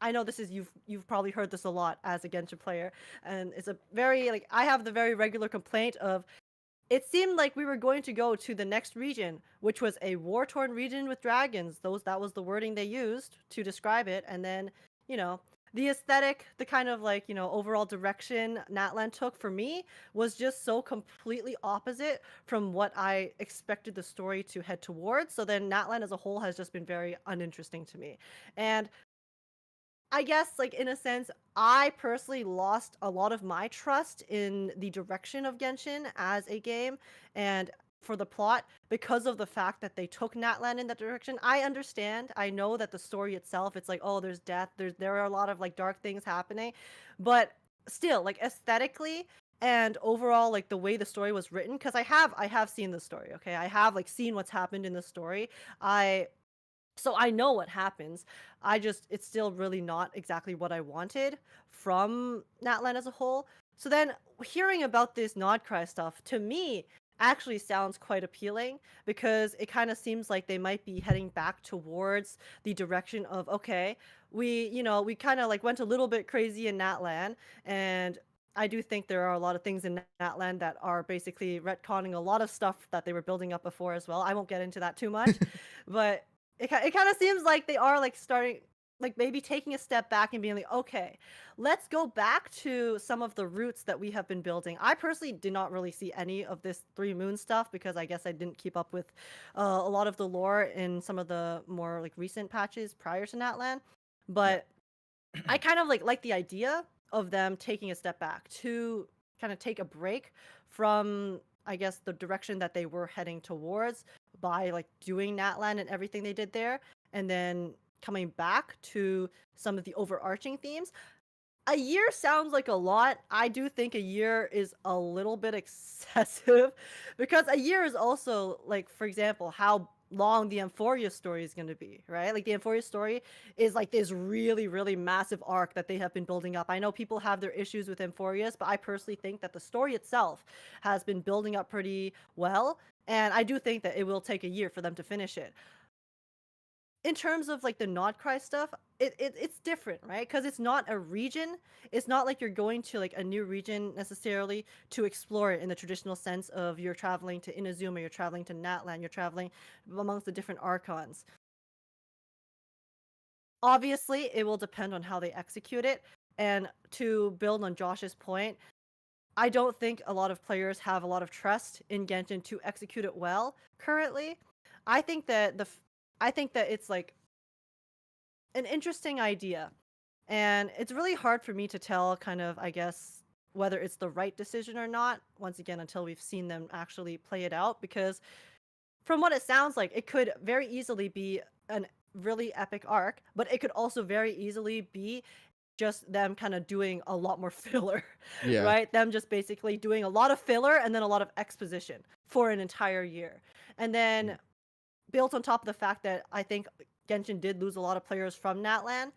I know this is you've probably heard this a lot as a Genshin player, and it's a very like I have the very regular complaint of it seemed like we were going to go to the next region, which was a war-torn region with dragons. That was the wording they used to describe it. And then, you know, the aesthetic, the kind of like, overall direction Natlan took for me was just so completely opposite from what I expected the story to head towards. So then Natlan as a whole has just been very uninteresting to me. And I guess, like, in a sense, I personally lost a lot of my trust in the direction of Genshin as a game and for the plot because of the fact that they took Natlan in that direction. I understand. I know that the story itself, it's like, oh, there's death, there are a lot of like dark things happening. But still, like aesthetically, and overall, like the way the story was written, because I have seen the story, okay? I have like seen what's happened in the story. So I know what happens. It's still really not exactly what I wanted from Natlan as a whole. So then hearing about this Nodcry stuff, to me, actually sounds quite appealing because it kind of seems like they might be heading back towards the direction of, okay, we kind of like went a little bit crazy in Natlan, and I do think there are a lot of things in Natlan that are basically retconning a lot of stuff that they were building up before as well. I won't get into that too much, but it kind of seems like they are like starting, like maybe taking a step back and being like, okay, let's go back to some of the roots that we have been building. I personally did not really see any of this Three Moon stuff because I guess I didn't keep up with a lot of the lore in some of the more like recent patches prior to Natlan, but I kind of like the idea of them taking a step back to kind of take a break from, I guess, the direction that they were heading towards by like doing Natlan and everything they did there, and then coming back to some of the overarching themes. A year sounds like a lot. I do think a year is a little bit excessive because a year is also like, for example, how long the Amphoria story is going to be, right? Like the Amphoria story is like this really, really massive arc that they have been building up. I know people have their issues with Amphorias, but I personally think that the story itself has been building up pretty well. And I do think that it will take a year for them to finish it. In terms of like the Nodcry stuff, it's different, right? Because it's not a region. It's not like you're going to like a new region necessarily to explore it in the traditional sense of you're traveling to Inazuma, you're traveling to Natlan, you're traveling amongst the different archons. Obviously, it will depend on how they execute it. And to build on Josh's point, I don't think a lot of players have a lot of trust in Genshin to execute it well currently. I think that I think that it's like an interesting idea. And it's really hard for me to tell, kind of, I guess, whether it's the right decision or not, once again, until we've seen them actually play it out. Because from what it sounds like, it could very easily be a really epic arc, but it could also very easily be just them kind of doing a lot more filler, Yeah. right? Them just basically doing a lot of filler and then a lot of exposition for an entire year. And then built on top of the fact that I think Genshin did lose a lot of players from Natlan,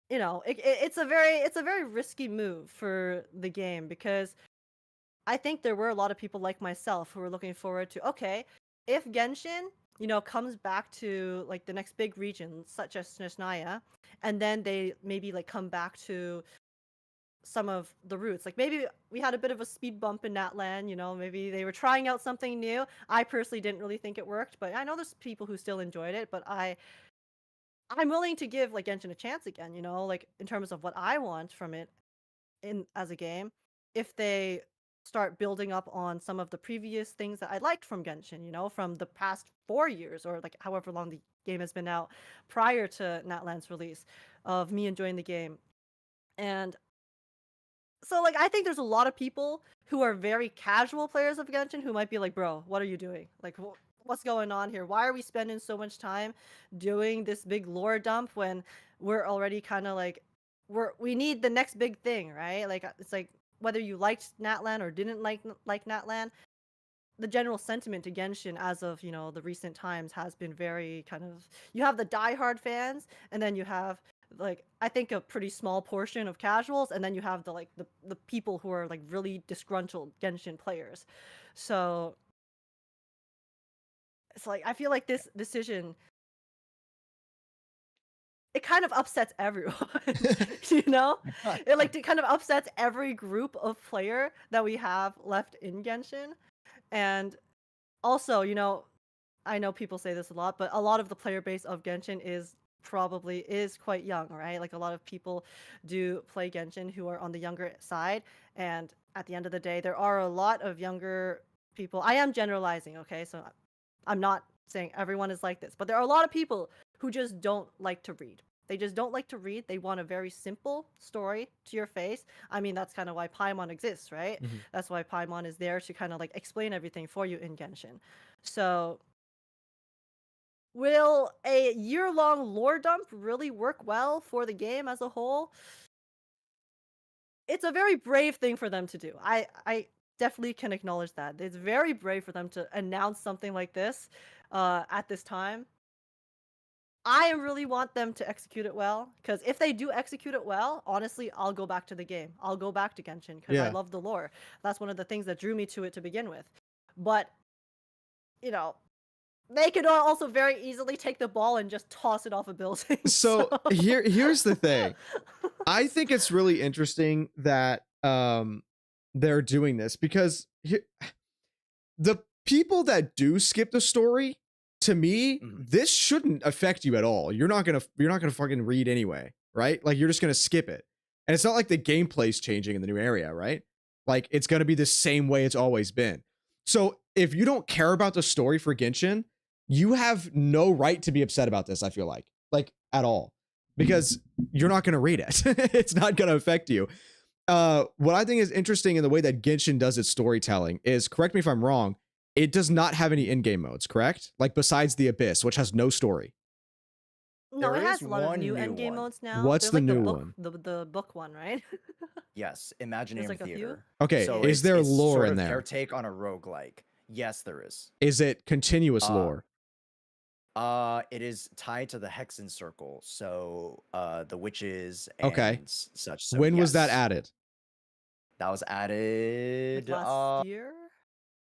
it's a very risky move for the game because I think there were a lot of people like myself who were looking forward to, okay, if Genshin, comes back to like the next big region, such as Snezhnaya, and then they maybe like come back to some of the roots. Like maybe we had a bit of a speed bump in Natlan, maybe they were trying out something new. I personally didn't really think it worked, but I know there's people who still enjoyed it, but I'm willing to give like Genshin a chance again, like in terms of what I want from it in as a game. If they start building up on some of the previous things that I liked from Genshin, from the past 4 years or like however long the game has been out prior to Natlan's release, of me enjoying the game. And so like I think there's a lot of people who are very casual players of Genshin who might be like, bro, what are you doing? Like what's going on here? Why are we spending so much time doing this big lore dump when we're already kind of like we need the next big thing, right? Like it's like whether you liked Natlan or didn't like Natlan, the general sentiment to Genshin as of, the recent times has been very kind of, you have the diehard fans and then you have like I think a pretty small portion of casuals, and then you have the people who are like really disgruntled Genshin players. So it's like I feel like this decision, it kind of upsets everyone. It kind of upsets every group of player that we have left in Genshin. And also, I know people say this a lot, but a lot of the player base of Genshin is quite young, right? Like a lot of people do play Genshin who are on the younger side, and at the end of the day, there are a lot of younger people. I am generalizing, okay? So I'm not saying everyone is like this, but there are a lot of people who just don't like to read. They just don't like to read. They want a very simple story to your face. I mean, that's kind of why Paimon exists, right? Mhm. That's why Paimon is there to kind of like explain everything for you in Genshin. So will a year-long lore dump really work well for the game as a whole? it's a very brave thing for them to do. I definitely can acknowledge that. It's very brave for them to announce something like this at this time. I really want them to execute it well, because if they do execute it well, honestly, I'll go back to the game. I'll go back to Genshin because I Yeah. love the lore. That's one of the things that drew me to it to begin with. But, you know, they could also very easily take the ball and just toss it off a building. So here's the thing. I think it's really interesting that they're doing this because the people that do skip the story, to me, this shouldn't affect you at all. You're not gonna fucking read anyway, right? Like you're just gonna skip it. And it's not like the gameplay's changing in the new area, right? Like it's gonna be the same way it's always been. So if you don't care about the story for Genshin, you have no right to be upset about this, I feel like at all. Because you're not gonna read it. It's not gonna affect you. What I think is interesting in the way that Genshin does its storytelling is, correct me if I'm wrong, it does not have any in-game modes, correct? Like besides the Abyss, which has no story. No, it There has is a lot of one new new endgame one. modes now. What's There's the like new book, one? the book one, right? Yes, Imagineering like a few? Theater. Okay, So is there it's lore sort in of there? their take on a roguelike. Yes, there is. Is it continuous Uh, lore? It is tied to the Hexen Circle, so the witches Okay. and such. So When was that yes, added? that was added Like last year?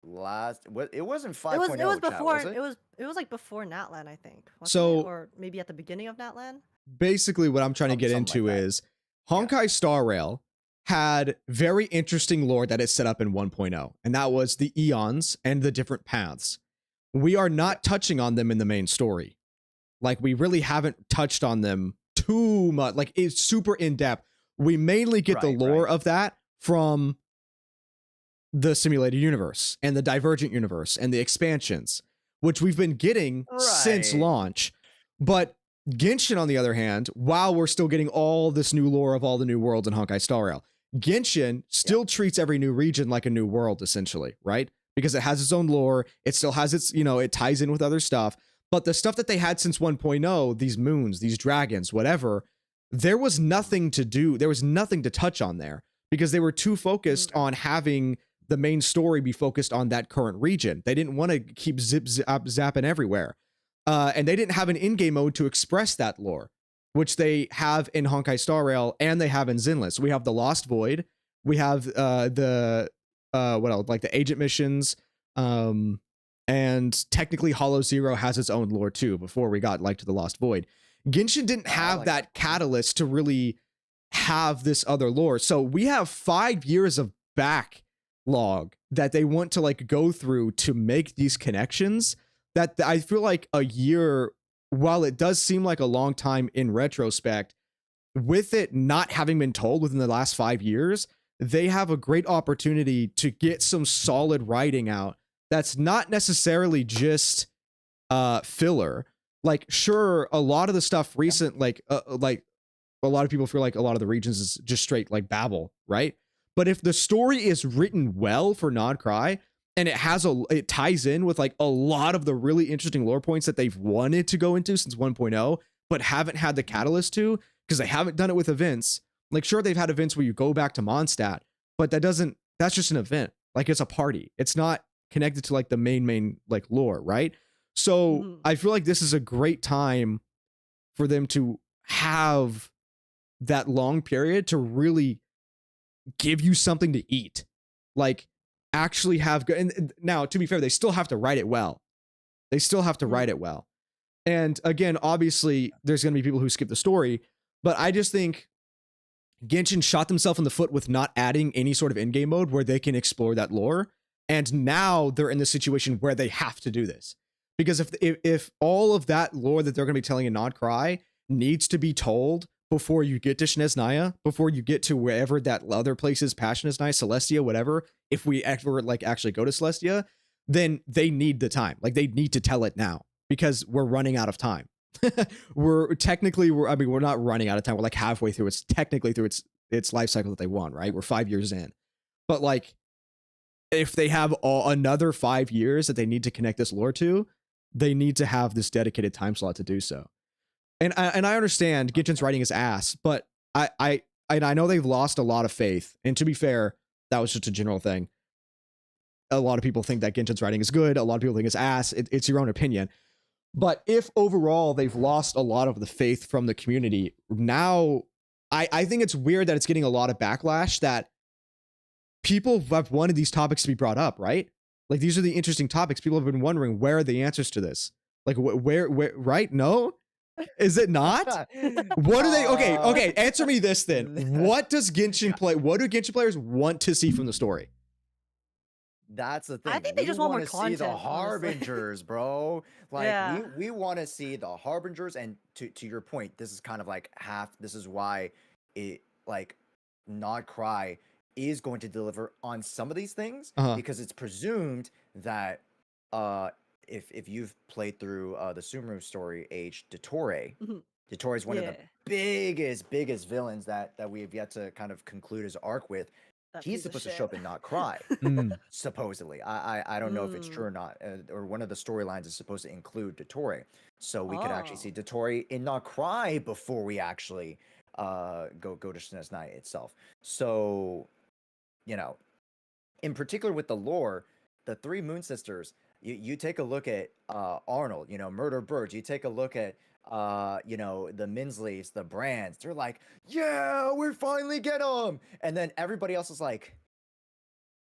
it wasn't It was 5.0 chat, before was it? it was like before Natlan, I think. Wasn't it? So Or maybe at the beginning of Natlan? basically what I'm trying to get Something into like that. is Honkai Star Rail had very interesting lore that is set up in 1.0, and that was the eons and the different paths. We are not touching on them in the main story. Like we really haven't touched on them too much. Like it's super in depth. We mainly get the Right, lore right. of that from the simulated universe and the divergent universe and the expansions, which we've been getting since Right. launch. But Genshin, on the other hand, while we're still getting all this new lore of all the new worlds in Honkai Star Rail, Genshin still treats every new region like a new world, essentially, right? Because it has its own lore. It still has its, it ties in with other stuff. But the stuff that they had since 1.0, these moons, these dragons, whatever, there was nothing to do. There was nothing to touch on there because they were too focused on having the main story be focused on that current region. They didn't want to keep zapping everywhere. And they didn't have an in-game mode to express that lore, which they have in Honkai Star Rail and they have in Zenless. We have the Lost Void. We have what else? Like the agent missions. And technically Hollow Zero has its own lore too before we got like to the Lost Void. Genshin didn't have like that catalyst to really have this other lore. So we have 5 years of backlog that they want to like go through to make these connections that I feel like a year, while it does seem like a long time in retrospect, with it not having been told within the last 5 years, they have a great opportunity to get some solid writing out that's not necessarily just filler. Like, sure, a lot of the stuff recent, like a lot of people feel like a lot of the regions is just straight like babble, right? But if the story is written well for Nod Cry and it ties in with like a lot of the really interesting lore points that they've wanted to go into since 1.0, but haven't had the catalyst to, because they haven't done it with events. Like, sure, they've had events where you go back to Mondstadt, but that's just an event. Like, it's a party. It's not connected to like the main like lore, right? So I feel like this is a great time for them to have that long period to really give you something to eat. Like, actually have good. And now, to be fair, they still have to write it well. They still have to write it well. And again, obviously, there's going to be people who skip the story, but I just think Genshin shot themselves in the foot with not adding any sort of in-game mode where they can explore that lore. And now they're in the situation where they have to do this. Because if all of that lore that they're going to be telling in Nod Cry needs to be told before you get to Shnezhnaya, before you get to wherever that other place is, Passioniznia, Celestia, whatever, if we ever like actually go to Celestia, then they need the time. Like, they need to tell it now because we're running out of time. we're not running out of time. We're like halfway through. It's technically through its life cycle that they want, right? We're 5 years in. But like, if they have another 5 years that they need to connect this lore to, they need to have this dedicated time slot to do so. And I understand Genshin's writing is ass, but I and I know they've lost a lot of faith. And to be fair, that was just a general thing. A lot of people think that Genshin's writing is good. A lot of people think it's ass. It's your own opinion. But if overall they've lost a lot of the faith from the community, now I think it's weird that it's getting a lot of backlash, that people have wanted these topics to be brought up, right? Like, these are the interesting topics. People have been wondering, where are the answers to this? Like, where, right? No? Is it not? What do they, okay, answer me this then. What does Genshin play? What do Genshin players want to see from the story? That's the thing. I think they just want more wanna see content, the honestly. harbingers, bro. Like Yeah. we want to see the harbingers, and to your point, this is kind of like half. This is why it like Not Cry is going to deliver on some of these things, because it's presumed that if you've played through the Sumeru story age, Dottore, Dottore is one of the biggest villains that we have yet to kind of conclude his arc with. That He's piece of supposed to shit. show up in Not Cry, supposedly. I don't know if it's true or not, or one of the storylines is supposed to include Dottore, so we could actually see Dottore in Not Cry before we actually go to SNES Night itself. So, you know, in particular with the lore, the three Moon Sisters, you take a look at Arnold, you know, Murder Birds, you take a look at you know, the Minsleys, the Brands, they're like, yeah, we finally get them. And then everybody else is like,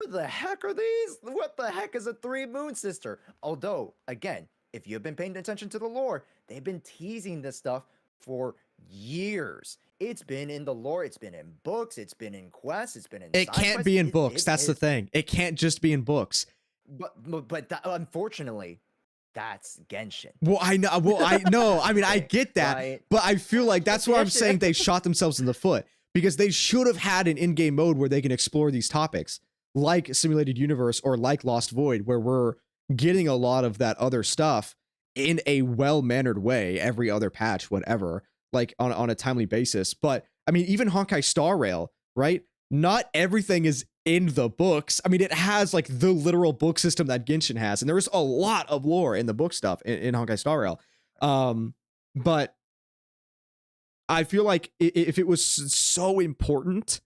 who the heck are these? What the heck is a three Moon Sister? Although, again, if you've been paying attention to the lore, they've been teasing this stuff for years. It's been in the lore, it's been in books, it's been in quests, it's been in It can't be in books. That's the thing. It can't just be in books. But unfortunately, that's Genshin. Well, I know. Well, I know. I mean, I get that, right? but I feel like that's why I'm saying they shot themselves in the foot, because they should have had an in-game mode where they can explore these topics, like Simulated Universe or like Lost Void, where we're getting a lot of that other stuff in a well-mannered way, every other patch, whatever, like on a timely basis. But I mean, even Honkai Star Rail, right? Not everything is in the books. I mean, it has like the literal book system that Genshin has, and there's a lot of lore in the book stuff in Honkai Star Rail. But I feel like if it was so important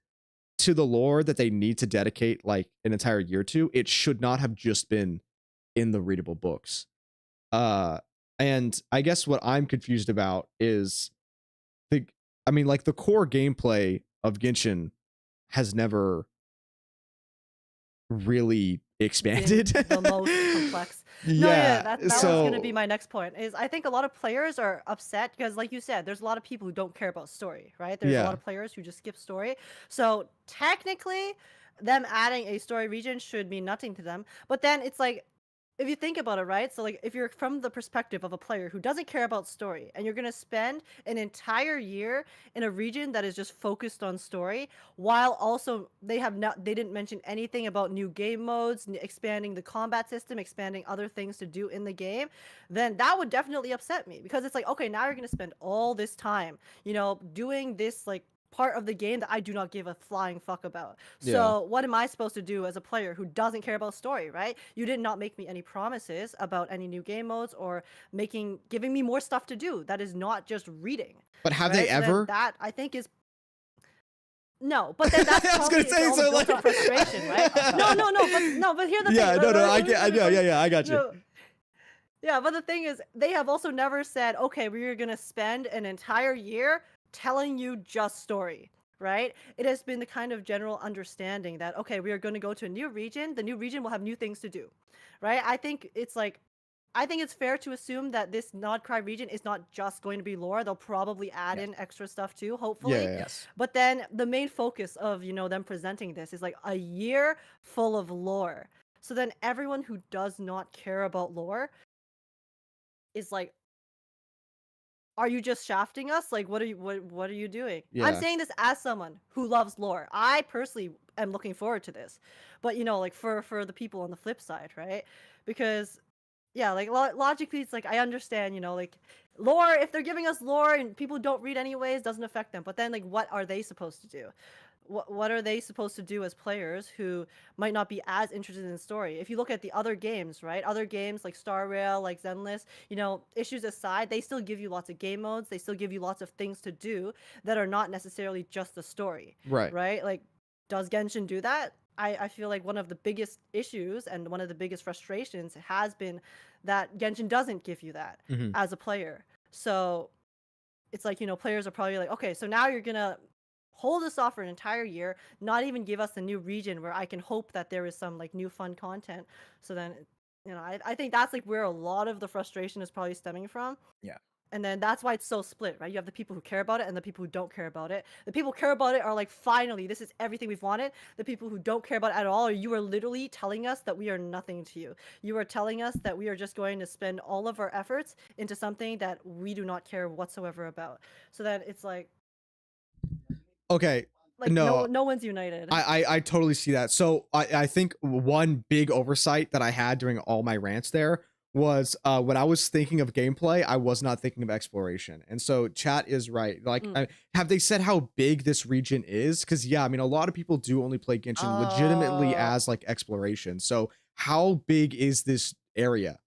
to the lore that they need to dedicate like an entire year to, it should not have just been in the readable books. And I guess what I'm confused about is the core gameplay of Genshin has never really expanded. The most complex. That was going to be my next point. Is I think a lot of players are upset because, like you said, there's a lot of people who don't care about story, right? There's a lot of players who just skip story. So technically, them adding a story region should mean nothing to them. But then it's like, if you think about it, right? So like, if you're from the perspective of a player who doesn't care about story, and you're gonna spend an entire year in a region that is just focused on story, while also they didn't mention anything about new game modes, expanding the combat system, expanding other things to do in the game, then that would definitely upset me, because it's like, okay, now you're gonna spend all this time, you know, doing this like part of the game that I do not give a flying fuck about. So what am I supposed to do as a player who doesn't care about story, right? You did not make me any promises about any new game modes or giving me more stuff to do. That is not just reading. But have they ever? That I think is no, but then that's I was gonna say, so like frustration, right? But here's the thing. I got you. Yeah, but the thing is, they have also never said, okay, we're gonna spend an entire year telling you just story, right? It has been the kind of general understanding that, okay, we are going to go to a new region. The new region will have new things to do, right? I think it's fair to assume that this Not Cry region is not just going to be lore. They'll probably add in extra stuff too, hopefully. Yes. But then the main focus of, you know, them presenting this is like a year full of lore. So then everyone who does not care about lore is like, are you just shafting us? Like, what are you doing? I'm saying this as someone who loves lore. I personally am looking forward to this, but you know, like for the people on the flip side, right? Because like logically, it's like I understand, you know, like lore. If they're giving us lore and people don't read anyways, doesn't affect them. But then, like, what are they supposed to do? what are they supposed to do as players who might not be as interested in the story? If you look at the other games, right? Other games like Star Rail, like Zenless, you know, issues aside, they still give you lots of game modes. They still give you lots of things to do that are not necessarily just the story, Right. right? Like, does Genshin do that? I feel like one of the biggest issues and one of the biggest frustrations has been that Genshin doesn't give you that Hmm. as a player. So it's like, you know, players are probably like, okay, so now you're gonna hold us off for an entire year, not even give us a new region where I can hope that there is some like new fun content. So then, you know, I think that's like where a lot of the frustration is probably stemming from. Yeah. And then that's why it's so split, right? You have the people who care about it and the people who don't care about it. The people who care about it are like, finally, this is everything we've wanted. The people who don't care about it at all, you are literally telling us that we are nothing to you. You are telling us that we are just going to spend all of our efforts into something that we do not care whatsoever about. So that it's Okay. like No, no one's united. I totally see that. So I think one big oversight that I had during all my rants there was when I was thinking of gameplay, I was not thinking of exploration. And so chat is right. Like, Mm. have they said how big this region is? Because yeah, I mean, a lot of people do only play Genshin legitimately as like exploration. So how big is this area?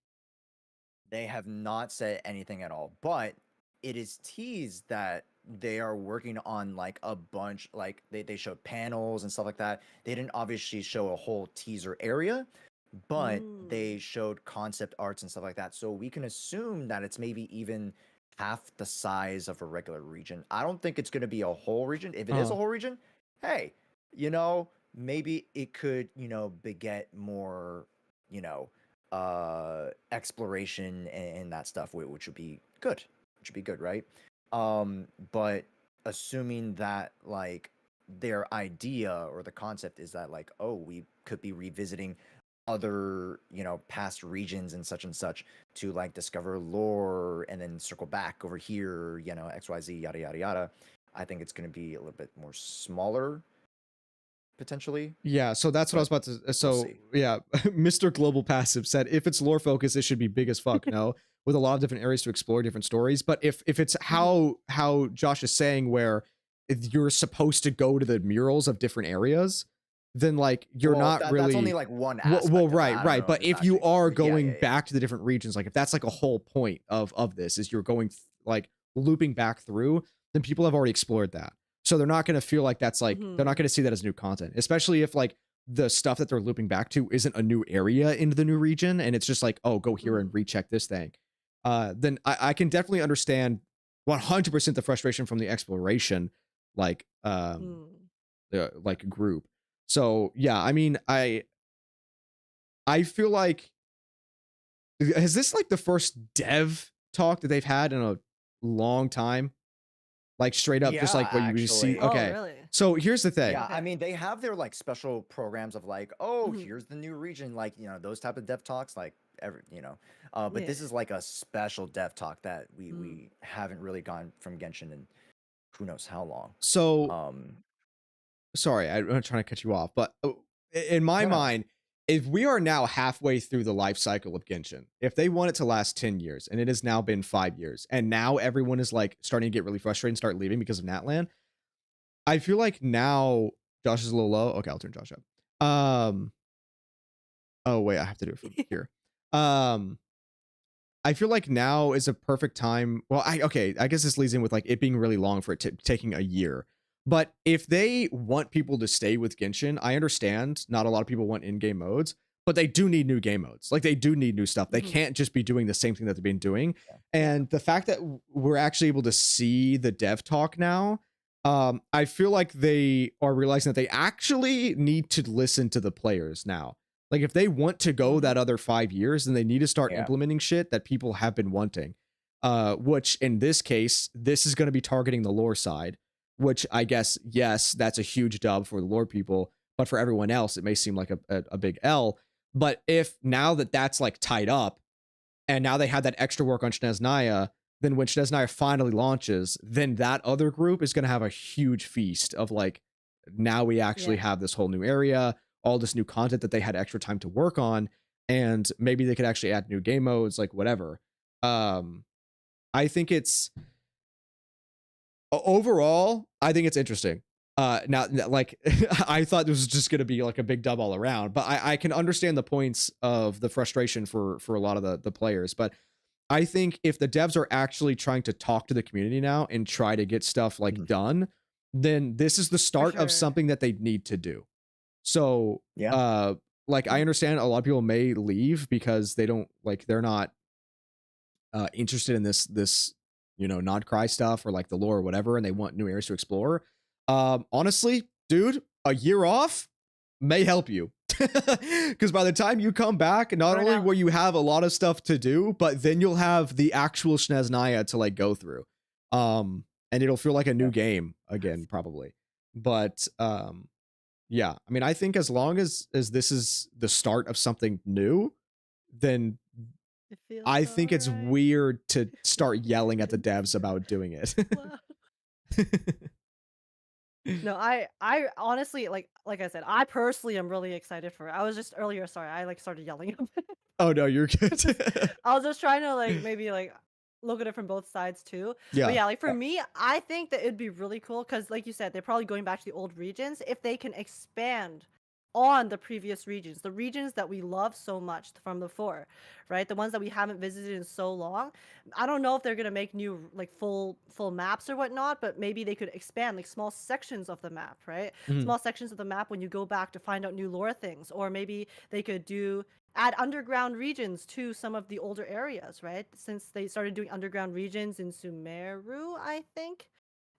They have not said anything at all, but it is teased that they are working on like a bunch, like they showed panels and stuff like that. They didn't obviously show a whole teaser area, but they Mm. showed concept arts and stuff like that. So we can assume that it's maybe even half the size of a regular region. I don't think it's going to be a whole region. If it is a whole region, hey, you know, maybe it could, you know, beget more, you know, exploration and that stuff, which would be good. Which would be good, right? But assuming that like their idea or the concept is that like, oh, we could be revisiting other, you know, past regions and such to like discover lore and then circle back over here, you know, XYZ, yada yada yada. I think it's going to be a little bit more smaller potentially, Yeah, so that's what I was but about to. we'll So see. yeah, Mr. Global Passive said if it's lore focused, it should be big as fuck. No, with a lot of different areas to explore, different stories. But if it's how Josh is saying, where if you're supposed to go to the murals of different areas, then like you're Well, not that's only really. like one Well, aspect of it. right, I don't right. know if But it's if you actually are yeah, going yeah, yeah. back to the different regions, like if that's like a whole point of this is you're going like looping back through, then people have already explored that. So they're not going to feel like that's like they're not going to see that as new content, especially if like the stuff that they're looping back to isn't a new area into the new region and it's just like, oh, go here and recheck this thing. Then I can definitely understand 100% the frustration from the exploration like like group. So yeah, I mean, I feel like, is this like the first dev talk that they've had in a long time? Like straight up, just Yeah, like what you just see. actually. Oh, Okay, really? so here's the thing. Yeah, I Okay. mean, they have their like special programs of like, oh, Mhm. here's the new region, like, you know, those type of dev talks, like every, you know. But Yeah. this is like a special dev talk that we Mm. we haven't really gone from Genshin in who knows how long. So Um, sorry, I'm not trying to cut you off, but in my no, no. mind, if we are now halfway through the life cycle of Genshin, if they want it to last 10 years and it has now been 5 years, and now everyone is like starting to get really frustrated and start leaving because of Natlan, I feel like now Josh is a little low. Okay, I'll turn Josh up. Oh wait, I have to do it from here. I feel like now is a perfect time. Well, I guess this leads in with like it being really long for it taking a year. But if they want people to stay with Genshin, I understand not a lot of people want in-game modes, but they do need new game modes. Like they do need new stuff. They can't just be doing the same thing that they've been doing. Yeah. And the fact that we're actually able to see the dev talk now, I feel like they are realizing that they actually need to listen to the players now. Like if they want to go that other 5 years, then they need to start Yeah. implementing shit that people have been wanting. Which in this case, this is going to be targeting the lore side, which I guess, yes, that's a huge dub for the lore people, but for everyone else, it may seem like a big L. But if now that that's like tied up, and now they had that extra work on Snezhnaya, then when Snezhnaya finally launches, then that other group is going to have a huge feast of like, now we actually have this whole new area, all this new content that they had extra time to work on, and maybe they could actually add new game modes, like whatever. I think it's overall, I think it's interesting. Now, like, I thought this was just going to be like a big dub all around, but I can understand the points of the frustration for a lot of the players. But I think if the devs are actually trying to talk to the community now and try to get stuff like done, then this is the start of sure. something that they need to do. So, Yeah. like, I understand a lot of people may leave because they don't like, they're not interested in this not cry stuff or like the lore or whatever, and they want new areas to explore. Honestly, dude, a year off may help you. Because by the time you come back, not only will you have a lot of stuff to do, but then you'll have the actual Snezhnaya to like go through. And it'll feel like a new game again, probably. But yeah, I mean, I think as long as this is the start of something new, then I think it's weird to start yelling at the devs about doing it. No, I honestly like I said, I personally am really excited for it. I was just earlier, sorry, I like started yelling. Oh no, you're good. I was just trying to like maybe like look at it from both sides too. Yeah. But yeah, like for me, I think that it'd be really cool because like you said, they're probably going back to the old regions if they can expand on the previous regions, the regions that we love so much from before, right? The ones that we haven't visited in so long. I don't know if they're gonna make new like full maps or whatnot, but maybe they could expand like small sections of the map, right? Small sections of the map when you go back to find out new lore things, or maybe they could add underground regions to some of the older areas, right? Since they started doing underground regions in Sumeru, I think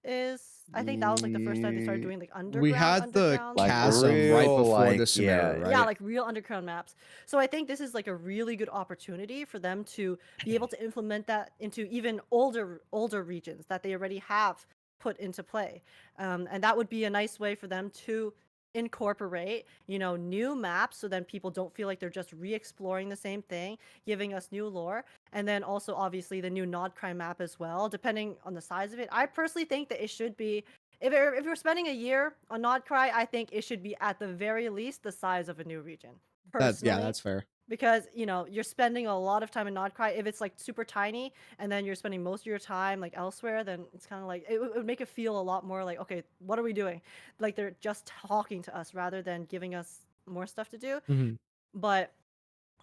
that was like the first time they started doing like underground. We had the Like chasm right real, before like, the Sumeru, right? Yeah, like real underground maps. So I think this is like a really good opportunity for them to be able to implement that into even older regions that they already have put into play. And that would be a nice way for them to incorporate, new maps so then people don't feel like they're just re-exploring the same thing, giving us new lore. And then also obviously the new Nodcry map as well, depending on the size of it. I personally think that it should be, if you're spending a year on Nodcry, I think it should be at the very least the size of a new region. Personally, That's fair. Because you're spending a lot of time in Nodcry. If it's like super tiny and then you're spending most of your time like elsewhere, then it's kind of like it would make it feel a lot more like, okay, what are we doing? Like they're just talking to us rather than giving us more stuff to do. But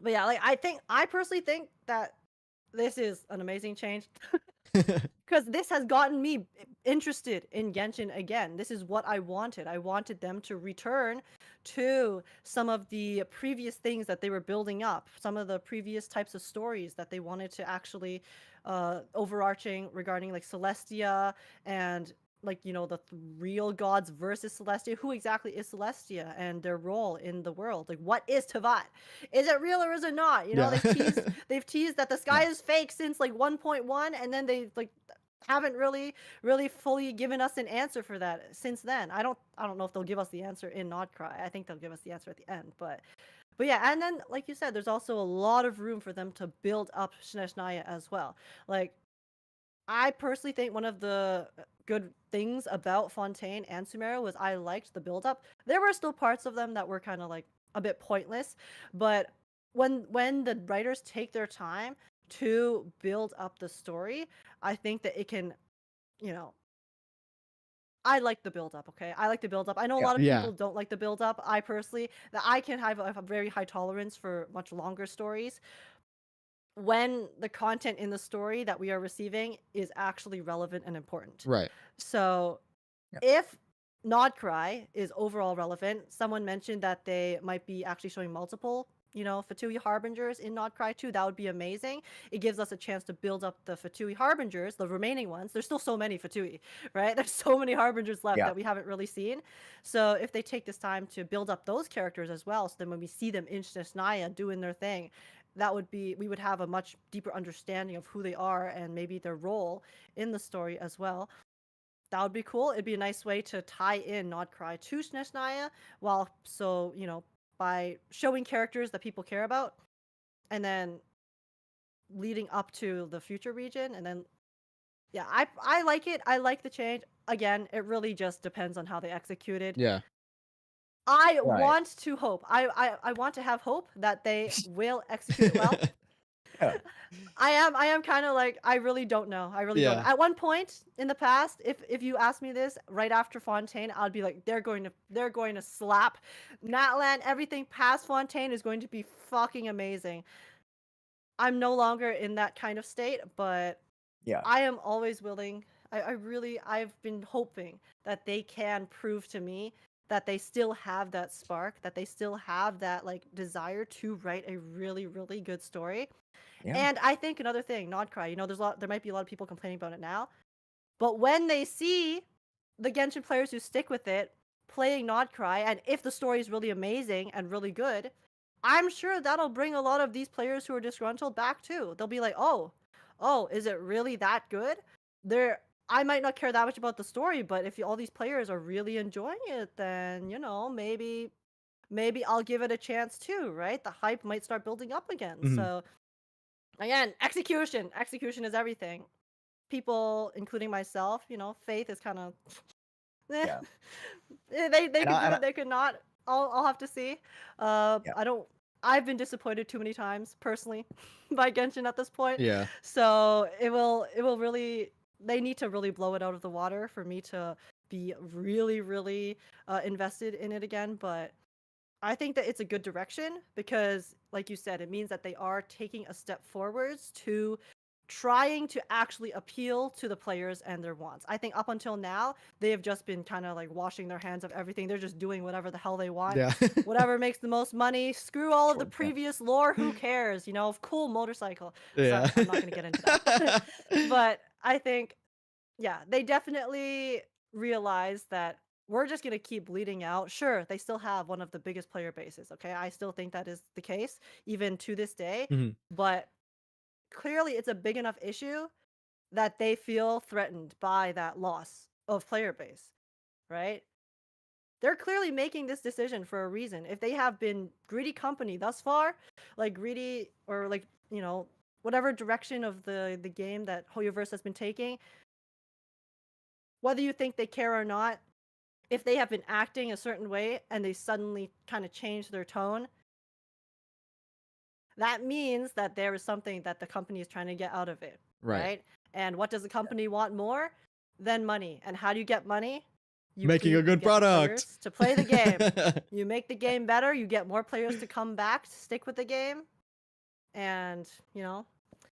yeah, like I personally think that this is an amazing change. Because this has gotten me interested in Genshin again. This is what I wanted. I wanted them to return to some of the previous things that they were building up, some of the previous types of stories that they wanted to actually overarching regarding like Celestia and like the real gods versus Celestia. Who exactly is Celestia and their role in the world? Like, what is Teyvat? Is it real or is it not? They've teased that the sky is fake since like 1.1, and then they like haven't really fully given us an answer for that since then. I don't know if they'll give us the answer in Nodcry. I think they'll give us the answer at the end, but yeah, and then like you said, there's also a lot of room for them to build up Snezhnaya as well. Like, I personally think one of the good things about Fontaine and Sumeru was I liked the build up. There were still parts of them that were kind of like a bit pointless, but when the writers take their time to build up the story, I think that it can, I like the build up, okay? I like the build up. I know a lot of people don't like the build up. I personally, that I can have a very high tolerance for much longer stories when the content in the story that we are receiving is actually relevant and important. Right. So if Nodcry is overall relevant, someone mentioned that they might be actually showing multiple, Fatui Harbingers in Nodcry 2. That would be amazing. It gives us a chance to build up the Fatui Harbingers, the remaining ones. There's still so many Fatui, right? There's so many Harbingers left that we haven't really seen. So if they take this time to build up those characters as well, so then when we see them in Snezhnaya doing their thing, we would have a much deeper understanding of who they are and maybe their role in the story as well. That would be cool. It'd be a nice way to tie in Nodcry to Snezhnaya, by showing characters that people care about, and then leading up to the future region, and then I like it. I like the change. Again, it really just depends on how they execute it. Yeah. I want to hope. I want to have hope that they will execute it well. I am kind of like, I really don't know. I really don't know. Yeah. At one point in the past, if you asked me this right after Fontaine, I'd be like, they're going to slap Natlan. Everything past Fontaine is going to be fucking amazing. I'm no longer in that kind of state, but Yeah. I am always willing. I've been hoping that they can prove to me that they still have that spark, that they still have that like desire to write a really, really good story. Yeah. And I think another thing, Nodcry, you know, there might be a lot of people complaining about it now, but when they see the Genshin players who stick with it playing Nodcry, and if the story is really amazing and really good, I'm sure that'll bring a lot of these players who are disgruntled back too. They'll be like, oh, is it really that good? I might not care that much about the story, but if all these players are really enjoying it, then, you know, maybe I'll give it a chance too, right? The hype might start building up again. Mhm. So again, execution is everything. People, including myself, you know, faith is kind of Yeah. they could do I- it, they could not. I'll have to see. I've been disappointed too many times personally by Genshin at this point. Yeah. So it will really, they need to really blow it out of the water for me to be really, really invested in it again. But I think that it's a good direction because, like you said, it means that they are taking a step forwards to trying to actually appeal to the players and their wants. I think up until now, they have just been kind of like washing their hands of everything. They're just doing whatever the hell they want. Yeah. Whatever makes the most money. Screw all of the Sure, yeah. previous lore. Who cares? You know, cool motorcycle. Yeah. Sorry, I'm not going to get into that. But I think, yeah, they definitely realize that we're just going to keep bleeding out. Sure, they still have one of the biggest player bases, okay? I still think that is the case, even to this day. Mhm. But clearly, it's a big enough issue that they feel threatened by that loss of player base, right? They're clearly making this decision for a reason. If they have been greedy company thus far, like greedy or like, you know, whatever direction of the game that Hoyoverse has been taking, whether you think they care or not, if they have been acting a certain way and they suddenly kind of change their tone, that means that there is something that the company is trying to get out of it, right? And what does the company want more than money? And how do you get money? Making a good get the product players to play the game. You make the game better, you get more players to come back, to stick with the game, and, you know,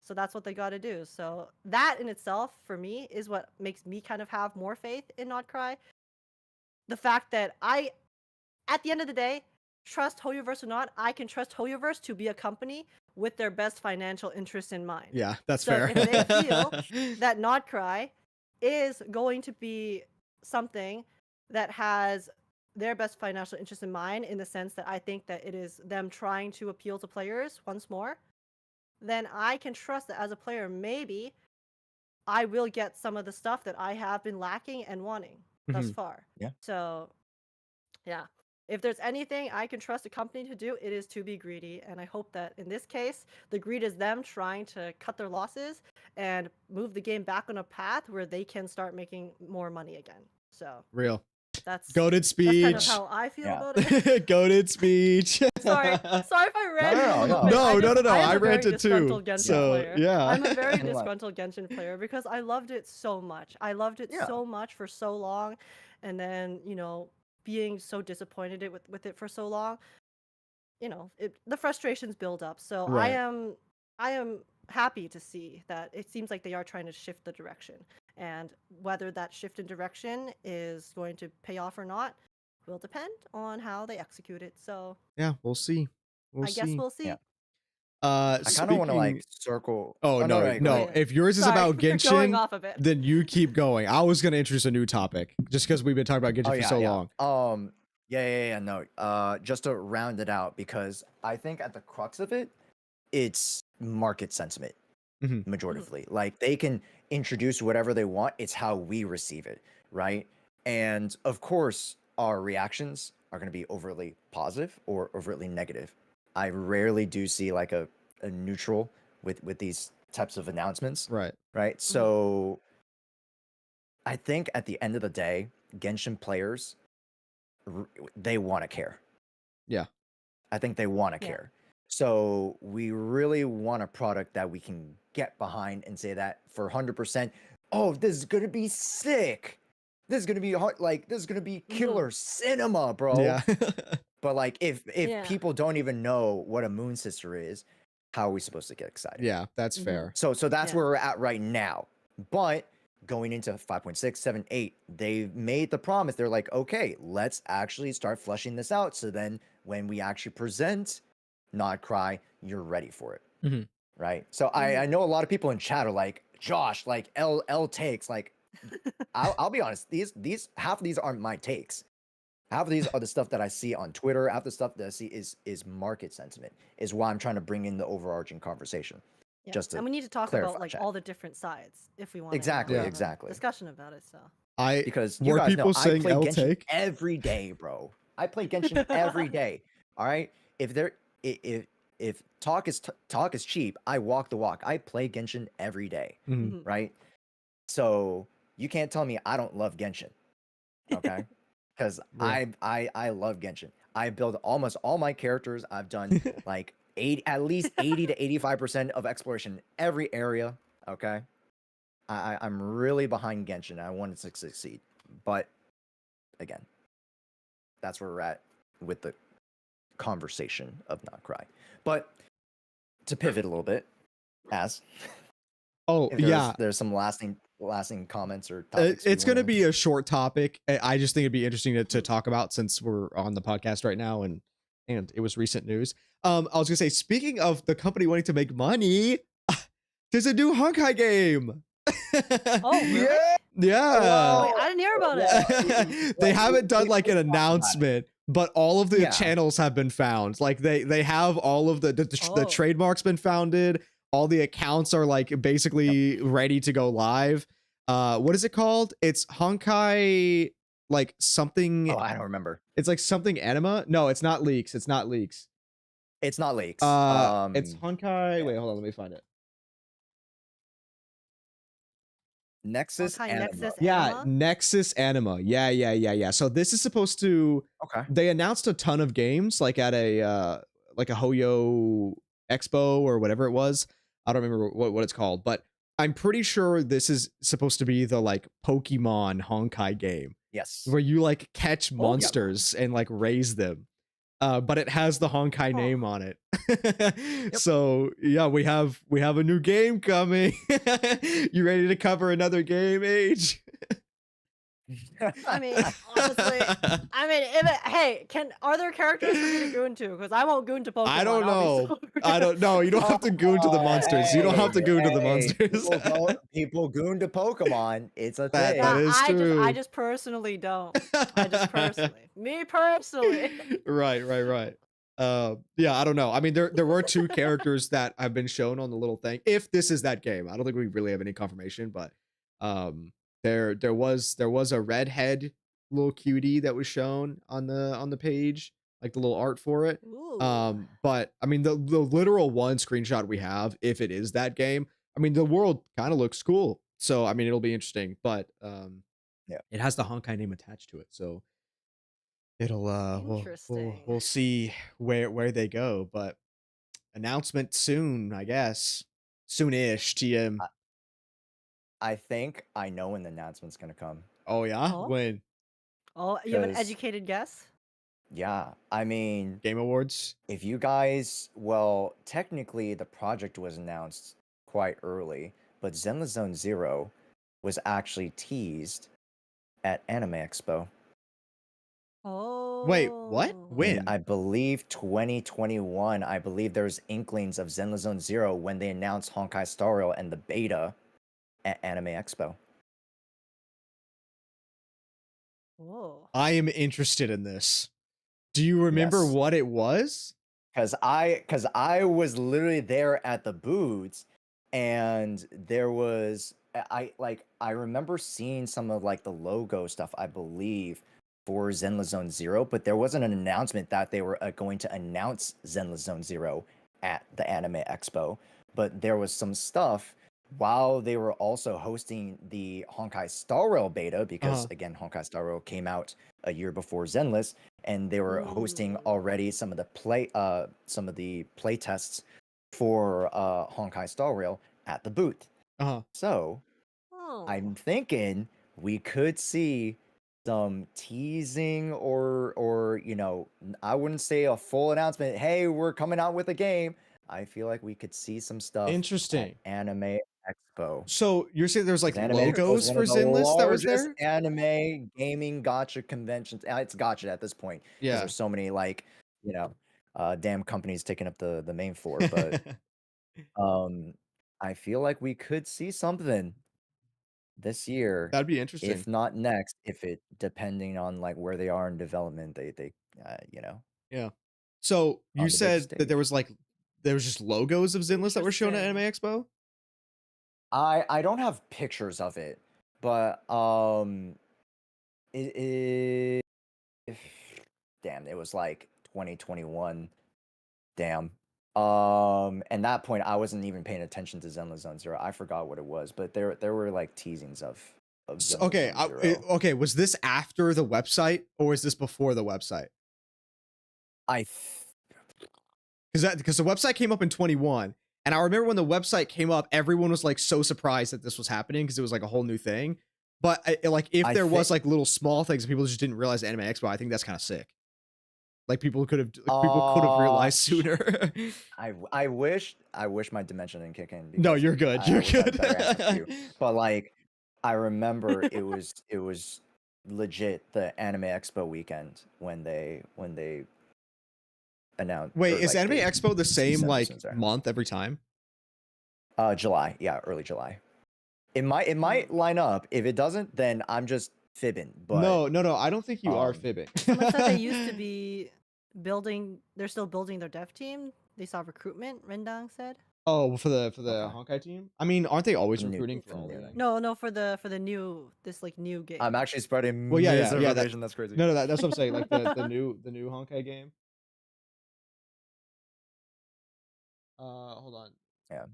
so that's what they got to do. So that in itself, for me, is what makes me kind of have more faith in Nodcry. The fact that at the end of the day, trust Hoyoverse or not, I can trust Hoyoverse to be a company with their best financial interests in mind. Yeah, that's So fair. if they feel that Nodcry is going to be something that has their best financial interest in mind, in the sense that I think that it is them trying to appeal to players once more, then I can trust that as a player, maybe I will get some of the stuff that I have been lacking and wanting thus Mhm. far. Yeah. So, yeah. If there's anything I can trust a company to do, it is to be greedy. And I hope that in this case, the greed is them trying to cut their losses and move the game back on a path where they can start making more money again. So Real. that's Goated kind of speech. how I feel Yeah. about it. Goated speech. Sorry if I ranted no, a little no. bit. No. I am I a very ranted too. disgruntled Genshin So player. yeah. I'm a very Like- disgruntled Genshin player because I loved it so much. I loved it Yeah. so much for so long, and then, you know, being so disappointed with it for so long, you know, the frustrations build up. So Right. I am happy to see that it seems like they are trying to shift the direction, and whether that shift in direction is going to pay off or not will depend on how they execute it. So Yeah, we'll see. I guess we'll see. Yeah. I kind of want to like circle. Oh, no. go ahead. If yours is Sorry, about going Genshin, off of it. then you keep going. I was gonna introduce a new topic just because we've been talking about Genshin for so long. No. Just to round it out, because I think at the crux of it, it's market sentiment, Mhm. majoritively. Like they can introduce whatever they want. It's how we receive it, right? And of course, our reactions are going to be overtly positive or overtly negative. I rarely do see like a neutral with these types of announcements, Right. right? So I think at the end of the day, Genshin players, they want to care. Yeah. I think they want to Yeah. care. So we really want a product that we can get behind and say that for 100%, oh, this is gonna be sick. This is gonna be hard, like this is gonna be killer cinema, bro. Yeah. But like if Yeah. people don't even know what a moon sister is, how are we supposed to get excited? Yeah, that's fair. So that's Yeah. where we're at right now. But going into 5.6, 7, 8, they've made the promise. They're like, okay, let's actually start fleshing this out. So then when we actually present Not Cry, you're ready for it. Mhm. Right. So I know a lot of people in chat are like, Josh, like L takes, like I'll be honest, these half of these aren't my takes. Half of these are the stuff that I see on Twitter. Half the stuff that I see is market sentiment, is why I'm trying to bring in the overarching conversation. Yeah. Just to and we need to talk clarify, about like chat. all the different sides if we want to Exactly, have exactly. a discussion about it. So Because you Were guys know people I saying play L Genshin take? every day, bro. I play Genshin every day. All right. If talk is cheap, I walk the walk. I play Genshin every day, right? So you can't tell me I don't love Genshin, okay? Because Right. I love Genshin. I build almost all my characters. I've done like at least 80 to 85% of exploration in every area. Okay. I'm really behind Genshin. I want it to succeed. But again, that's where we're at with the conversation of Not Cry. But to pivot a little bit, Oh, if yeah. there's some lasting comments or topics. It's going to be a short topic. I just think it'd be interesting to talk about since we're on the podcast right now and it was recent news. I was going to say, speaking of the company wanting to make money, there's a new Honkai game. Oh, really? Yeah. Well, wait, I didn't hear about it. They haven't done like an announcement, but all of the Yeah. channels have been found. Like they have all of the trademarks been founded. All the accounts are like basically ready to go live. What is it called? It's Honkai like something. Oh, I don't remember. It's like something anima. No, it's not leaks. It's not leaks. It's not leaks. It's Honkai. Wait, hold on. Let me find it. Nexus Honkai Anima. Nexus Yeah, Anima? Nexus Anima. Yeah. So this is supposed to. Okay. They announced a ton of games like at a Hoyo Expo or whatever it was. I don't remember what it's called, but I'm pretty sure this is supposed to be the like Pokemon Honkai game Yes. where you like catch monsters and like raise them. But it has the Honkai name on it. So yeah, we have a new game coming. You ready to cover another game, Age? I mean, honestly, are there characters for me to goon to? Because I won't goon to Pokemon. I don't know. I don't know. You don't have to goon to the monsters. You don't have to goon to the monsters. People goon to Pokemon. It's a thing. That is true. I just personally don't. Me personally. Right. Yeah, I don't know. I mean, there were two characters that have been shown on the little thing. If this is that game, I don't think we really have any confirmation, but there was a redhead little cutie that was shown on the page, like the little art for it. Ooh. But I mean, the literal one screenshot we have, if it is that game, I mean, the world kind of looks cool. So I mean, it'll be interesting. But yeah, it has the Honkai name attached to it, so it'll we'll see where they go. But announcement soon, I guess. Soonish, TM. I think I know when the announcement's gonna come. Oh yeah? Oh? When? Oh, you have an educated guess? Yeah, I mean, Game Awards. If you guys, well, technically the project was announced quite early, but Zenless Zero was actually teased at Anime Expo. Oh. Wait, what? When? I believe 2021. I believe there's inklings of Zenless Zero when they announced Honkai Star Rail and the beta at Anime Expo. Whoa. I am interested in this. Do you remember what it was? Because I was literally there at the booths, and there was I remember seeing some of like the logo stuff, I believe, for Zenless Zero, but there wasn't an announcement that they were going to announce Zenless Zero at the Anime Expo. But there was some stuff while they were also hosting the Honkai Star Rail beta, because again, Honkai Star Rail came out a year before Zenless, and they were hosting already some of the play tests for Honkai Star Rail at the booth. So I'm thinking we could see some teasing or you know, I wouldn't say a full announcement, hey, we're coming out with a game. I feel like we could see some stuff Interesting. at Anime Expo. So you're saying there's like Anime Expo is logos one for of the Zenless that was largest there? anime gaming gotcha conventions. It's gotcha at this point because Yeah. there's so many like, you know, damn companies taking up the main floor. But I feel like we could see something this year, That'd be interesting. if not next, if it depending on like where they are in development, they you know. Yeah. So you On the big said that stage. there was just logos of Zenless that were shown at Anime Expo? I don't have pictures of it, but it damn, it was like 2021. Damn. And that point I wasn't even paying attention to Zenless Zone Zero. I forgot what it was, but there were like teasings of Zenless Okay, Zone Zero. okay, was this after the website or was this before the website? Because the website came up in 21, and I remember when the website came up, everyone was like so surprised that this was happening because it was like a whole new thing. But like if there was like little small things and people just didn't realize Anime Expo, I think that's kind of sick. Like people could have realized sooner. I wish my dimension didn't kick in. No, you're good. You're good. But like I remember it was legit the Anime Expo weekend when they announced. Wait, is Anime Expo the same like month every time? July. Yeah, early July. It might line up. If it doesn't, then I'm just fibbing. But no, I don't think you are fibbing. Someone said they used to be building. They're still building their dev team. They saw recruitment. Rendang said. Oh, for the Honkai team. I mean, aren't they always recruiting for all of them? No, for the new new game. I'm actually spreading misinformation. That's crazy. No, that's what I'm saying. Like the new Honkai game. Hold on. Yeah.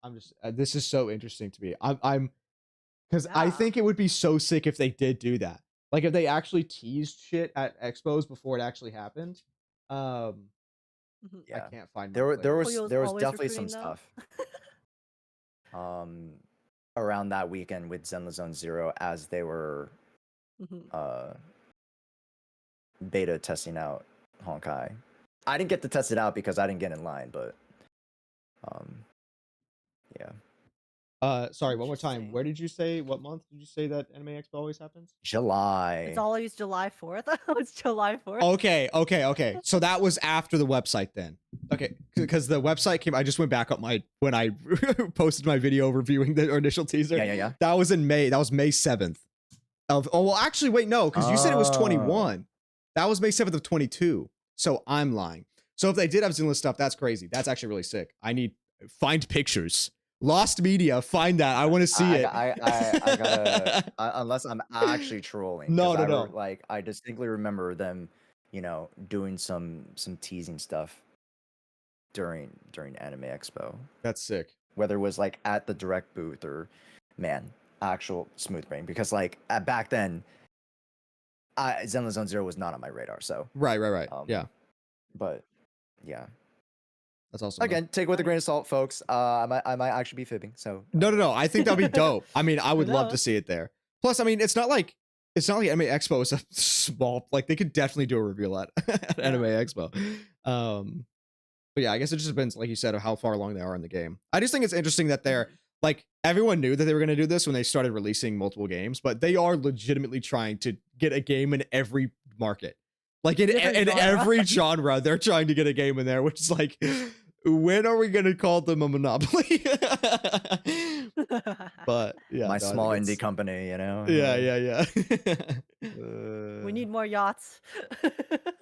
I'm just this is so interesting to me. I'm because I think it would be so sick if they did do that. Like if they actually teased shit at expos before it actually happened. I can't find. There was definitely some stuff. Around that weekend with Zenless Zone Zero as they were beta testing out Honkai. I didn't get to test it out because I didn't get in line, but yeah. Sorry, one more time. Where did you say, what month did you say that Anime Expo always happens? July. It's always July 4th. It's July 4th. Okay. So that was after the website then. Okay, because the website came, I just went back up when I posted my video reviewing the initial teaser. Yeah. That was in May. That was May 7th. Well, actually, wait, no, because you said it was 21. That was May 7th of 22. So I'm lying. So if they did have Zenless stuff, that's crazy. That's actually really sick. Find pictures. Lost media, find that. I want to see it. I gotta, unless I'm actually trolling. No. Like I distinctly remember them, you know, doing some teasing stuff during Anime Expo. That's sick. Whether it was like at the direct booth or, man, actual smooth brain. Because like back then, Zenless Zone Zero was not on my radar. So right. Yeah. But yeah. That's awesome. Again, take it with a grain of salt, folks. I might actually be fibbing. So no. I think that'd be dope. I mean, I would love to see it there. Plus, I mean, it's not like Anime Expo is a small. Like they could definitely do a reveal at Anime Expo. But yeah, I guess it just depends, like you said, of how far along they are in the game. I just think it's interesting that they're like everyone knew that they were going to do this when they started releasing multiple games, but they are legitimately trying to get a game in every market. Like in every genre, they're trying to get a game in there, which is like, when are we gonna call them a monopoly? But yeah, my small indie company, you know. Yeah. We need more yachts.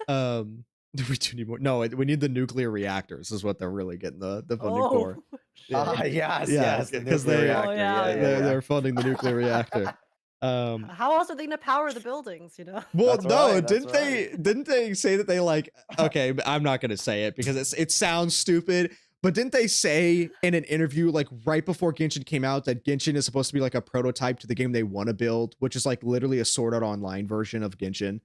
We do need more. No, we need the nuclear reactors. Is what they're really getting the funding for. Yes, because they're funding the nuclear reactor. How else are they gonna power the buildings, you know? Well, didn't they say that they like, okay, I'm not gonna say it because it sounds stupid, but didn't they say in an interview like right before Genshin came out that Genshin is supposed to be like a prototype to the game they want to build, which is like literally a Sword Art Online version of Genshin?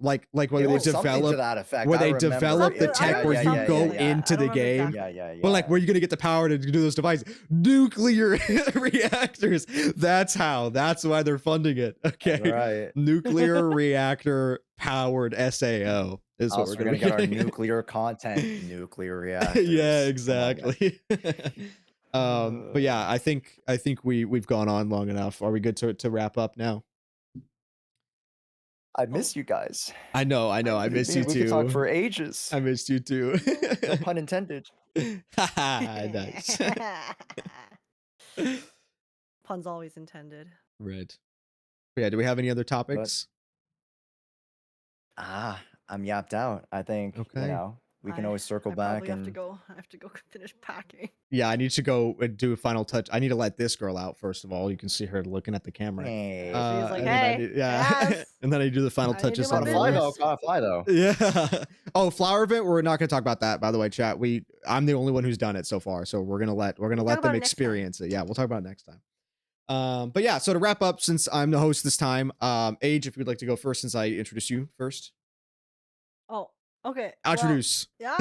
like It where they was something to develop that effect. where I they remember. develop the Something- I tech remember where you something, go yeah. into I the don't remember game. exactly. Yeah. But like, where are you gonna get the power to do those devices? Nuclear reactors. That's how. That's why they're funding it. Okay. Right. Nuclear reactor powered SAO is what Also, we're we're gonna gonna get our getting. nuclear content. Nuclear reactors. Yeah, Come on, exactly. But yeah, I think we've gone on long enough. Are we good to wrap up now? I miss you guys. I know. I miss you We could talk too. for ages. I missed you too. No pun intended. Nice. Puns always intended. Right. But yeah, do we have any other topics? I'm yapped out. I think Okay. we can always circle I back probably and have to go. I have to go finish packing. Yeah, I need to go and do a final touch. I need to let this girl out first of all. You can see her looking at the camera. Hey. She's like, and then I "Hey, need- yeah, yes. and then I do the final I need to touches do my on Gotta her. fly business. though. Gotta fly though. Yeah. Oh, flower event. We're not gonna talk about that, by the way, chat. I'm the only one who's done it so far, so we're gonna let talk them about it next time. experience it. Yeah, we'll talk about it next time. But yeah, so to wrap up, since I'm the host this time, Age, if you'd like to go first, since I introduced you first. Oh, okay. Well, Introduce. yeah.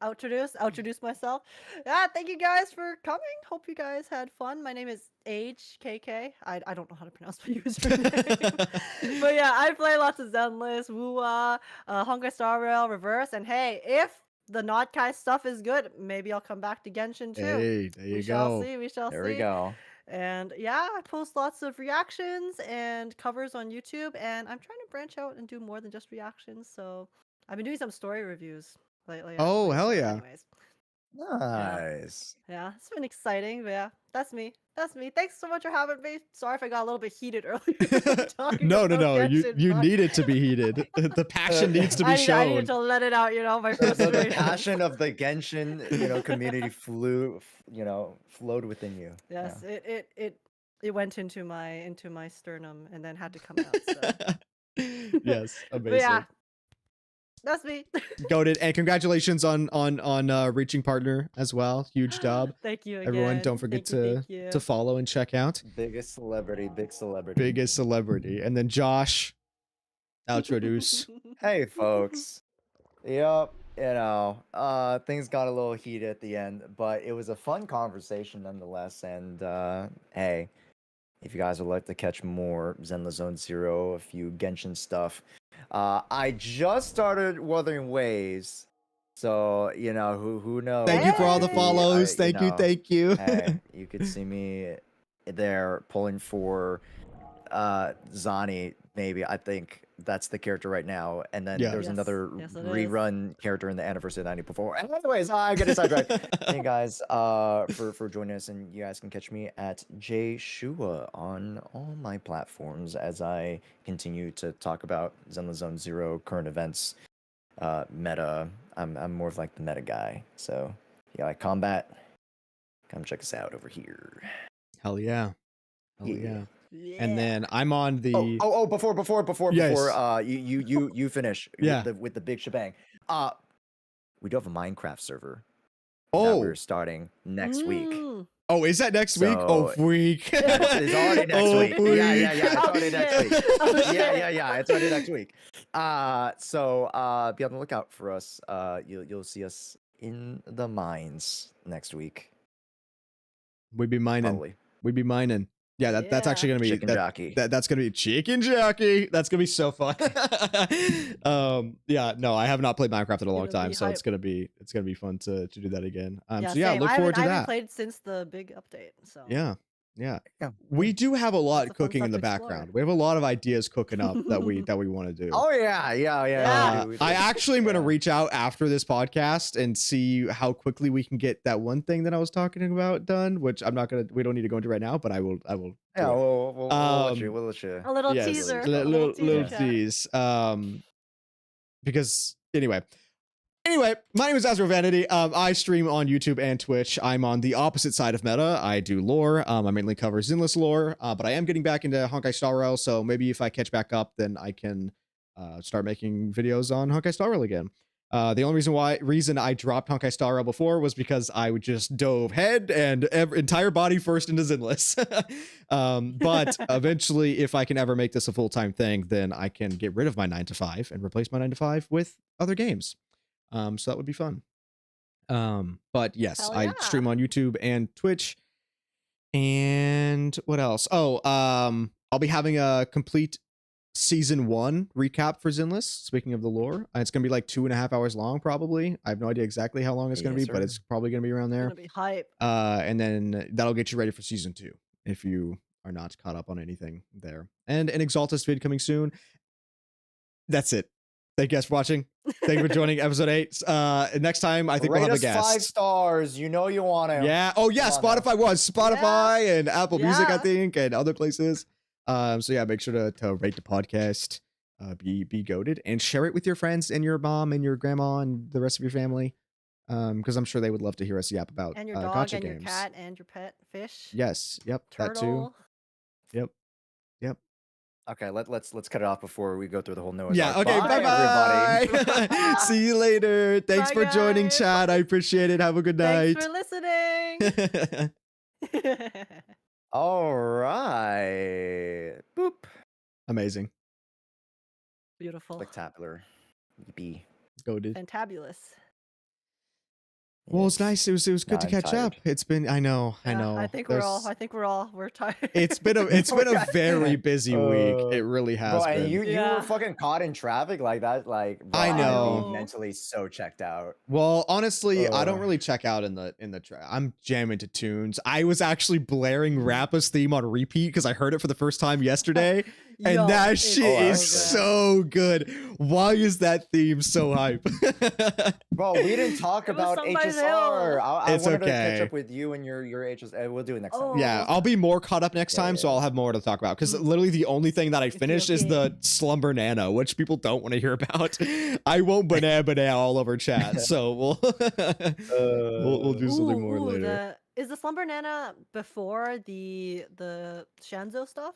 Introduce myself. Yeah, thank you guys for coming. Hope you guys had fun. My name is HKK. I don't know how to pronounce my username. But yeah, I play lots of Zenless, Wua, Honkai Star Rail, Reverse, and hey, if the Nodkai stuff is good, maybe I'll come back to Genshin too. Hey, there you We shall go. see. We shall There see. we go. And yeah, I post lots of reactions and covers on YouTube, and I'm trying to branch out and do more than just reactions. So I've been doing some story reviews lately. Oh, actually, hell so yeah. anyways, Nice. yeah, it's been exciting. But yeah, that's me. That's me. Thanks so much for having me. Sorry if I got a little bit heated earlier. talking No. about Genshin, You but need it to be heated. The passion needs to be I shown. needed to let it out. My The frustration. passion of the Genshin, community flowed within you. Yes, Yeah. it went into my sternum and then had to come out. So. Yes, But amazing. yeah, that's me. Goated, and congratulations on reaching partner as well. Huge job. Thank you again. Everyone, don't forget Thank you. to follow and check out. Biggest celebrity. Biggest celebrity, and then Josh, introduce. Hey, folks. Yep. Things got a little heated at the end, but it was a fun conversation nonetheless. And hey, if you guys would like to catch more Zenless zzzero, a few Genshin stuff, I just started Wuthering Waves, so who knows? Thank you for all the Hey! follows. Thank you. Hey, you could see me there pulling for Zani, maybe. I think that's the character right now. And then Yeah. there's Yes. another Yes, it is. rerun character in the Anniversary 90 before. Anyways, I get sidetracked. Hey guys, for joining us, and you guys can catch me at jshua on all my platforms as I continue to talk about Zenless zzzero, current events, meta. I'm more of like the meta guy. So yeah, like combat. Come check us out over here. Hell yeah. Yeah. Yeah. And then I'm on the. Before Yes. you finish Yeah. with the big shebang. We do have a Minecraft server that Oh, we're starting next week. Mm. oh, is that next week? Oh, So- freak. It's already next Oh, week. Yeah, freak. it's Oh, already next shit. week. Oh, Yeah, it's already next week. So be on the lookout for us. You'll see us in the mines next week. We'd be mining. Probably. We'd be mining. Yeah, that's Yeah. actually gonna be Chicken jockey. that's gonna be chicken jockey. That's gonna be so fun. Yeah, no, I have not played Minecraft in a long It'll time, be so it's hype. gonna be fun to do that again. So yeah, same. look I forward to haven't that. played since the big update. So Yeah. Yeah. We do have a lot Lots of fun cooking in the stuff to explore. background. We have a lot of ideas cooking up that we want to do. Oh yeah. Yeah. we do. I actually am going to Yeah. reach out after this podcast and see how quickly we can get that one thing that I was talking about done, which we don't need to go into right now, but I will. Yeah, do it. we'll let you. We'll let you. a little Yes, teaser. little teaser chat. tease. Because Anyway, my name is zzzero Vanity. I stream on YouTube and Twitch. I'm on the opposite side of meta. I do lore. I mainly cover Zenless lore, but I am getting back into Honkai Star Rail, so maybe if I catch back up, then I can start making videos on Honkai Star Rail again. The only reason I dropped Honkai Star Rail before was because I would just dove head and entire body first into Zenless. But eventually, if I can ever make this a full-time thing, then I can get rid of my 9 to 5 and replace my 9 to 5 with other games. So that would be fun. But yes, Hell I yeah. stream on YouTube and Twitch. And what else? Oh, I'll be having a complete season 1 recap for Zenless. Speaking of the lore, it's gonna be like 2.5 hours long, probably. I have no idea exactly how long it's gonna be, but it's probably gonna be around there. It's gonna be hype. And then that'll get you ready for season 2 if you are not caught up on anything there. And an Exaltus vid coming soon. That's it. Thank you guys for watching. Thank you for joining episode 8. Next time, I think we'll have a guest. 5 stars. You know you want to. Yeah. Oh, yeah. Spotify and Apple Music, I think, and other places. So yeah, make sure to rate the podcast, be goated, and share it with your friends and your mom and your grandma and the rest of your family. Because I'm sure they would love to hear us yap about And your dog gacha and games. your cat and your pet fish. Yes. Yep. Turtle. That too. Yep. Okay, let's cut it off before we go through the whole Noah's Yeah. Ark. Okay. Bye, Bye. See you later. Thanks Bye, for joining, guys. chat. I appreciate it. Have a good night. Thanks for listening. All right. Boop. Amazing. Beautiful. Spectacular. Yippee. Goated. Fantabulous. Well, it's nice. It was good to I'm catch up. tired. It's been. I know. I think we're tired. It's been a very busy week. It really has Bro, been. and you Yeah. were fucking caught in traffic like that. Like, bro, I I'd be know. mentally so checked out. Well, honestly, I don't Ugh. really check out in the I'm jamming to tunes. I was actually blaring Rappa's theme on repeat because I heard it for the first time yesterday, and Yo, that it's shit so is good. so good. Why is that theme so hype? Bro, we didn't talk It was about sung by HSR. Zale. I It's wanted to okay. catch up with you and your HSR. We'll do it next time. Oh. Yeah, I'll be more caught up next time, so Yeah. I'll have more to talk about. Because Mm. literally the only thing that I finished is okay. the Slumber Nano, which people don't want to hear about. I won't banana all over chat, so we'll we'll do something more later. Is the Slumber Nana before the Shanzo stuff?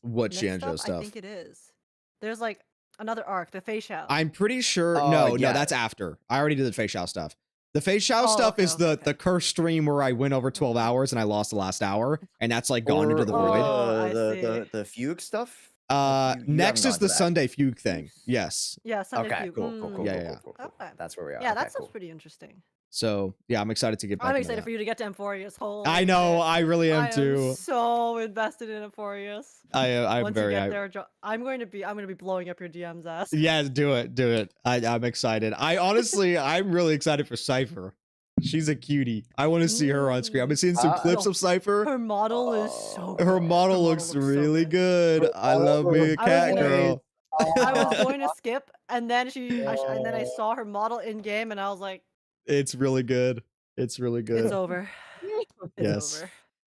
What Next Shanjo I stuff? think it is. There's like another arc, the Fei Shao. I'm pretty sure. Oh, no, yeah. that's after. I already did the Fei Shao stuff. The Fei Shao Oh, stuff okay, is okay, the curse stream where I went over 12 hours and I lost the last hour, and that's like gone into the Or- void. Oh, I the fugue stuff. you Next haven't is gone the to that. Sunday Fugue thing. Yes. Yeah, Sunday Okay, Fugue. cool. Yeah. Okay. That's where we are. Yeah, Okay, that sounds cool. pretty interesting. So yeah, I'm excited to get back. I'm into excited that. for you to get to Emphorius. Holy I know. shit. I really am I too. am so invested in Emphorius. I'm Once very. you get there, I'm going to be blowing up your DM's ass. Yeah, do it. I'm excited. I'm really excited for Cypher. She's a cutie. I want to see her on screen. I've been seeing some clips no. of Cypher. Her model is so good. Her model looks so really good. good. I love me a cat going- girl. I was going to skip, and then and then I saw her model in game, and I was like, It's really good. It's really good. "It's over. It's Yes.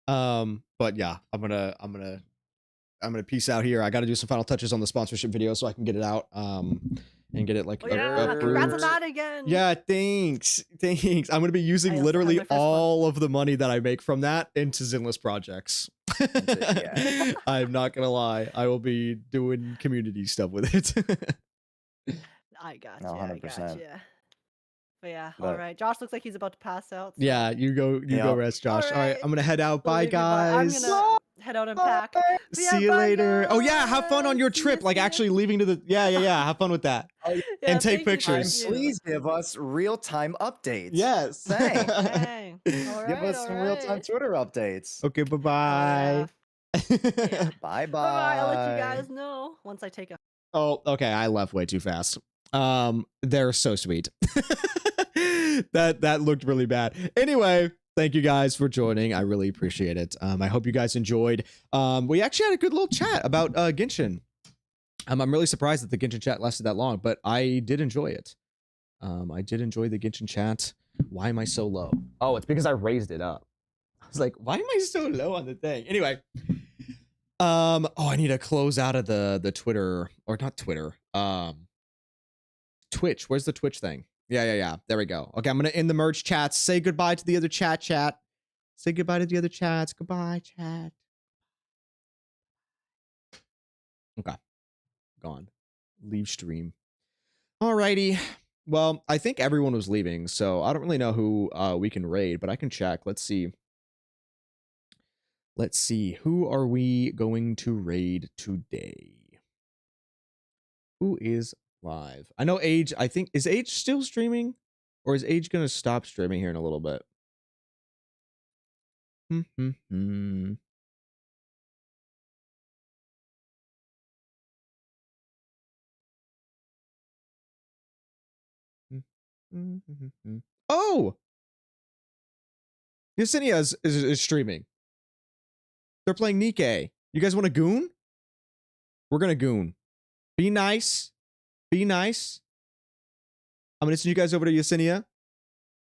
over." But yeah, I'm gonna peace out here. I got to do some final touches on the sponsorship video so I can get it out. And get it like Oh yeah, approved. congrats on that again. Yeah, thanks. I'm gonna be I using also have literally my first one. all of the money that I make from that into Zenless projects. Yeah. I'm not gonna lie. I will be doing community stuff with it. I got No, you. 100%. But yeah, But- all right. Josh looks like he's about to pass out. so Yeah, you go Yeah. rest, Josh. All right, Alright. I'm gonna head out. we'll Bye, leave you bye. I'm guys. gonna head out and pack. But yeah, See you bye, later. Oh yeah, have fun on your guys. See trip. ya, Like see ya. actually leaving to the yeah. Have fun with that. Yeah, and take thank you, pictures. thank you. Please give us real-time updates. Yes. Thanks. Dang. All Give right, us some real-time Twitter updates. Okay. Bye-bye. Yeah. Bye-bye. Bye. I'll let you guys know once I take a. Oh, okay. I left way too fast. They're so sweet. that looked really bad. Anyway, thank you guys for joining. I really appreciate it. I hope you guys enjoyed. We actually had a good little chat about Genshin. I'm really surprised that the Genshin chat lasted that long, but I did enjoy it. I did enjoy the Genshin chat. Why am I so low? Oh, it's because I raised it up. I was like, why am I so low on the thing? Anyway. Oh, I need to close out of the Twitter, or not Twitter. Twitch. Where's the Twitch thing? Yeah. There we go. Okay, I'm gonna end the merge chats. Say goodbye to the other chat. Say goodbye to the other chats. Goodbye, chat. Okay. Gone. Leave stream. Alrighty. Well, I think everyone was leaving, so I don't really know who we can raid, but I can check. Let's see. Let's see. Who are we going to raid today? Who is live? I know Age. I think is Age still streaming, or is Age gonna stop streaming here in a little bit? Oh, Yesenia is streaming. They're playing Nikkei. You guys want to goon? We're gonna goon. Be nice. Be nice. I'm gonna send you guys over to Yesenia.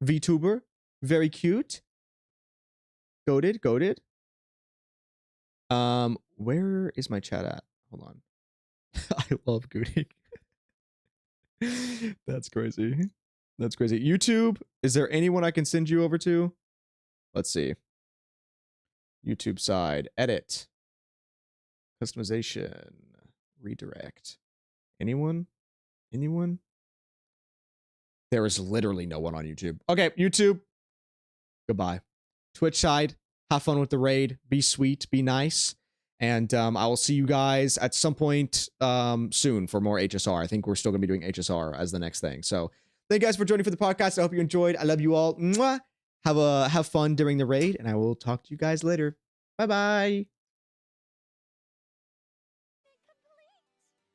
VTuber. Very cute. Goated. Goated. Where is my chat at? Hold on. I love gooning. That's crazy. That's crazy. YouTube, is there anyone I can send you over to? Let's see. YouTube side. Edit. Customization. Redirect. Anyone? Anyone? There is literally no one on YouTube. Okay, YouTube. Goodbye. Twitch side. Have fun with the raid. Be sweet. Be nice. And I will see you guys at some point soon for more HSR. I think we're still going to be doing HSR as the next thing. So thank you guys for joining for the podcast. I hope you enjoyed. I love you all. Mwah. Have fun during the raid, and I will talk to you guys later. Bye-bye.